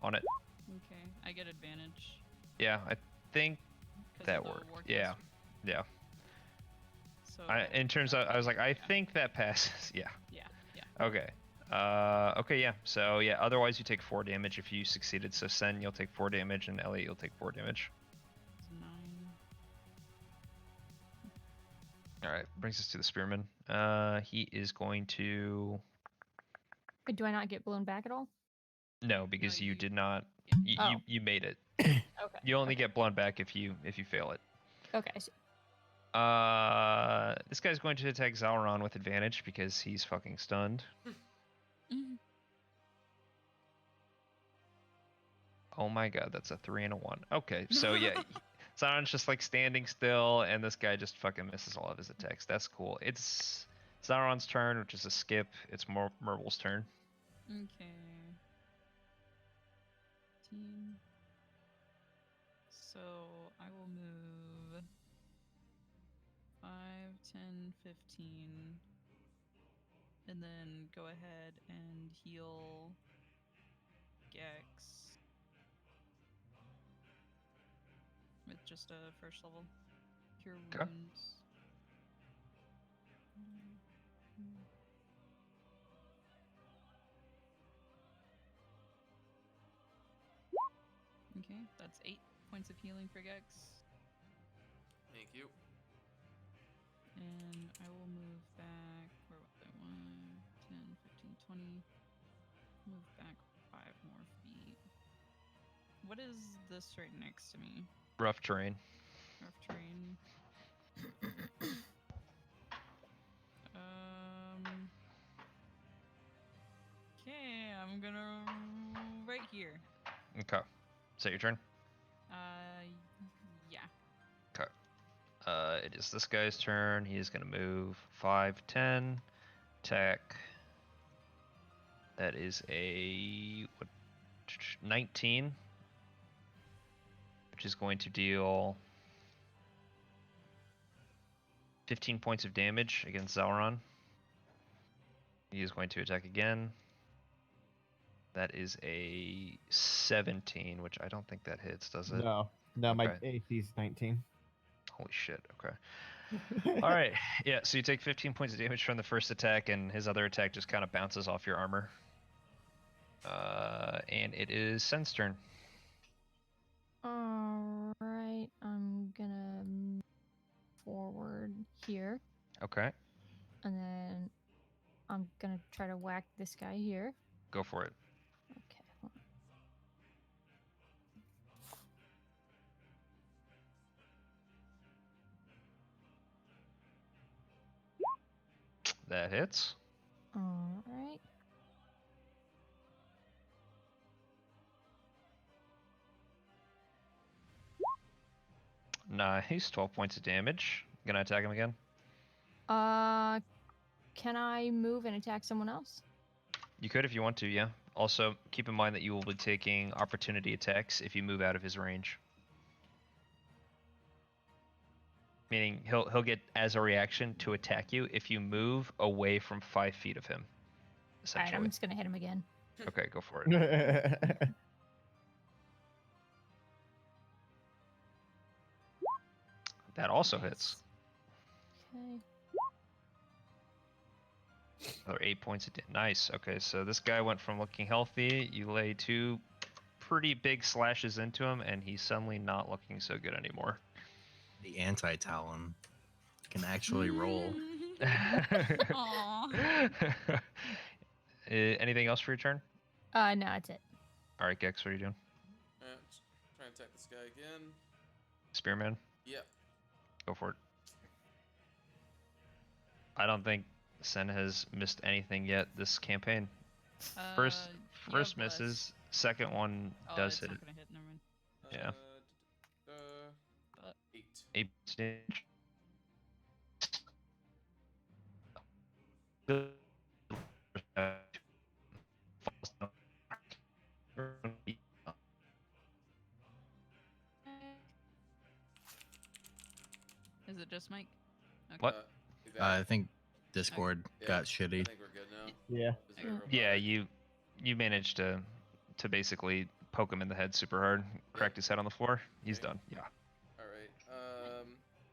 on it. Okay. I get advantage. Yeah, I think 'cause that of the worked. Warcaster. Yeah. Yeah. So. In terms of, I was like, I think that passes. Yeah. Yeah. Yeah. Okay. Okay, yeah. So, yeah, otherwise you take 4 damage if you succeeded. So, Sen, you'll take 4 damage, and Elliot, you'll take 4 damage. It's 9. Alright, brings us to the Spearman. He is going to... But do I not get blown back at all? No, because you you- did not... Oh. You made it. Okay. You only okay. get blown back if you fail it. Okay. I see. This guy's going to attack Zalron with advantage because he's fucking stunned. Mhm. Oh my god, that's a 3 and a 1. Okay, so yeah, Zalron's just like standing still, and this guy just fucking misses all of his attacks. That's cool. It's Zalron's turn, which is a skip. It's Merble's turn. Okay. 15. So I will move 5, 10, 15. And then go ahead and heal Gex with just a first level cure Okay. wounds. Okay, that's 8 points of healing for Gex. Thank you. And I will move back. Where was I? 1, 10, 15, 20. Move back 5 more feet. What is this right next to me? Rough terrain. Rough terrain. Okay, I'm gonna right here. Okay. Is that your turn? Yeah. Okay. It is this guy's turn. He is going to move 5, 10, attack. That is a 19, which is going to deal 15 points of damage against Zalron. He is going to attack again. That is a 17, which I don't think that hits, does it? No, my Okay. AC's 19. Holy shit, okay. Alright, yeah, so you take 15 points of damage from the first attack, and his other attack just kind of bounces off your armor. And it is Sen's turn. Alright, I'm gonna move forward here. Okay, And then I'm gonna try to whack this guy here. go for it. Okay. Hold on. That hits. Alright. Nice, 12 points of damage. Gonna attack him again? Can I move and attack someone else? You could if you want to, yeah. Also, keep in mind that you will be taking opportunity attacks if you move out of his range. Meaning he'll get as a reaction to attack you if you move away from 5 feet of him. Alright, Essentially. I'm just gonna hit him again. Okay, go for it. That also hits. Okay. Another 8 points of damage. Nice. Okay, so this guy went from looking healthy. You lay 2 pretty big slashes into him, and he's suddenly not looking so good anymore. The anti-talon can actually roll. Aw. Anything else for your turn? No, that's it. All right, Gex, what are you doing? Alright, try and attack this guy again. Spearman, Yep. go for it. I don't think Sen has missed anything yet this campaign. First you have misses. Second one Oh, does it's hit not it. gonna hit. Never mind. Yeah. 8. 8 damage. Is it just Mike? Okay. What? Be back. I think Discord Yeah, got I shitty. think we're good now. Yeah. It was very Yeah, robotic. you managed to basically poke him in the head super hard, cracked his head on the floor. He's Okay. done. Yeah. Alright,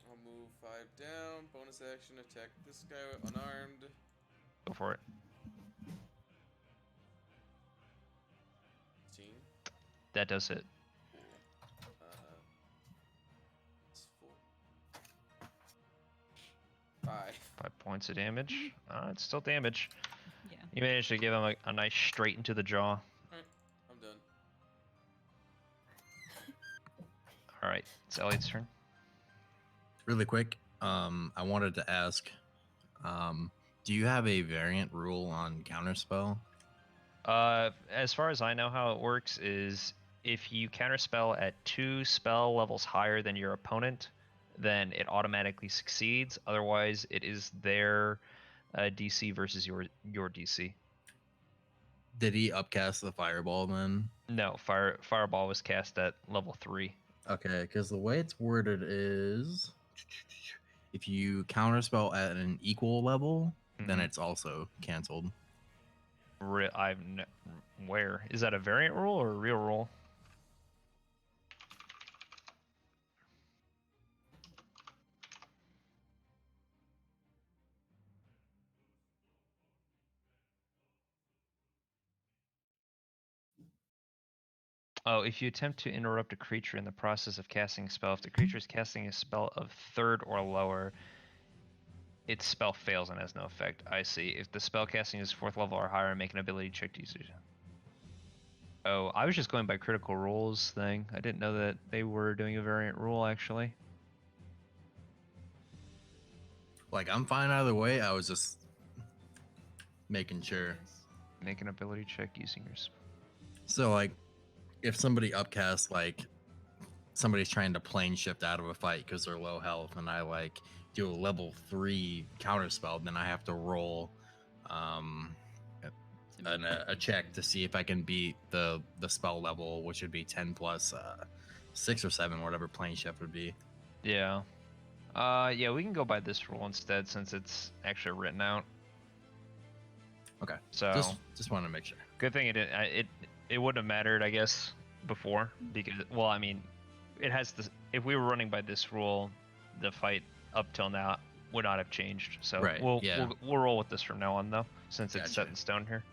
I'll move 5 down, bonus action, attack this guy unarmed. Go for it. 16. That does hit. Cool. It's full. 5. 5 points of damage. It's still damage. Yeah. You managed to give him a nice straight into the jaw. Alright, I'm done. All right, it's Elliot's turn. Really quick, I wanted to ask, do you have a variant rule on counterspell? As far as I know, how it works is if you counterspell at 2 spell levels higher than your opponent, then it automatically succeeds. Otherwise, it is their DC versus your DC. Did he upcast the fireball then? No, fireball was cast at level 3. Okay, because the way it's worded is if you counterspell at an equal level, then Mhm. it's also canceled. Where is that a variant rule or a real rule? Oh, if you attempt to interrupt a creature in the process of casting a spell, if the creature is casting a spell of 3rd or lower, its spell fails and has no effect. I see. If the spell casting is 4th level or higher, make an ability check to use it. Oh, I was just going by critical rules thing. I didn't know that they were doing a variant rule, actually. Like, I'm fine either way. I was just making sure. Make an ability check using your spell. So, like, if somebody upcasts, like, somebody's trying to plane shift out of a fight because they're low health, and I, like, do a level 3 counterspell, then I have to roll a check to see if I can beat the spell level, which would be 10 plus 6 or 7, whatever plane shift would be. Yeah. Yeah, we can go by this rule instead since it's actually written out. Okay. So just want to make sure. good thing it wouldn't have mattered, I guess, before because well, I mean, it has this. If we were running by this rule, the fight up till now would not have changed. So Right, yeah. we'll roll with this from now on though, since it's set Gotcha. in stone here.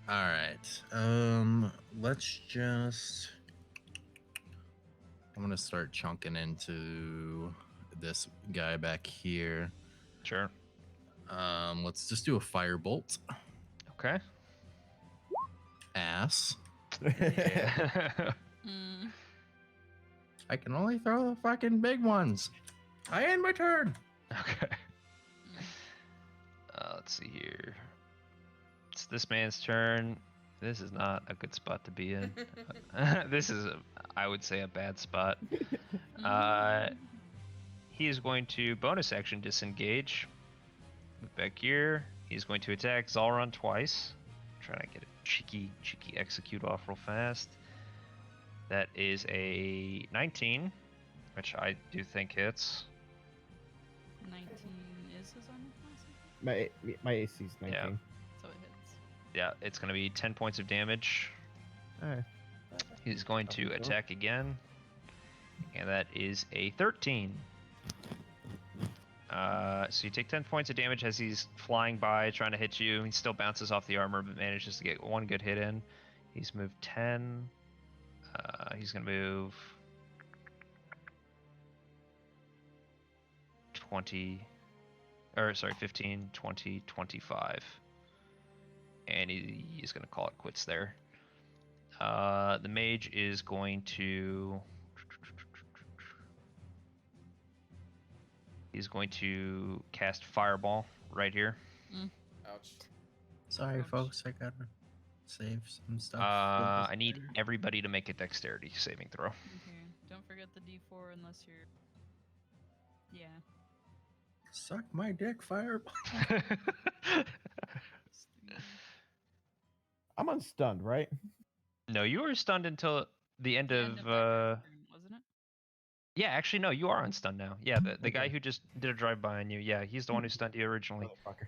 All right. Let's just. I'm gonna start chunking into this guy back here. Sure. Let's just do a firebolt. Okay. Ass. Yeah. Mm. I can only throw the fucking big ones. I end my turn. Okay. Let's see here. It's this man's turn. This is not a good spot to be in. This is, I would say, a bad spot. He is going to bonus action disengage. Move back here. He's going to attack Zalron twice. Trying to get a cheeky execute off real fast. That is a 19, which I do think hits. 19 is his armor class? My AC's 19. Yeah. So it hits. Yeah, it's going to be 10 points of damage. Alright. He's going to Cool. attack again. And that is a 13. So you take 10 points of damage as he's flying by, trying to hit you. He still bounces off the armor, but manages to get one good hit in. He's moved 10. He's going to move 20. Or, sorry, 15, 20, 25. And he's going to call it quits there. The mage is going to... He's going to cast Fireball right here. Ouch. Sorry, Ouch. folks. I gotta save some stuff. I need everybody to make a dexterity saving throw. Okay. Don't forget the D4 unless you're. Yeah. Suck my dick, fireball. I'm unstunned, right? No, you were stunned until the end The of. end of that turn, wasn't it? Yeah, actually, no, you are unstunned now. Yeah, the guy Okay. who just did a drive-by on you. Yeah, he's the one who stunned you originally. Motherfucker.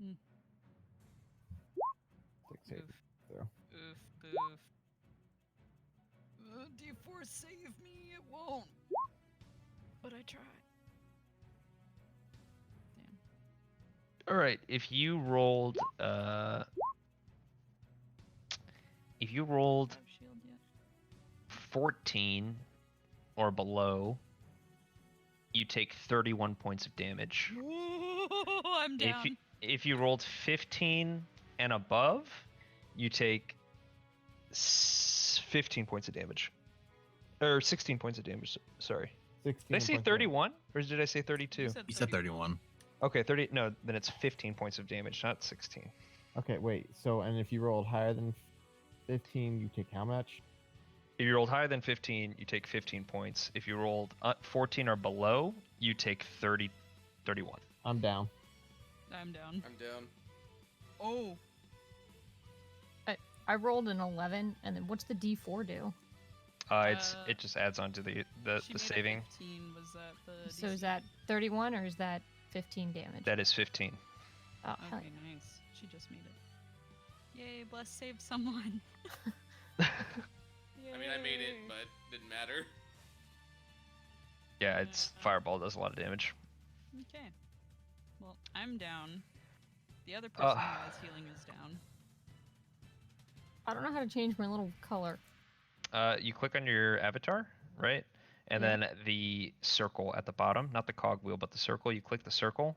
Hmm. Six, eight, Oof. zero. Oof. Boof. D4 save me. It won't. But I tried. Damn. All right, if you rolled, if you rolled Have shield yet? 14 or below, you take 31 points of damage. I'm down. If you rolled 15 and above, you take 15 points of damage. Or 16 points of damage, sorry. 16. Did I say 31? Or did I say 32? You said 31. Okay, 30. No, then it's 15 points of damage, not 16. Okay, wait. So, and if you rolled higher than 15, you take how much? If you rolled higher than 15, you take 15 points. If you rolled 14 or below, you take 31. I'm down. I'm down. I'm down. Oh. I rolled an 11, and then what's the D4 do? It just adds on to the She made a saving. 15. Was that the So DC? is that 31 or is that 15 damage? That is 15. Oh, hell Okay, nice. She just made it. Yay, bless save someone. I mean, I made it, Yay. but didn't matter. Yeah, it's fireball does a lot of damage. Okay. Well, I'm down. The other person who has healing is down. I don't know how to change my little color. You click on your avatar, right? And Yeah. then the circle at the bottom, not the cog wheel, but the circle. You click the circle,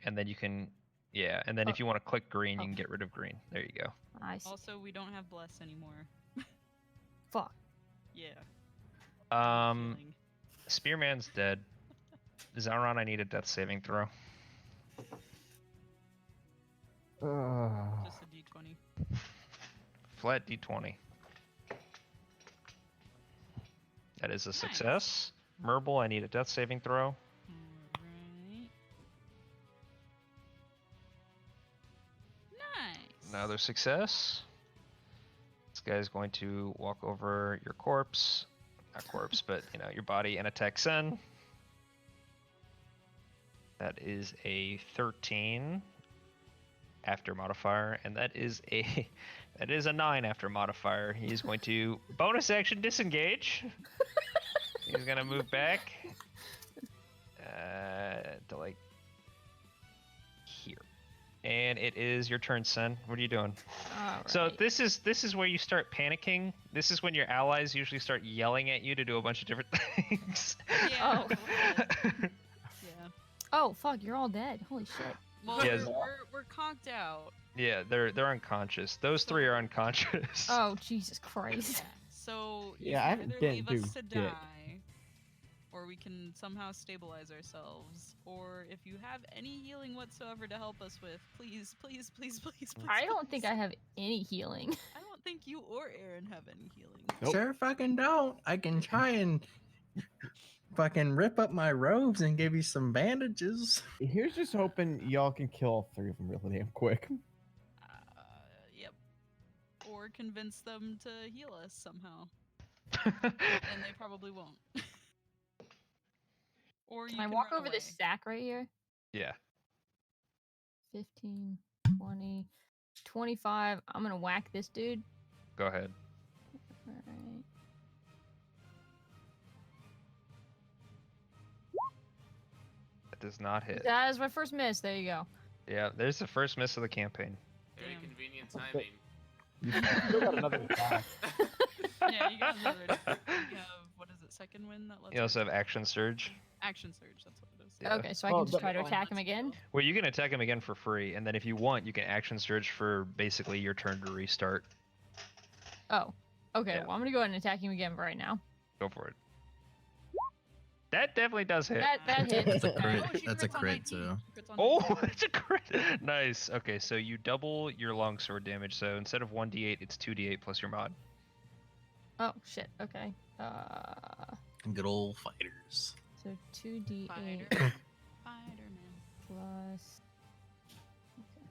and then you can, yeah. And then if you want to click green, you can get rid of green. There you go. I see. Also, we don't have bless anymore. Fuck. Yeah. Um, Healing. Spearman's dead. Zauron, I need a death saving throw. Just a d20. Flat d20. That is a success. Merble, I need a death saving throw. Alright. Nice. Another success. This guy's going to walk over your corpse. Not corpse, but your body and attack Sen. That is a 13 after modifier, and that is a 9 after modifier. He's going to bonus action disengage. He's gonna move back to like here, and it is your turn, Sen. What are you doing? So Alright. this is where you start panicking. This is when your allies usually start yelling at you to do a bunch of different things. Yeah. Oh. Yeah. Oh, fuck, you're all dead. Holy shit. Well, Yes. we're conked out. Yeah, they're unconscious. Those three are unconscious. Oh, Jesus Christ. So you Yeah, I can haven't either leave been us to do dick. die, or we can somehow stabilize ourselves. Or if you have any healing whatsoever to help us with, please, please, please, please, please. I don't think please. I have any healing. I don't think you or Aaron have any healing. Nope. Sure fucking don't. I can try and fucking rip up my robes and give you some bandages. Here's just hoping y'all can kill all three of them really damn quick. Yep. Or convince them to heal us somehow, and they probably won't. Or you Can I can walk run over away. this stack right here? Yeah. 15, 20, 25. I'm gonna whack this dude. Go ahead. Alright. That does not hit. That is my first miss. There you go. Yeah, there's the first miss of the campaign. Very Damn. convenient timing. You still got another attack. Yeah, you guys already. You have, what is it, second win that lets You also us- have action surge. Action surge, that's what it is. Yeah. Okay, so I Oh, can just but- try to oh. attack him again. Well, you can attack him again for free, and then if you want, you can action surge for basically your turn to restart. Oh. Okay, Yeah. well, I'm gonna go ahead and attack him again right now. Go for it. That definitely does hit. That hits. That's a crit. Oh, she That's a crits on crit 19. too. She crits on Oh, 19. that's a crit. Nice. Okay, so you double your longsword damage. So instead of 1d8, it's 2d8 plus your mod. Oh, shit. Okay. Good old fighters. So 2d8 Fighter. Spider-Man. plus. Okay.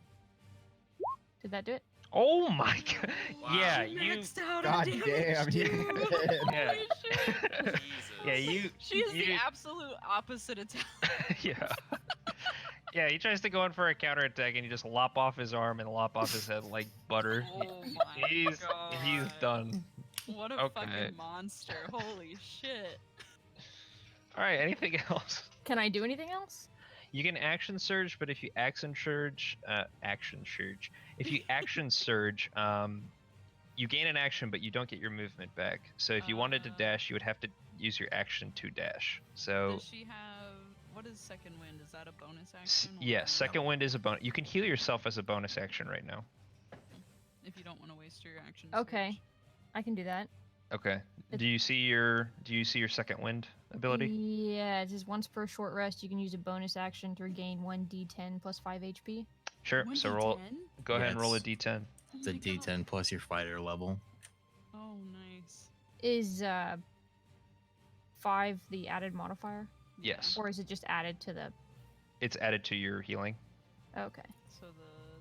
Did that do it? Oh my god. Wow. Yeah, She you. maxed out God her damn, damage you too. did. Yeah. Holy shit. Jesus. Yeah, you. She is the you- absolute opposite of Yeah. Yeah, he tries to go in for a counterattack and you just lop off his arm and lop off his head like butter. Oh my He's god. done. What a Okay. fucking monster. Holy shit. All right, anything else? Can I do anything else? You can action surge, but if you if you action surge, you gain an action, but you don't get your movement back. So if you wanted to dash, you would have to use your action to dash. So Does she have. What is second wind? Is that a bonus action? yeah, or- second wind is a bonus. You can heal yourself as a bonus action right now. If you don't want to waste your action. Okay. surge. I can do that. Okay. It- Do you see your second wind ability? Yeah, it says once per short rest, you can use a bonus action to regain 1d10 plus 5 HP. Sure. So roll. 1d10? Go ahead and roll a Yes. d10. Oh It's a my God. D10 plus your fighter level. Oh, nice. Is 5 the added modifier? Yes. Or is it just added to the. It's added to your healing, Okay. So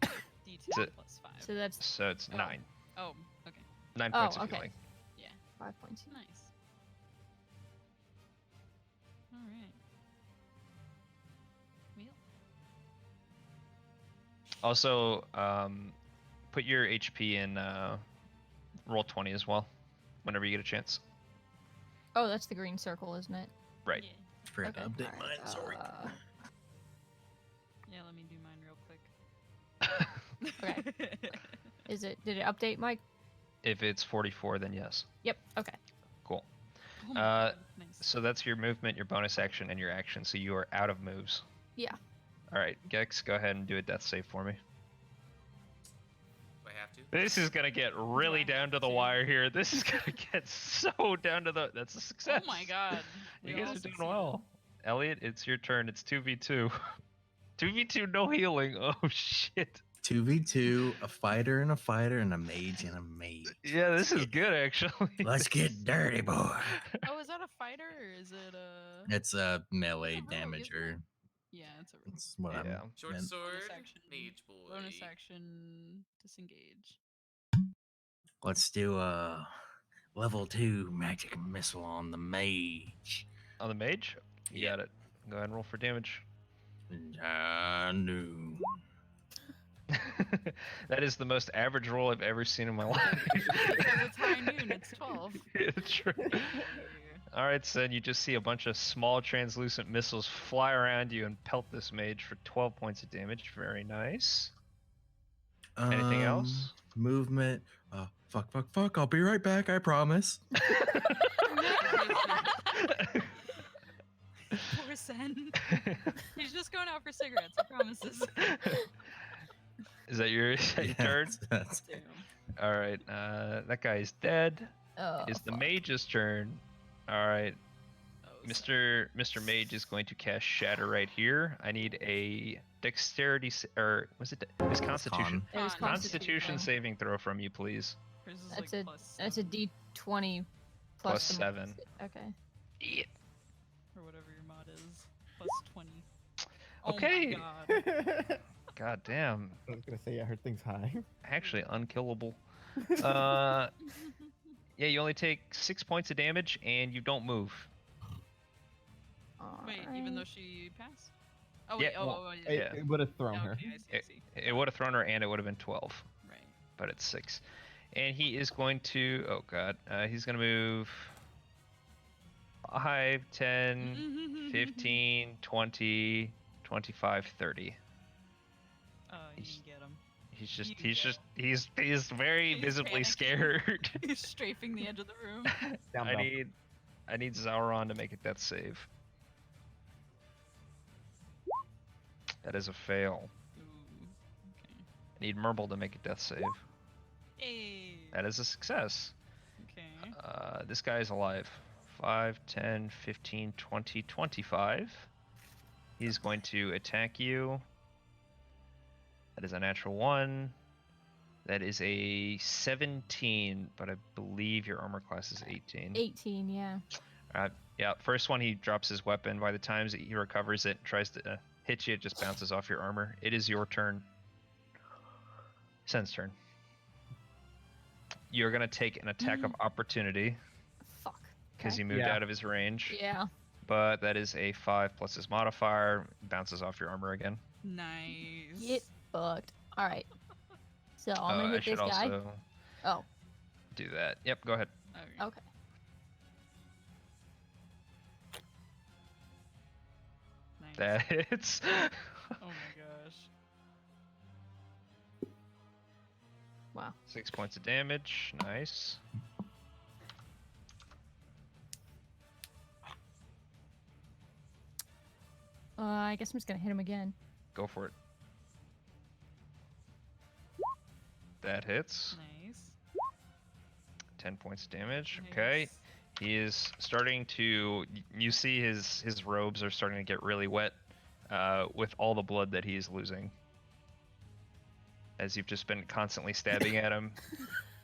the D10 it- plus 5. So that's so it's Oh. 9. Oh, okay. 9 Oh, points of okay. healing. 5 points. Nice. Alright. Well, Also, put your HP in roll 20 as well, whenever you get a chance. Oh, that's the green circle, isn't it? Right. yeah. Forgot to Okay, update alright, mine. Sorry. Yeah, let me do mine real quick. Okay. Did it update, Mike? If it's 44, then yes. Yep. Okay. Cool. Oh my Uh, God, nice. So that's your movement, your bonus action, and your action. So you are out of moves. Yeah. All right, Gex, go ahead and do a death save for me. Do I have to? This is gonna get really I down to have the to? wire here. This is gonna get so down to the. That's a success. Oh my God. You We guys all are doing succeeded. well. Elliot, it's your turn. It's 2v2. 2v2, no healing. Oh shit. 2v2, a fighter, and a mage, and a mage. Yeah, this is good actually. Let's get dirty, boy. Oh, is that a fighter or is it a. It's a melee It's a rogue, isn't damager. Yeah, it's a rogue. That's what Yeah. I'm. Short meant. sword, action. mage boy. Bonus action, disengage. Let's do a level 2 magic missile on the mage. On the mage? You Yeah. got it. Go ahead and roll for damage. I knew. That is the most average roll I've ever seen in my life. Because it's high noon, it's 12. Yeah, true. All right, Sen, you just see a bunch of small translucent missiles fly around you and pelt this mage for 12 points of damage. Very nice. Anything else? Movement. Fuck. I'll be right back. I promise. Poor Sen. He's just going out for cigarettes, I promises. Is that your turn? That's- Damn. All right, that guy is dead. Oh, It's the fuck. mage's turn. All right, Oh, Mr. Mage is going to cast Shatter right here. I need a dexterity or was it? It was Constitution. It was Con. Constitution saving throw from you, please. Hers is That's like a plus that's a 7, D20 Plus the 7. Okay. Yeah. or whatever your mod is. Plus 20. Okay. Oh my God. God damn. I was gonna say, I heard things high. Actually, unkillable. Yeah, you only take 6 points of damage and you don't move. Wait, even Alright. though she passed? Oh, Yeah, wait, well, yeah. It, it would have thrown her. Okay, I see. It would have thrown her and it would have been 12, Right. but it's 6. And he is going to, oh god, he's going to move 5, 10, 15, 20, 25, 30. Oh, you can get him. He's very He's visibly panicking. scared. He's strafing the edge of the room. Down I low. need Sauron to make a death save. That is a fail. Ooh. Okay. I need Murble to make a death save. Hey. That is a success. Okay. This guy is alive. 5, 10, 15, 20, 25. He's going to attack you. That is a natural 1. That is a 17, but I believe your armor class is 18. 18, yeah. Yeah, first one he drops his weapon. By the time he recovers it, tries to hit you, it just bounces off your armor. It is your turn. Sen's turn. You're gonna take an attack of opportunity Fuck. because Okay. he moved Yeah. out of his range. Yeah. But that is a 5 plus his modifier. Bounces off your armor again. Nice. Get fucked. All right. So I'm gonna I hit should this guy. also Oh. do that. Yep, go ahead. Okay. Okay. Nice. That hits. Oh my gosh. Wow. 6 points of damage. Nice. I guess I'm just gonna hit him again. Go for it. That hits. Nice. 10 points of damage. Okay. Nice. He is starting to. You see his robes are starting to get really wet with all the blood that he's losing. As you've just been constantly stabbing at him,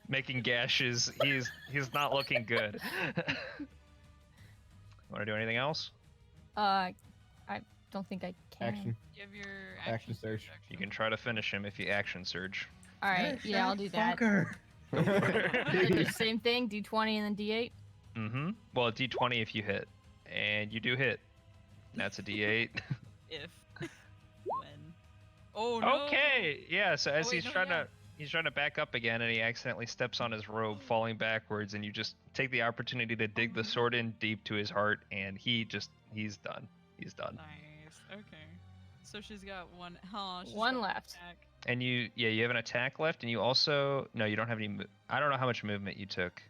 making gashes. He's not looking good. Want to do anything else? I don't think I can. Action. You have your Action surge. action. You can try to finish him if you action surge. All right. Yeah, I'll do that. Fucker. And do the same thing. D20 and then D8. Mm-hmm. Well, D20 if you hit, and you do hit. That's a D8. If. When. Oh no. Okay. Yeah. So as wait, he's no, trying yeah. to. He's trying to back up again, and he accidentally steps on his robe, falling backwards, and you just take the opportunity to dig the sword in deep to his heart, and he's done. He's done. Nice. Okay. So she's got one. She's One got left. attack. And you have an attack left, and you also no, you don't have any. I don't know how much movement you took.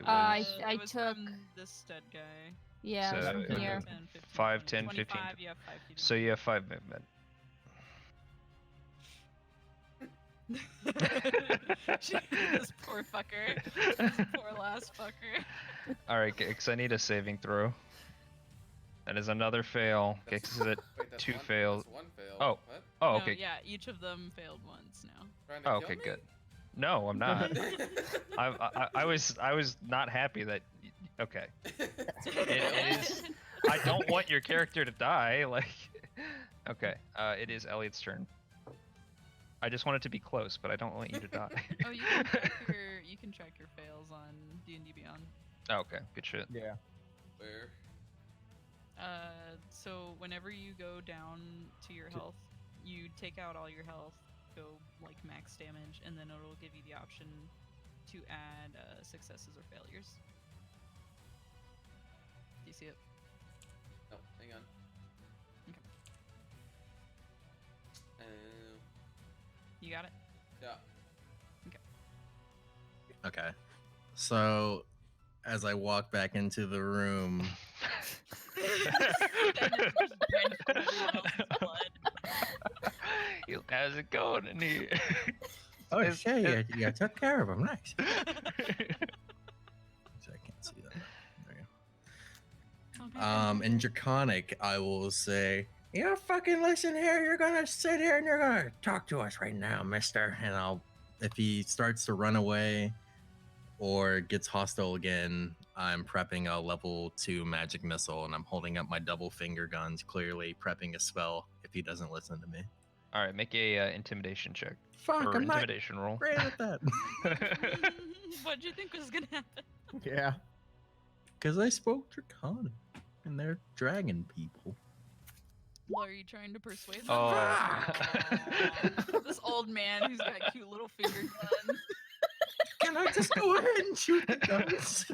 It I was I it was took- from this stud guy. Yeah, it was So, from okay. here. 10, 15, 5, 20, 10, 15. 25, you have 5 feet. so you have 5 movement. This poor fucker. This poor last fucker. All right, Gix, I need a saving throw. That is another fail. Gix is at Wait, that's 2 one, fails. That's one fail. Oh. What? Oh, No, okay. yeah, each of them failed once now. Trying to Oh, kill okay, me? good. No, I'm not. I was not happy that. Okay. It is. I don't want your character to die. Like. Okay. It is Elliot's turn. I just want it to be close, but I don't want you to die. Oh, you can track your fails on D&D Beyond. Oh, okay. Good shit. Yeah. Where? So whenever you go down to your health, you take out all your health, go like max damage, and then it'll give you the option to add successes or failures. Do you see it? Oh, hang on. Okay. Uh, You got it? yeah. Okay. So, as I walk back into the room, How's it going in here? oh Is- shit, you took care of him. Nice. So I can't see that. There you go. In Draconic, I will say, you fucking listen here. You're gonna sit here and you're gonna talk to us right now, mister. And if he starts to run away or gets hostile again, I'm prepping a level 2 magic missile and I'm holding up my double finger guns, clearly prepping a spell if he doesn't listen to me. All right, make a intimidation check Fuck, or I'm not intimidation roll. great at that. What'd you think was gonna happen? Yeah. Because I spoke Draconic and they're dragon people. Well, are you trying to persuade them? Oh. Aw. This old man who's got cute little finger guns. Can I just go ahead and shoot the guns?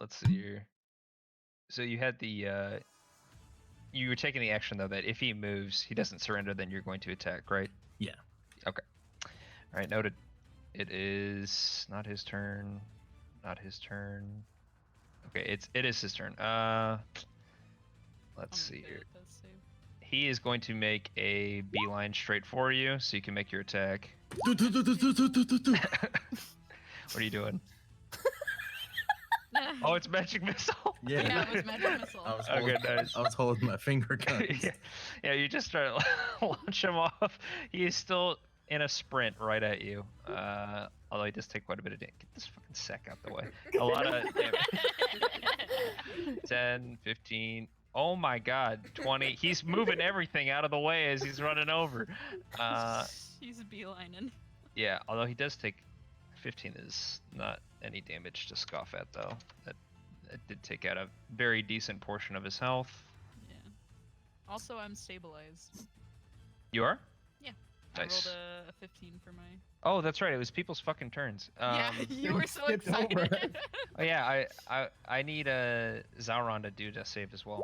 Let's see here. So you had the you were taking the action though that if he moves, he doesn't surrender, then you're going to attack, right? Yeah. Okay. All right, noted. It is not his turn. Not his turn. Okay, it is his turn. Let's see here. He is going to make a beeline straight for you, so you can make your attack. What are you doing? Oh, it's magic missile. Yeah, it was magic missile. I was, Okay, holding, nice. I was holding my finger guns. Yeah, you just try to launch him off. He's still in a sprint right at you. Although he does take quite a bit of damage. Get this fucking sack out the way. A lot of damage. 10, 15. Oh my god, 20. He's moving everything out of the way as he's running over. He's beelining. Yeah, although he does take 15 is not any damage to scoff at though. That did take out a very decent portion of his health. Yeah. Also, I'm stabilized. You are? Yeah. Nice. I rolled a 15 for my. Oh, that's right. It was people's fucking turns. Yeah, you were so skipped over excited. Oh yeah, I need Zauron to do a save as well.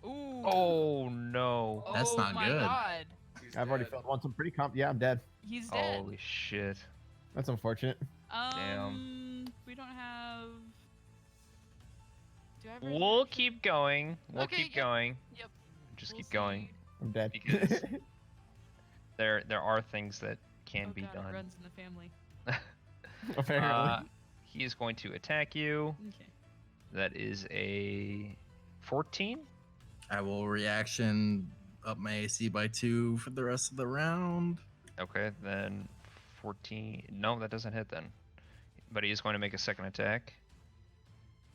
Ooh. Oh no. That's Oh not my good. God. He's I've already dead. felt once. I'm pretty Yeah, I'm dead. He's dead. Holy shit. That's unfortunate. We don't have. Do I have We'll resurrection? keep going. We'll Okay, keep yeah. going. Yep. Just We'll keep going. see. I'm dead. Because there are things that can Oh be God, it done. runs in the family. Apparently. He is going to attack you. Okay. That is a 14. I will reaction up my AC by 2 for the rest of the round. Okay, then 14. No, that doesn't hit then. But he is going to make a second attack.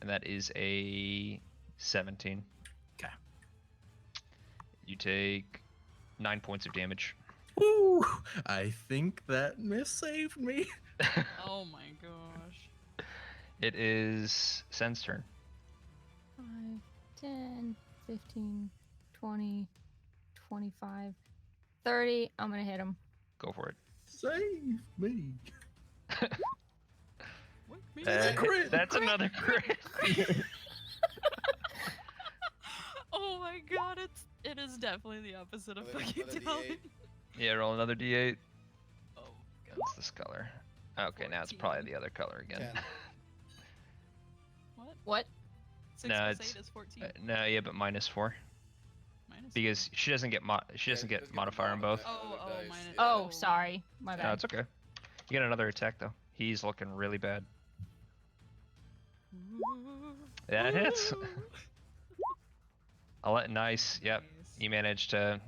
And that is a 17. Okay. You take 9 points of damage. Ooh, I think that miss saved me. Oh my gosh. It is Sen's turn. 5, 10, 15, 20, 25, 30. I'm gonna hit him. Go for it. Save me. What? Me? a crit. That's another crit. Oh my God! It is definitely the opposite of Another- fucking another down. D8. Yeah, roll another d8. Oh God. What's this color? Okay, now it's 14. probably the other color again. 10. What? What? 6 No, plus it's- 8 is 14. No, yeah, but -4 Minus because she doesn't get she doesn't Yeah, get just get the modifier on mod on both. that. Oh, Other oh, dice, minus. yeah. Oh, sorry. My No, bad. it's okay. You get another attack though. He's looking really bad. That hits. Nice. Yep. Nice. You managed to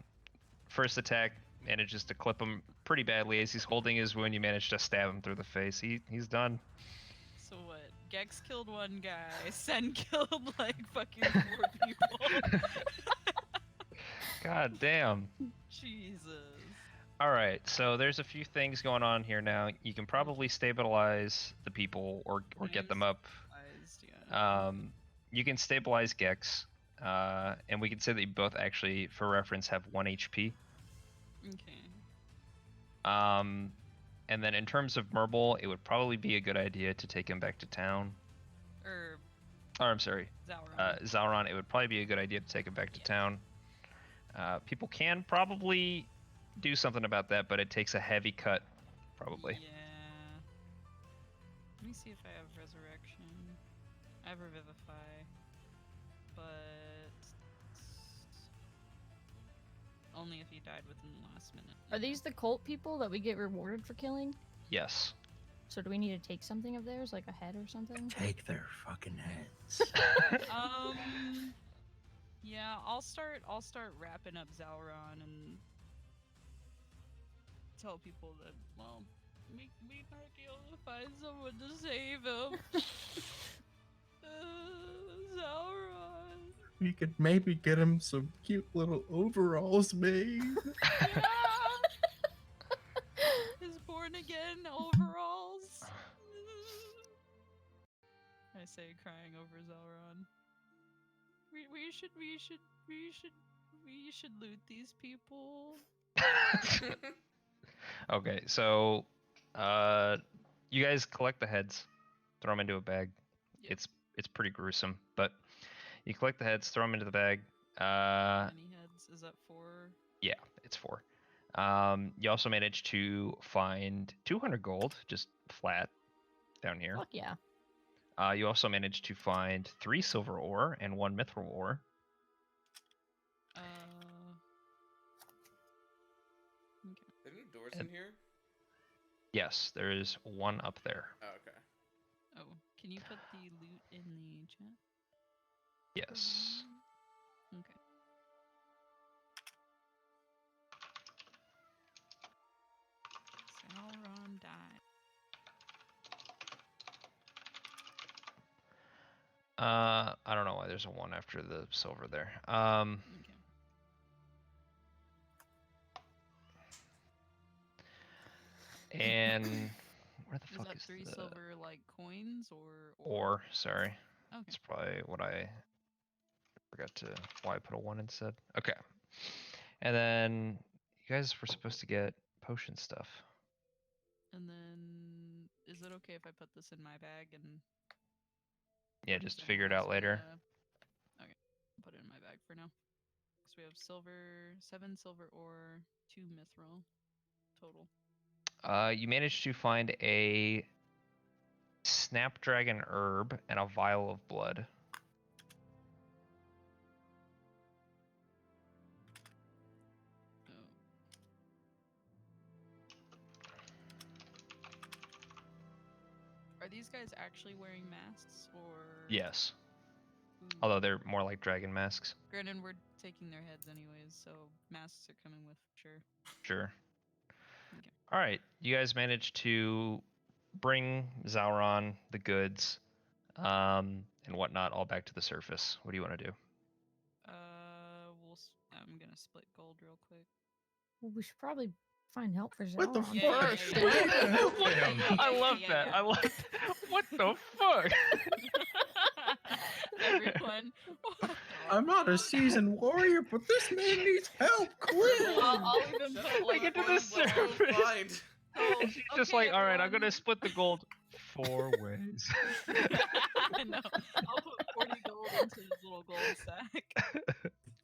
first attack manages to clip him pretty badly as he's holding his wound. You manage to stab him through the face. He's done. So what? Gex killed one guy. Sen killed like fucking 4 people. God damn. Jesus. All right, so there's a few things going on here now. You can probably stabilize the people or get them up. Yeah. You can stabilize Gex, and we can say that you both actually, for reference, have 1 HP. Okay. And then in terms of Merble, it would probably be a good idea to take him back to town. Or I'm sorry, Zauron. Zauron. It would probably be a good idea to take him back to town. People can probably do something about that, but it takes a heavy cut, probably. Yeah. Let me see if I have resurrection. I have revivify, but only if he died within the last minute. Are these the cult people that we get rewarded for killing? Yes. So do we need to take something of theirs, like a head or something? Take their fucking heads. Yeah, I'll start wrapping up Zauron and tell people that, well, we might be able to find someone to save him. Zauron. We could maybe get him some cute little overalls made. Yeah. His born again overalls. I say, crying over Zauron. We should loot these people. Okay, so you guys collect the heads, throw them into a bag. Yep. It's pretty gruesome, but you collect the heads, throw them into the bag. How many heads? Is that 4? Yeah, it's 4. You also managed to find 200 gold, just flat down here. Fuck yeah. You also managed to find 3 silver ore and 1 mithril ore. Okay. Are there no doors in here? Yes, there is 1 up there. Oh, okay. Oh, can you put the loot in the chat? Yes. Okay. Sauron died. I don't know why there's a 1 after the silver there. Okay. And where the Is fuck that is 3 the silver like coins or ore? Sorry, Okay. that's probably what I forgot to. Why I put a 1 instead. Okay. And then you guys were supposed to get potion stuff. And then, is it okay if I put this in my bag and? Yeah, or does just figure it anyone else out later. Okay, I'll put it in my bag for now. So we have 7 silver ore, 2 mithril total. You managed to find a snapdragon herb and a vial of blood. Oh. Are these guys actually wearing masks or? Yes. Ooh. Although they're more like dragon masks. Granted, we're taking their heads anyways, so masks are coming with, sure. Sure. Okay. All right. You guys managed to bring Zauron the goods and whatnot all back to the surface. What do you want to do? I'm gonna split gold real quick. Well, we should probably find help for Zauron. What the Yeah, first? yeah. We need to help What? him. I love yeah, that. yeah. I love that. What the fuck? Everyone. What the I'm not a fuck? seasoned warrior, but this man needs help. Quick! I'll even Shut put up, like Get to one the gold. surface. Fine. So, And she's just okay, like, all right, I'm everyone. gonna split the gold 4 ways. No, I'll put 40 gold into his little gold sack.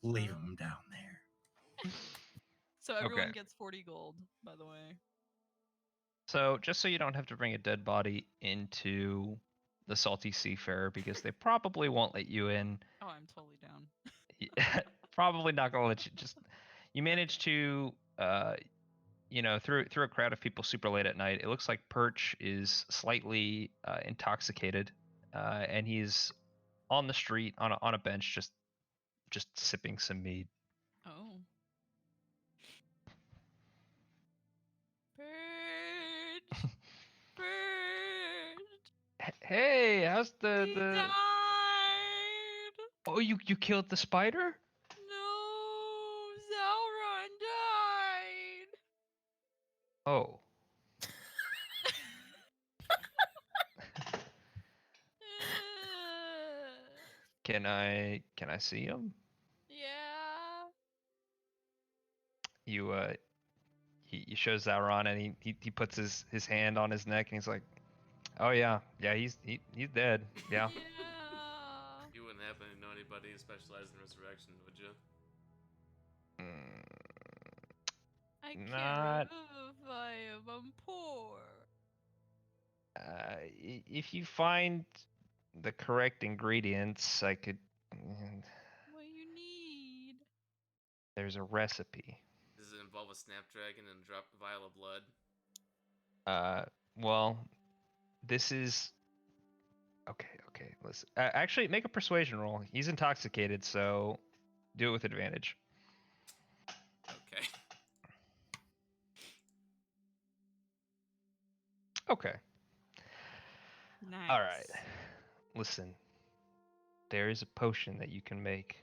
Leave him down there. So everyone Okay. gets 40 gold, by the way. So just so you don't have to bring a dead body into the salty seafarer because they probably won't let you in. Oh, I'm totally down. Probably not gonna let you. Just you manage to, through a crowd of people super late at night. It looks like Perch is slightly intoxicated, and he's on the street on a bench, just sipping some mead. Oh. Purge! Purge! Hey, how's He the? died! Oh, you killed the spider? No! Sauron died! Oh. Can I see him? Yeah. He shows Sauron and he puts his hand on his neck and he's like, oh yeah, he's dead. Yeah. Yeah. You wouldn't happen to know anybody who specialized in resurrection, would you? I can't Not. revivify him. I'm poor. If you find the correct ingredients, I could. What you need? There's a recipe. Does it involve a snapdragon and a drop vial of blood? Well, this is. Okay. Listen. Actually, make a persuasion roll. He's intoxicated, so do it with advantage. Okay. Okay. Nice. All right. Listen. There is a potion that you can make.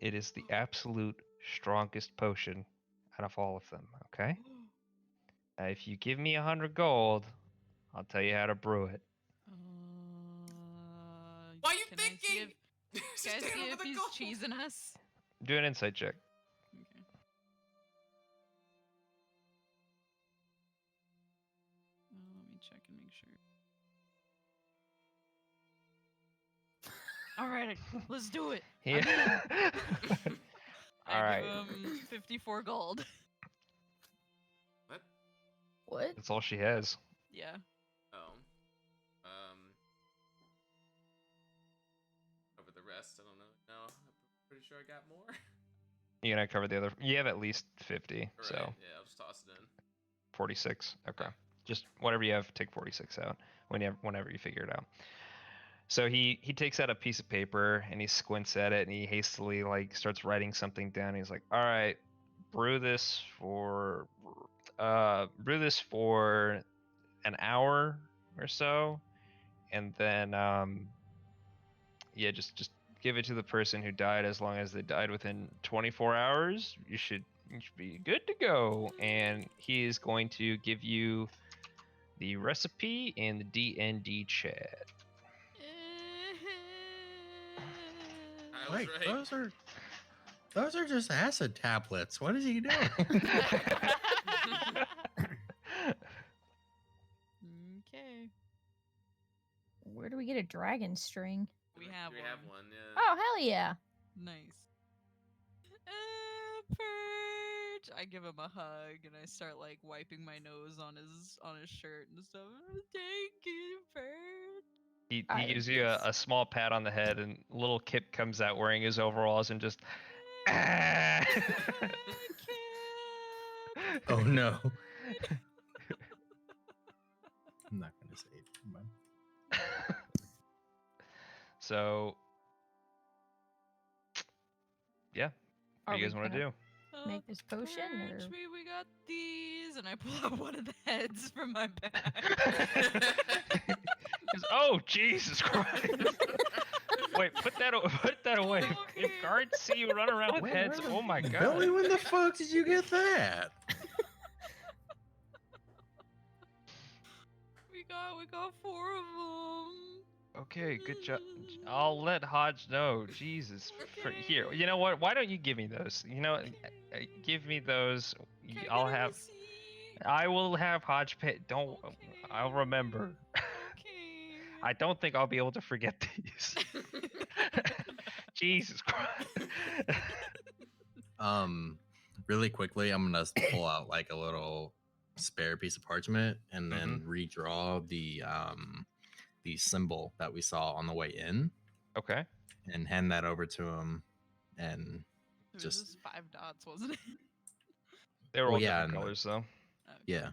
It is the absolute strongest potion out of all of them. Okay. If you give me 100 gold, I'll tell you how to brew it. Why are you Can I see thinking? if, can I see if he's cheesing us? Do an insight check. Okay. Let me check and make sure. All right, let's do it. Yeah. All I right. give him 54 gold. What? What? That's all she has. Yeah. Oh. Over the rest, I don't know. No, I'm pretty sure I got more. You gonna cover the other? You have at least 50, Right. so Yeah, I'll just toss it in. 46. Okay. Just whatever you have, take 46 out whenever you figure it out. So he takes out a piece of paper and he squints at it and he hastily like starts writing something down. He's like, "All right, brew this for an hour or so, and then yeah, just give it to the person who died. As long as they died within 24 hours, you should be good to go. And he is going to give you the recipe in the DnD chat. I was Wait, right. those are just acid tablets. What is he doing? Okay. Where do we get a dragon string? We have We one. have one, yeah. Oh, hell yeah. Nice. Purge! I give him a hug and I start like wiping my nose on his shirt and stuff. Thank you, Purge. He gives you a small pat on the head, and little Kip comes out wearing his overalls and just. Kip. Oh no. I'm not gonna say it. Come on. So, yeah. What do you Are guys we want to gonna do? make this potion, Purge or- me, we got these, and I pull out one of the heads from my bag. Oh, Jesus Christ! Wait, put that away. If Okay. guards see you run around with heads, oh my god. Billy, when the fuck did you get that? We got 4 of them. Okay, good job. I'll let Hodge know. Jesus. Here, you know what? Why don't you give me those? You know, give me those. Can I I'll get a have. receipt? I will have Hodge pay. Don't. Okay. I'll remember. Okay. I don't think I'll be able to forget these. Jesus Christ. Really quickly, I'm gonna pull out like a little spare piece of parchment and then redraw the symbol that we saw on the way in Okay. and hand that over to him. And It was just- just 5 dots, wasn't it? They were Well, all yeah, different and colors, though. yeah,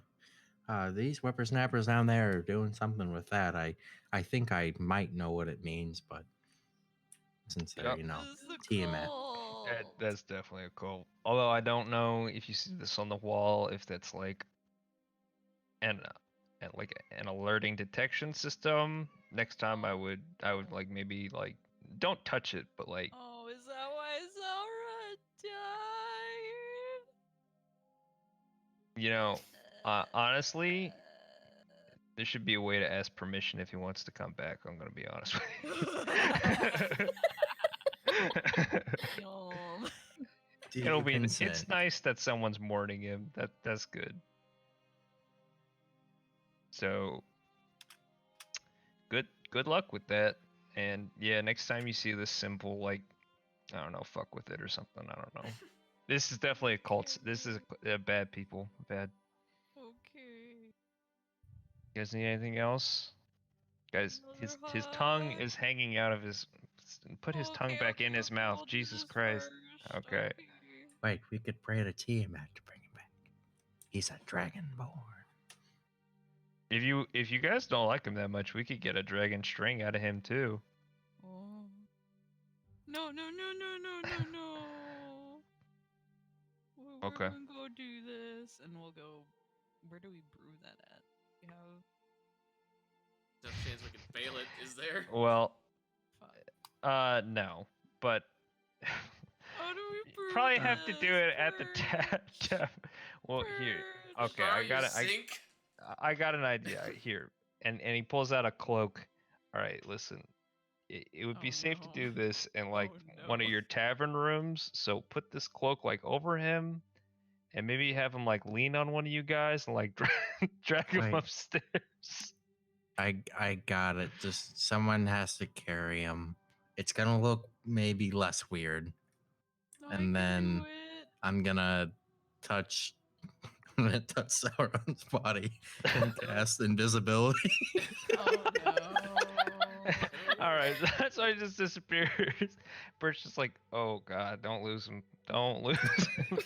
these whippersnappers down there are doing something with that. I think I might know what it means, but since they're Yep. This is the Tiamat. cult. That's definitely a cult. Although I don't know if you see this on the wall, if that's like an an alerting detection system. Next time I would like maybe like don't touch it, but like Oh, is that why Zara died? you know, honestly, there should be a way to ask permission if he wants to come back. I'm gonna be honest with you. Yum. It'll be. It's nice that someone's mourning him. That's good. So, good luck with that. And yeah, next time you see this symbol, like I don't know, fuck with it or something. I don't know. This is definitely a cult. This is bad people. Bad. Okay. You guys need anything else? Guys, his Another tongue hug. is hanging out of his. Put his tongue back in his mouth. I'll do Jesus this Christ. first. Okay. Wait, we could pray to Tiamat to bring him back. He's a dragonborn. If you guys don't like him that much, we could get a dragon string out of him too. Oh. No. We're Okay. gonna go do this, and we'll go. Where do we brew that at? We have. No chance we can fail it, is there? Well, Fuck. no, but How do we brew probably have to do this? it at the tap. Well, here. Purge. Okay, I got it. Sink. I got an idea here, and he pulls out a cloak. All right, listen. It would be Oh, safe to no. do this in like Oh, one of no. your tavern rooms. So put this cloak like over him, and maybe have him like lean on one of you guys and like drag him Wait. upstairs. I got it. Just someone has to carry him. It's gonna look maybe less weird. No, I And can then do it. I'm gonna touch Sauron's body and cast invisibility. Oh no. All right, that's why he just disappears. Bert's just like, oh god, don't lose him, don't lose him.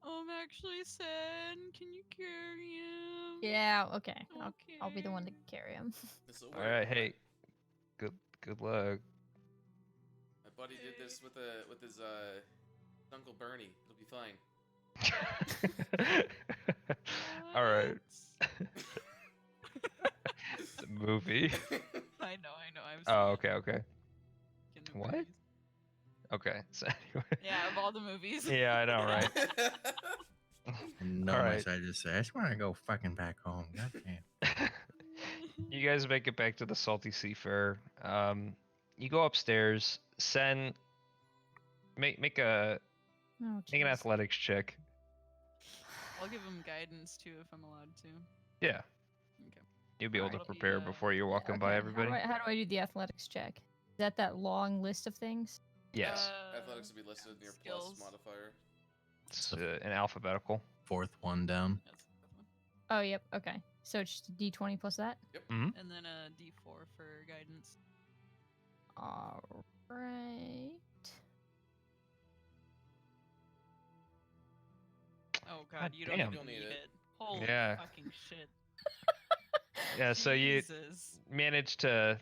Oh no. Actually, Sen, can you carry him? Yeah, okay. I'll be the one to Okay. carry him. This'll All work. right, hey, good luck. My buddy did this with his Uncle Bernie. It'll be fine. All right, What? it's a movie. I know. I've seen Oh, it okay, okay. in the What? movies. Okay, so anyway. Yeah, of all the movies. Yeah, I know, right? No, All my right. side just say, I just want to go fucking back home. God damn. You guys make it back to the Salty Sea Fair. You go upstairs. Sen, make Oh, an jeez. athletics check. I'll give him guidance too if I'm allowed to. Yeah, Okay. you'll be able to That'll be, prepare before you're walking by Okay, everybody. How do I do the athletics check? Is that long list of things? Yes, Athletics will be listed in your skills. plus modifier. it's in alphabetical. Fourth one down. That's the one. Oh, yep. Okay. So it's just D20 plus that? Mm-hmm. And then a D4 for guidance. All right. Oh god, God you don't damn. even Need need it. it. Holy Yeah. fucking shit. Yeah, so you Jesus. managed to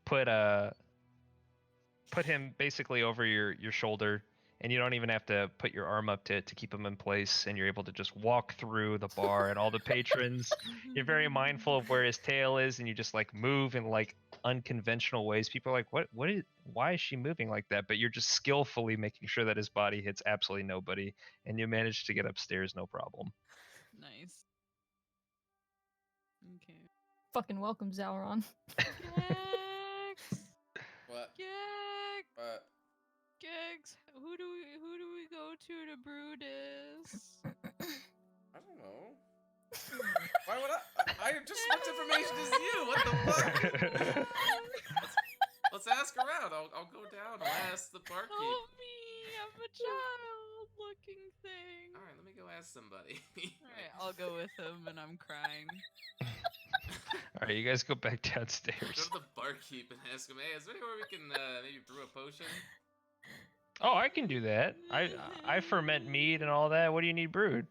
put him basically over your shoulder, and you don't even have to put your arm up to keep him in place, and you're able to just walk through the bar and all the patrons. You're very mindful of where his tail is, and you just like move in like unconventional ways. People are like, why is she moving like that? But you're just skillfully making sure that his body hits absolutely nobody, and you manage to get upstairs no problem. Nice. Okay. Fucking welcome, Zalron. Gex! What? Gex! What? Gex! Who do we go to brew this? I don't know. Why would I have just as much information as you. What the fuck? Let's ask around. I'll go down. I'll ask the barkeep. Help me! I'm a child-looking thing. All right, let me go ask somebody. Alright, I'll go with him, and I'm crying. All right, you guys go back Go downstairs. to the barkeep and ask him, hey, is there anywhere we can maybe brew a potion? Oh, I can do that. I ferment mead and all that. What do you need brewed?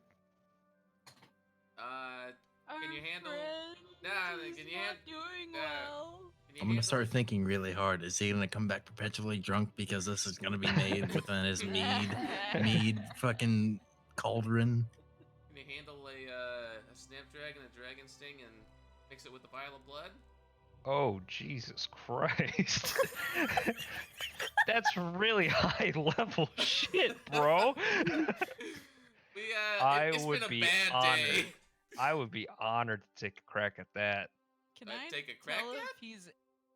Can you handle? Nah, Can you handle? doing well. I'm gonna start thinking really hard. Is he gonna come back perpetually drunk because this is gonna be made within his mead fucking cauldron? Can you handle a snapdragon, a dragon sting, and mix it with a vial of blood? Oh, Jesus Christ. That's really high level shit, bro. It's been a bad day. I would be honored to take a crack at that. Can I take a crack tell at? if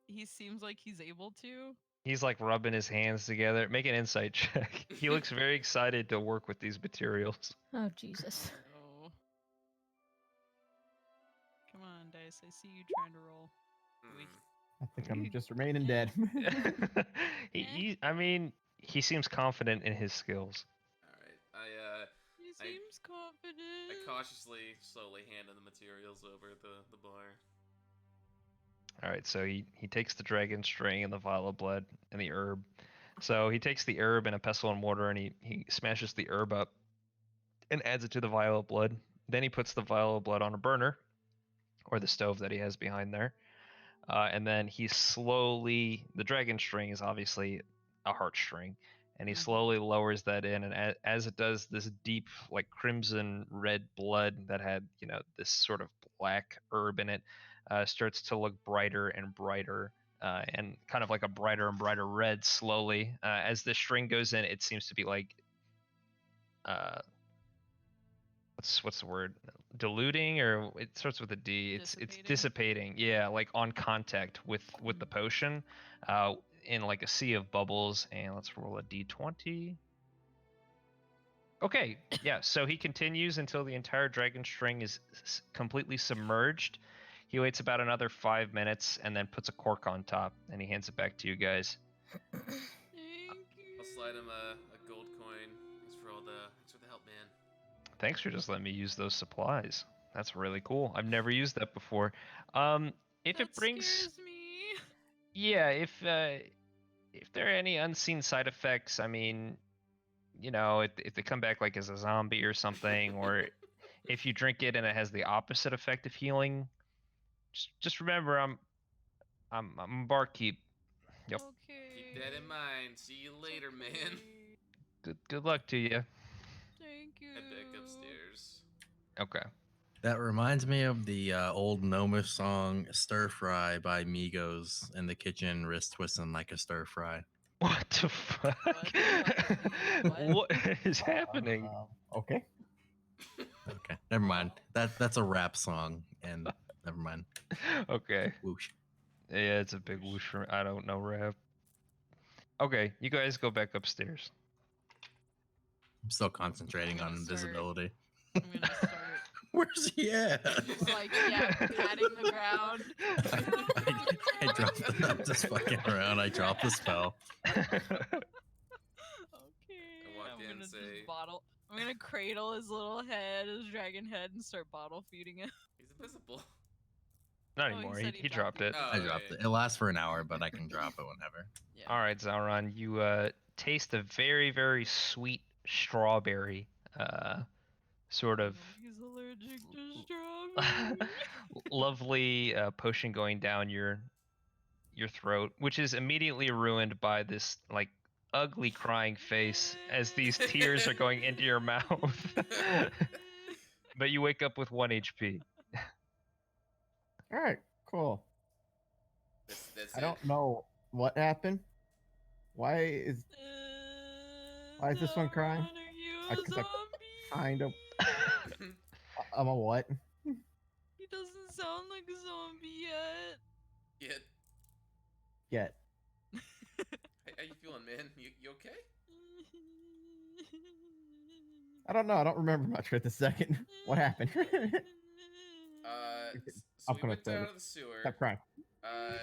he seems like he's able to? He's like rubbing his hands together. Make an insight check. He looks very excited to work with these materials. Oh, Jesus. Oh. Come on, Dice. I see you trying to roll. Wait. I think I'm just remaining dead. I mean, he seems confident in his skills. All right, He seems confident. I cautiously, slowly handed the materials over at the bar. All right, so he takes the dragon string and the vial of blood and the herb. So he takes the herb and a pestle and mortar and he smashes the herb up and adds it to the vial of blood. Then he puts the vial of blood on a burner or the stove that he has behind there. And then the dragon string is obviously a heartstring, and he slowly lowers that in, and as it does, this deep, like crimson red blood that had, this sort of black herb in it, starts to look brighter and brighter, and kind of like a brighter and brighter red slowly. As the string goes in, it seems to be like, what's the word? Diluting, or it starts with a D. It's dissipating. Yeah, like on contact with the potion, in like a sea of bubbles. And let's roll a D20. Okay, yeah. So he continues until the entire dragon string is completely submerged. He waits about another 5 minutes and then puts a cork on top, and he hands it back to you guys. Thank you. I'll slide him a gold coin. Thanks for the help, man. Thanks for just letting me use those supplies. That's really cool. I've never used that before. If it brings, scares me. yeah, if there are any unseen side effects, I mean, if they come back like as a zombie or something, or if you drink it and it has the opposite effect of healing, just remember I'm a barkeep. Yep. Okay. Keep that in mind. See you later, man. Good luck to you. Thank you. Head back upstairs. Okay. That reminds me of the old Gnomish song "Stir Fry" by Migos in the kitchen, wrist twisting like a stir fry. What the fuck? What the fuck? What is happening? Okay. Okay, never mind. That's a rap song, and never mind. Okay. Whoosh. Yeah, it's a big whoosh. I don't know rap. Okay, you guys go back upstairs. I'm still concentrating I'm on gonna start- invisibility. I'm gonna start Where's he at? just like patting the ground. I dropped the, I'm just fucking around. I dropped the spell. Okay. walk I'm in gonna and say- just bottle. I'm gonna cradle his little head, his dragon head, and start bottle feeding him. He's invisible. Not Oh, he anymore. said He he dropped dropped it. Oh, I dropped it. It lasts for an hour, but I can drop it whenever. Yeah. All right, Zauron, you taste a very, very sweet strawberry, sort of He's allergic to strawberry. lovely potion going down your throat, which is immediately ruined by this like ugly crying face as these tears are going into your mouth. But you wake up with 1 HP. All right. Cool. That's I it. don't know what happened. Why is Why is this one crying? Zauron, are you I- a 'cause I zombie? kind of? I'm a what? He doesn't sound like a zombie yet. Yet. Yet. How you feeling, man? You okay? I don't know. I don't remember much right this second. What happened? So I'm we gonna went say down it. to the sewer. Stop crying. Died.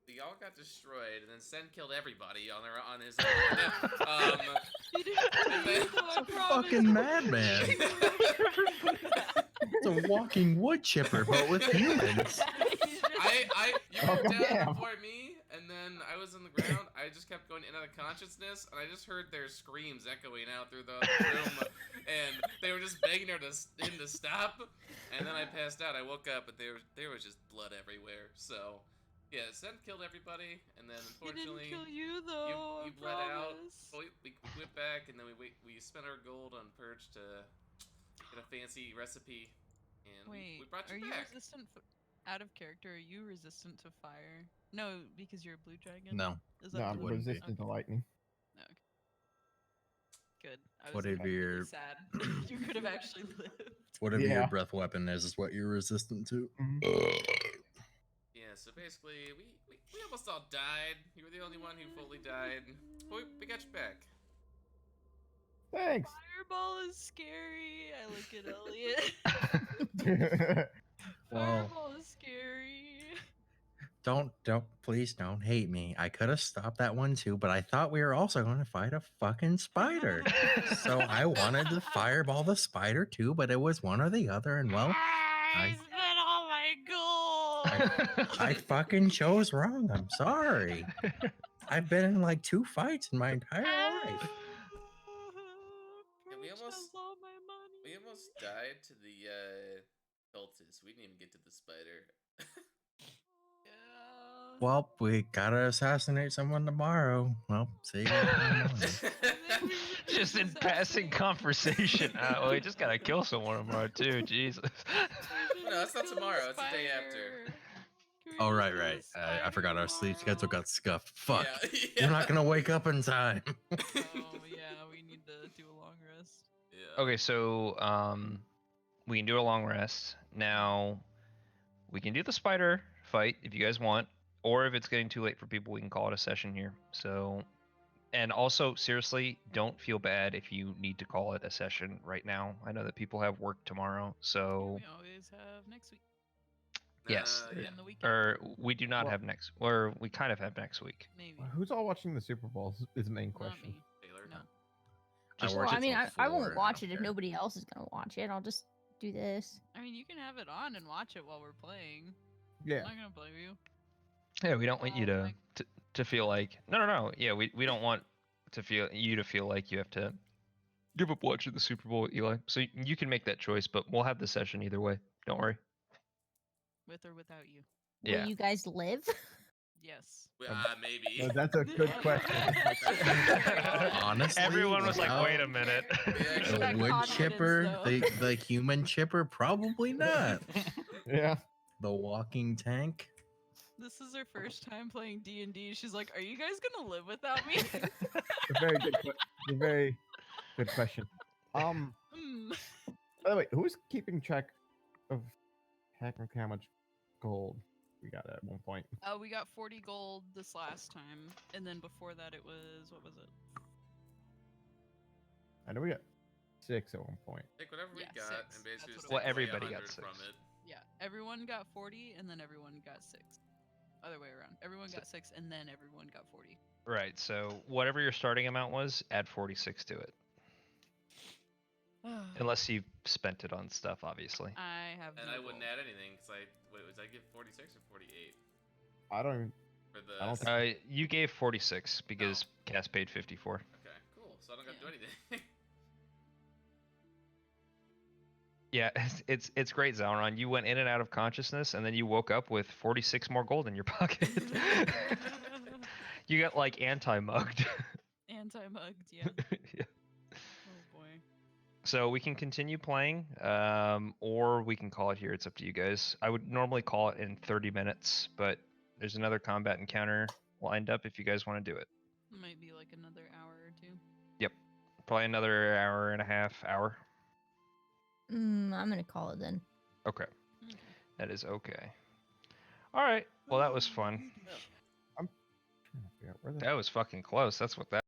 We all got destroyed, and then Sen killed everybody on his own. He didn't And then- I promise. Fucking madman. It's a walking wood chipper, but with humans. You were Oh, down damn. before me, and then I was on the ground. I just kept going in and out of consciousness, and I just heard their screams echoing out through the room, and they were just begging him to stop. And then I passed out. I woke up, but there was just blood everywhere. So, yeah, Sen killed everybody, and then He didn't unfortunately, kill you though. you I bled out. promise. But we went back, and then we spent our gold on Purge to get a fancy recipe, and Wait, we brought are you you back. resistant? Out of character, are you resistant to fire? No, because you're a blue dragon. No. Is No, that I'm what it is? resistant to Okay. lightning. Okay. Good. I was Whatever really your sad. You could have actually lived. whatever your Yeah. breath weapon is what you're resistant to. Yeah, so basically, we almost all died. You were the only one who fully died. But we got you back. Thanks. Fireball is scary. I look at Elliot. Well, Fireball is scary. please don't hate me. I could have stopped that one too, but I thought we were also going to fight a fucking spider. So I wanted to fireball the spider too, but it was one or the other, and well, I spent all my gold. I fucking chose wrong. I'm sorry. I've been in like 2 fights in my entire life. And we Purge almost- has all my money. We almost died to the cultists. We didn't even get to the spider. Yeah. Well, we gotta assassinate someone tomorrow. Well, see you tomorrow morning. I think we should Just in assassinate- passing conversation. Well, we just gotta kill someone tomorrow too. Jesus. we should No, it's not kill tomorrow, the it's the day after. spider. Can we Oh, just right, kill right. the I spider forgot our sleep schedule tomorrow? got scuffed. Fuck. Yeah, We're not gonna wake up in time. Oh yeah, we need to do a long rest. Yeah. Okay, so we can do a long rest. Now we can do the spider fight if you guys want, or if it's getting too late for people, we can call it a session here. So, and also seriously, don't feel bad if you need to call it a session right now. I know that people have work tomorrow, so We always have next week. yes. Yeah. And the weekend. or we do not Well- have next, or we kind of have next week. Maybe. Who's all watching the Super Bowl is the main Not question. me. Taylor. No. I Just- work Well, I mean, till I 4, won't and watch don't it if care. nobody else is gonna watch it. I'll just do this. I mean, you can have it on and watch it while we're playing. Yeah. I'm not gonna blame you. Yeah, we don't want you Oh, to, like- to feel like no. Yeah, we don't want to feel like you have to give up watching the Super Bowl, Eli. So you can make that choice, but we'll have the session either way. Don't worry. With or without you. Will Yeah. you guys live? Yes. Maybe. No, that's a good question. Honestly, Everyone was like, without "Wait a minute." The That wood confidence, chipper, though. the human chipper, probably not. Yeah. The walking tank. This is her first time playing D&D. She's like, "Are you guys gonna live without me?" A very good. A very good question. Hmm. By the way, who's keeping track of how much gold we got at one point? We got 40 gold this last time, and then before that it was what was it? I know we got 6 at one point. Take whatever we Yeah, got 6. and basically That's just what take it away was. everybody got 100 from 6. it. Yeah, everyone got 40, and then everyone got 6. Other way around. Everyone got 6, and then everyone got 40. Right. So whatever your starting amount was, add 46 to it. Unless you spent it on stuff, obviously. I have. And no I wouldn't gold. add anything because was I give 46 or 48 I don't even. for the? I don't think- You gave 46 because Cass paid 54. Okay, cool. So I don't got to do Yeah. anything. Yeah, it's great, Zalron. You went in and out of consciousness, and then you woke up with 46 more gold in your pocket. You got like anti-mugged. Anti-mugged, yeah. Yeah. Oh boy. So we can continue playing, or we can call it here. It's up to you guys. I would normally call it in 30 minutes, but there's another combat encounter lined up if you guys want to do it. Might be like another hour or 2. Yep, probably another hour and a half, hour. I'm gonna call it then. Okay, Okay. that is okay. All right, well that was fun. I'm trying to figure out where the That was fucking close. That's what that.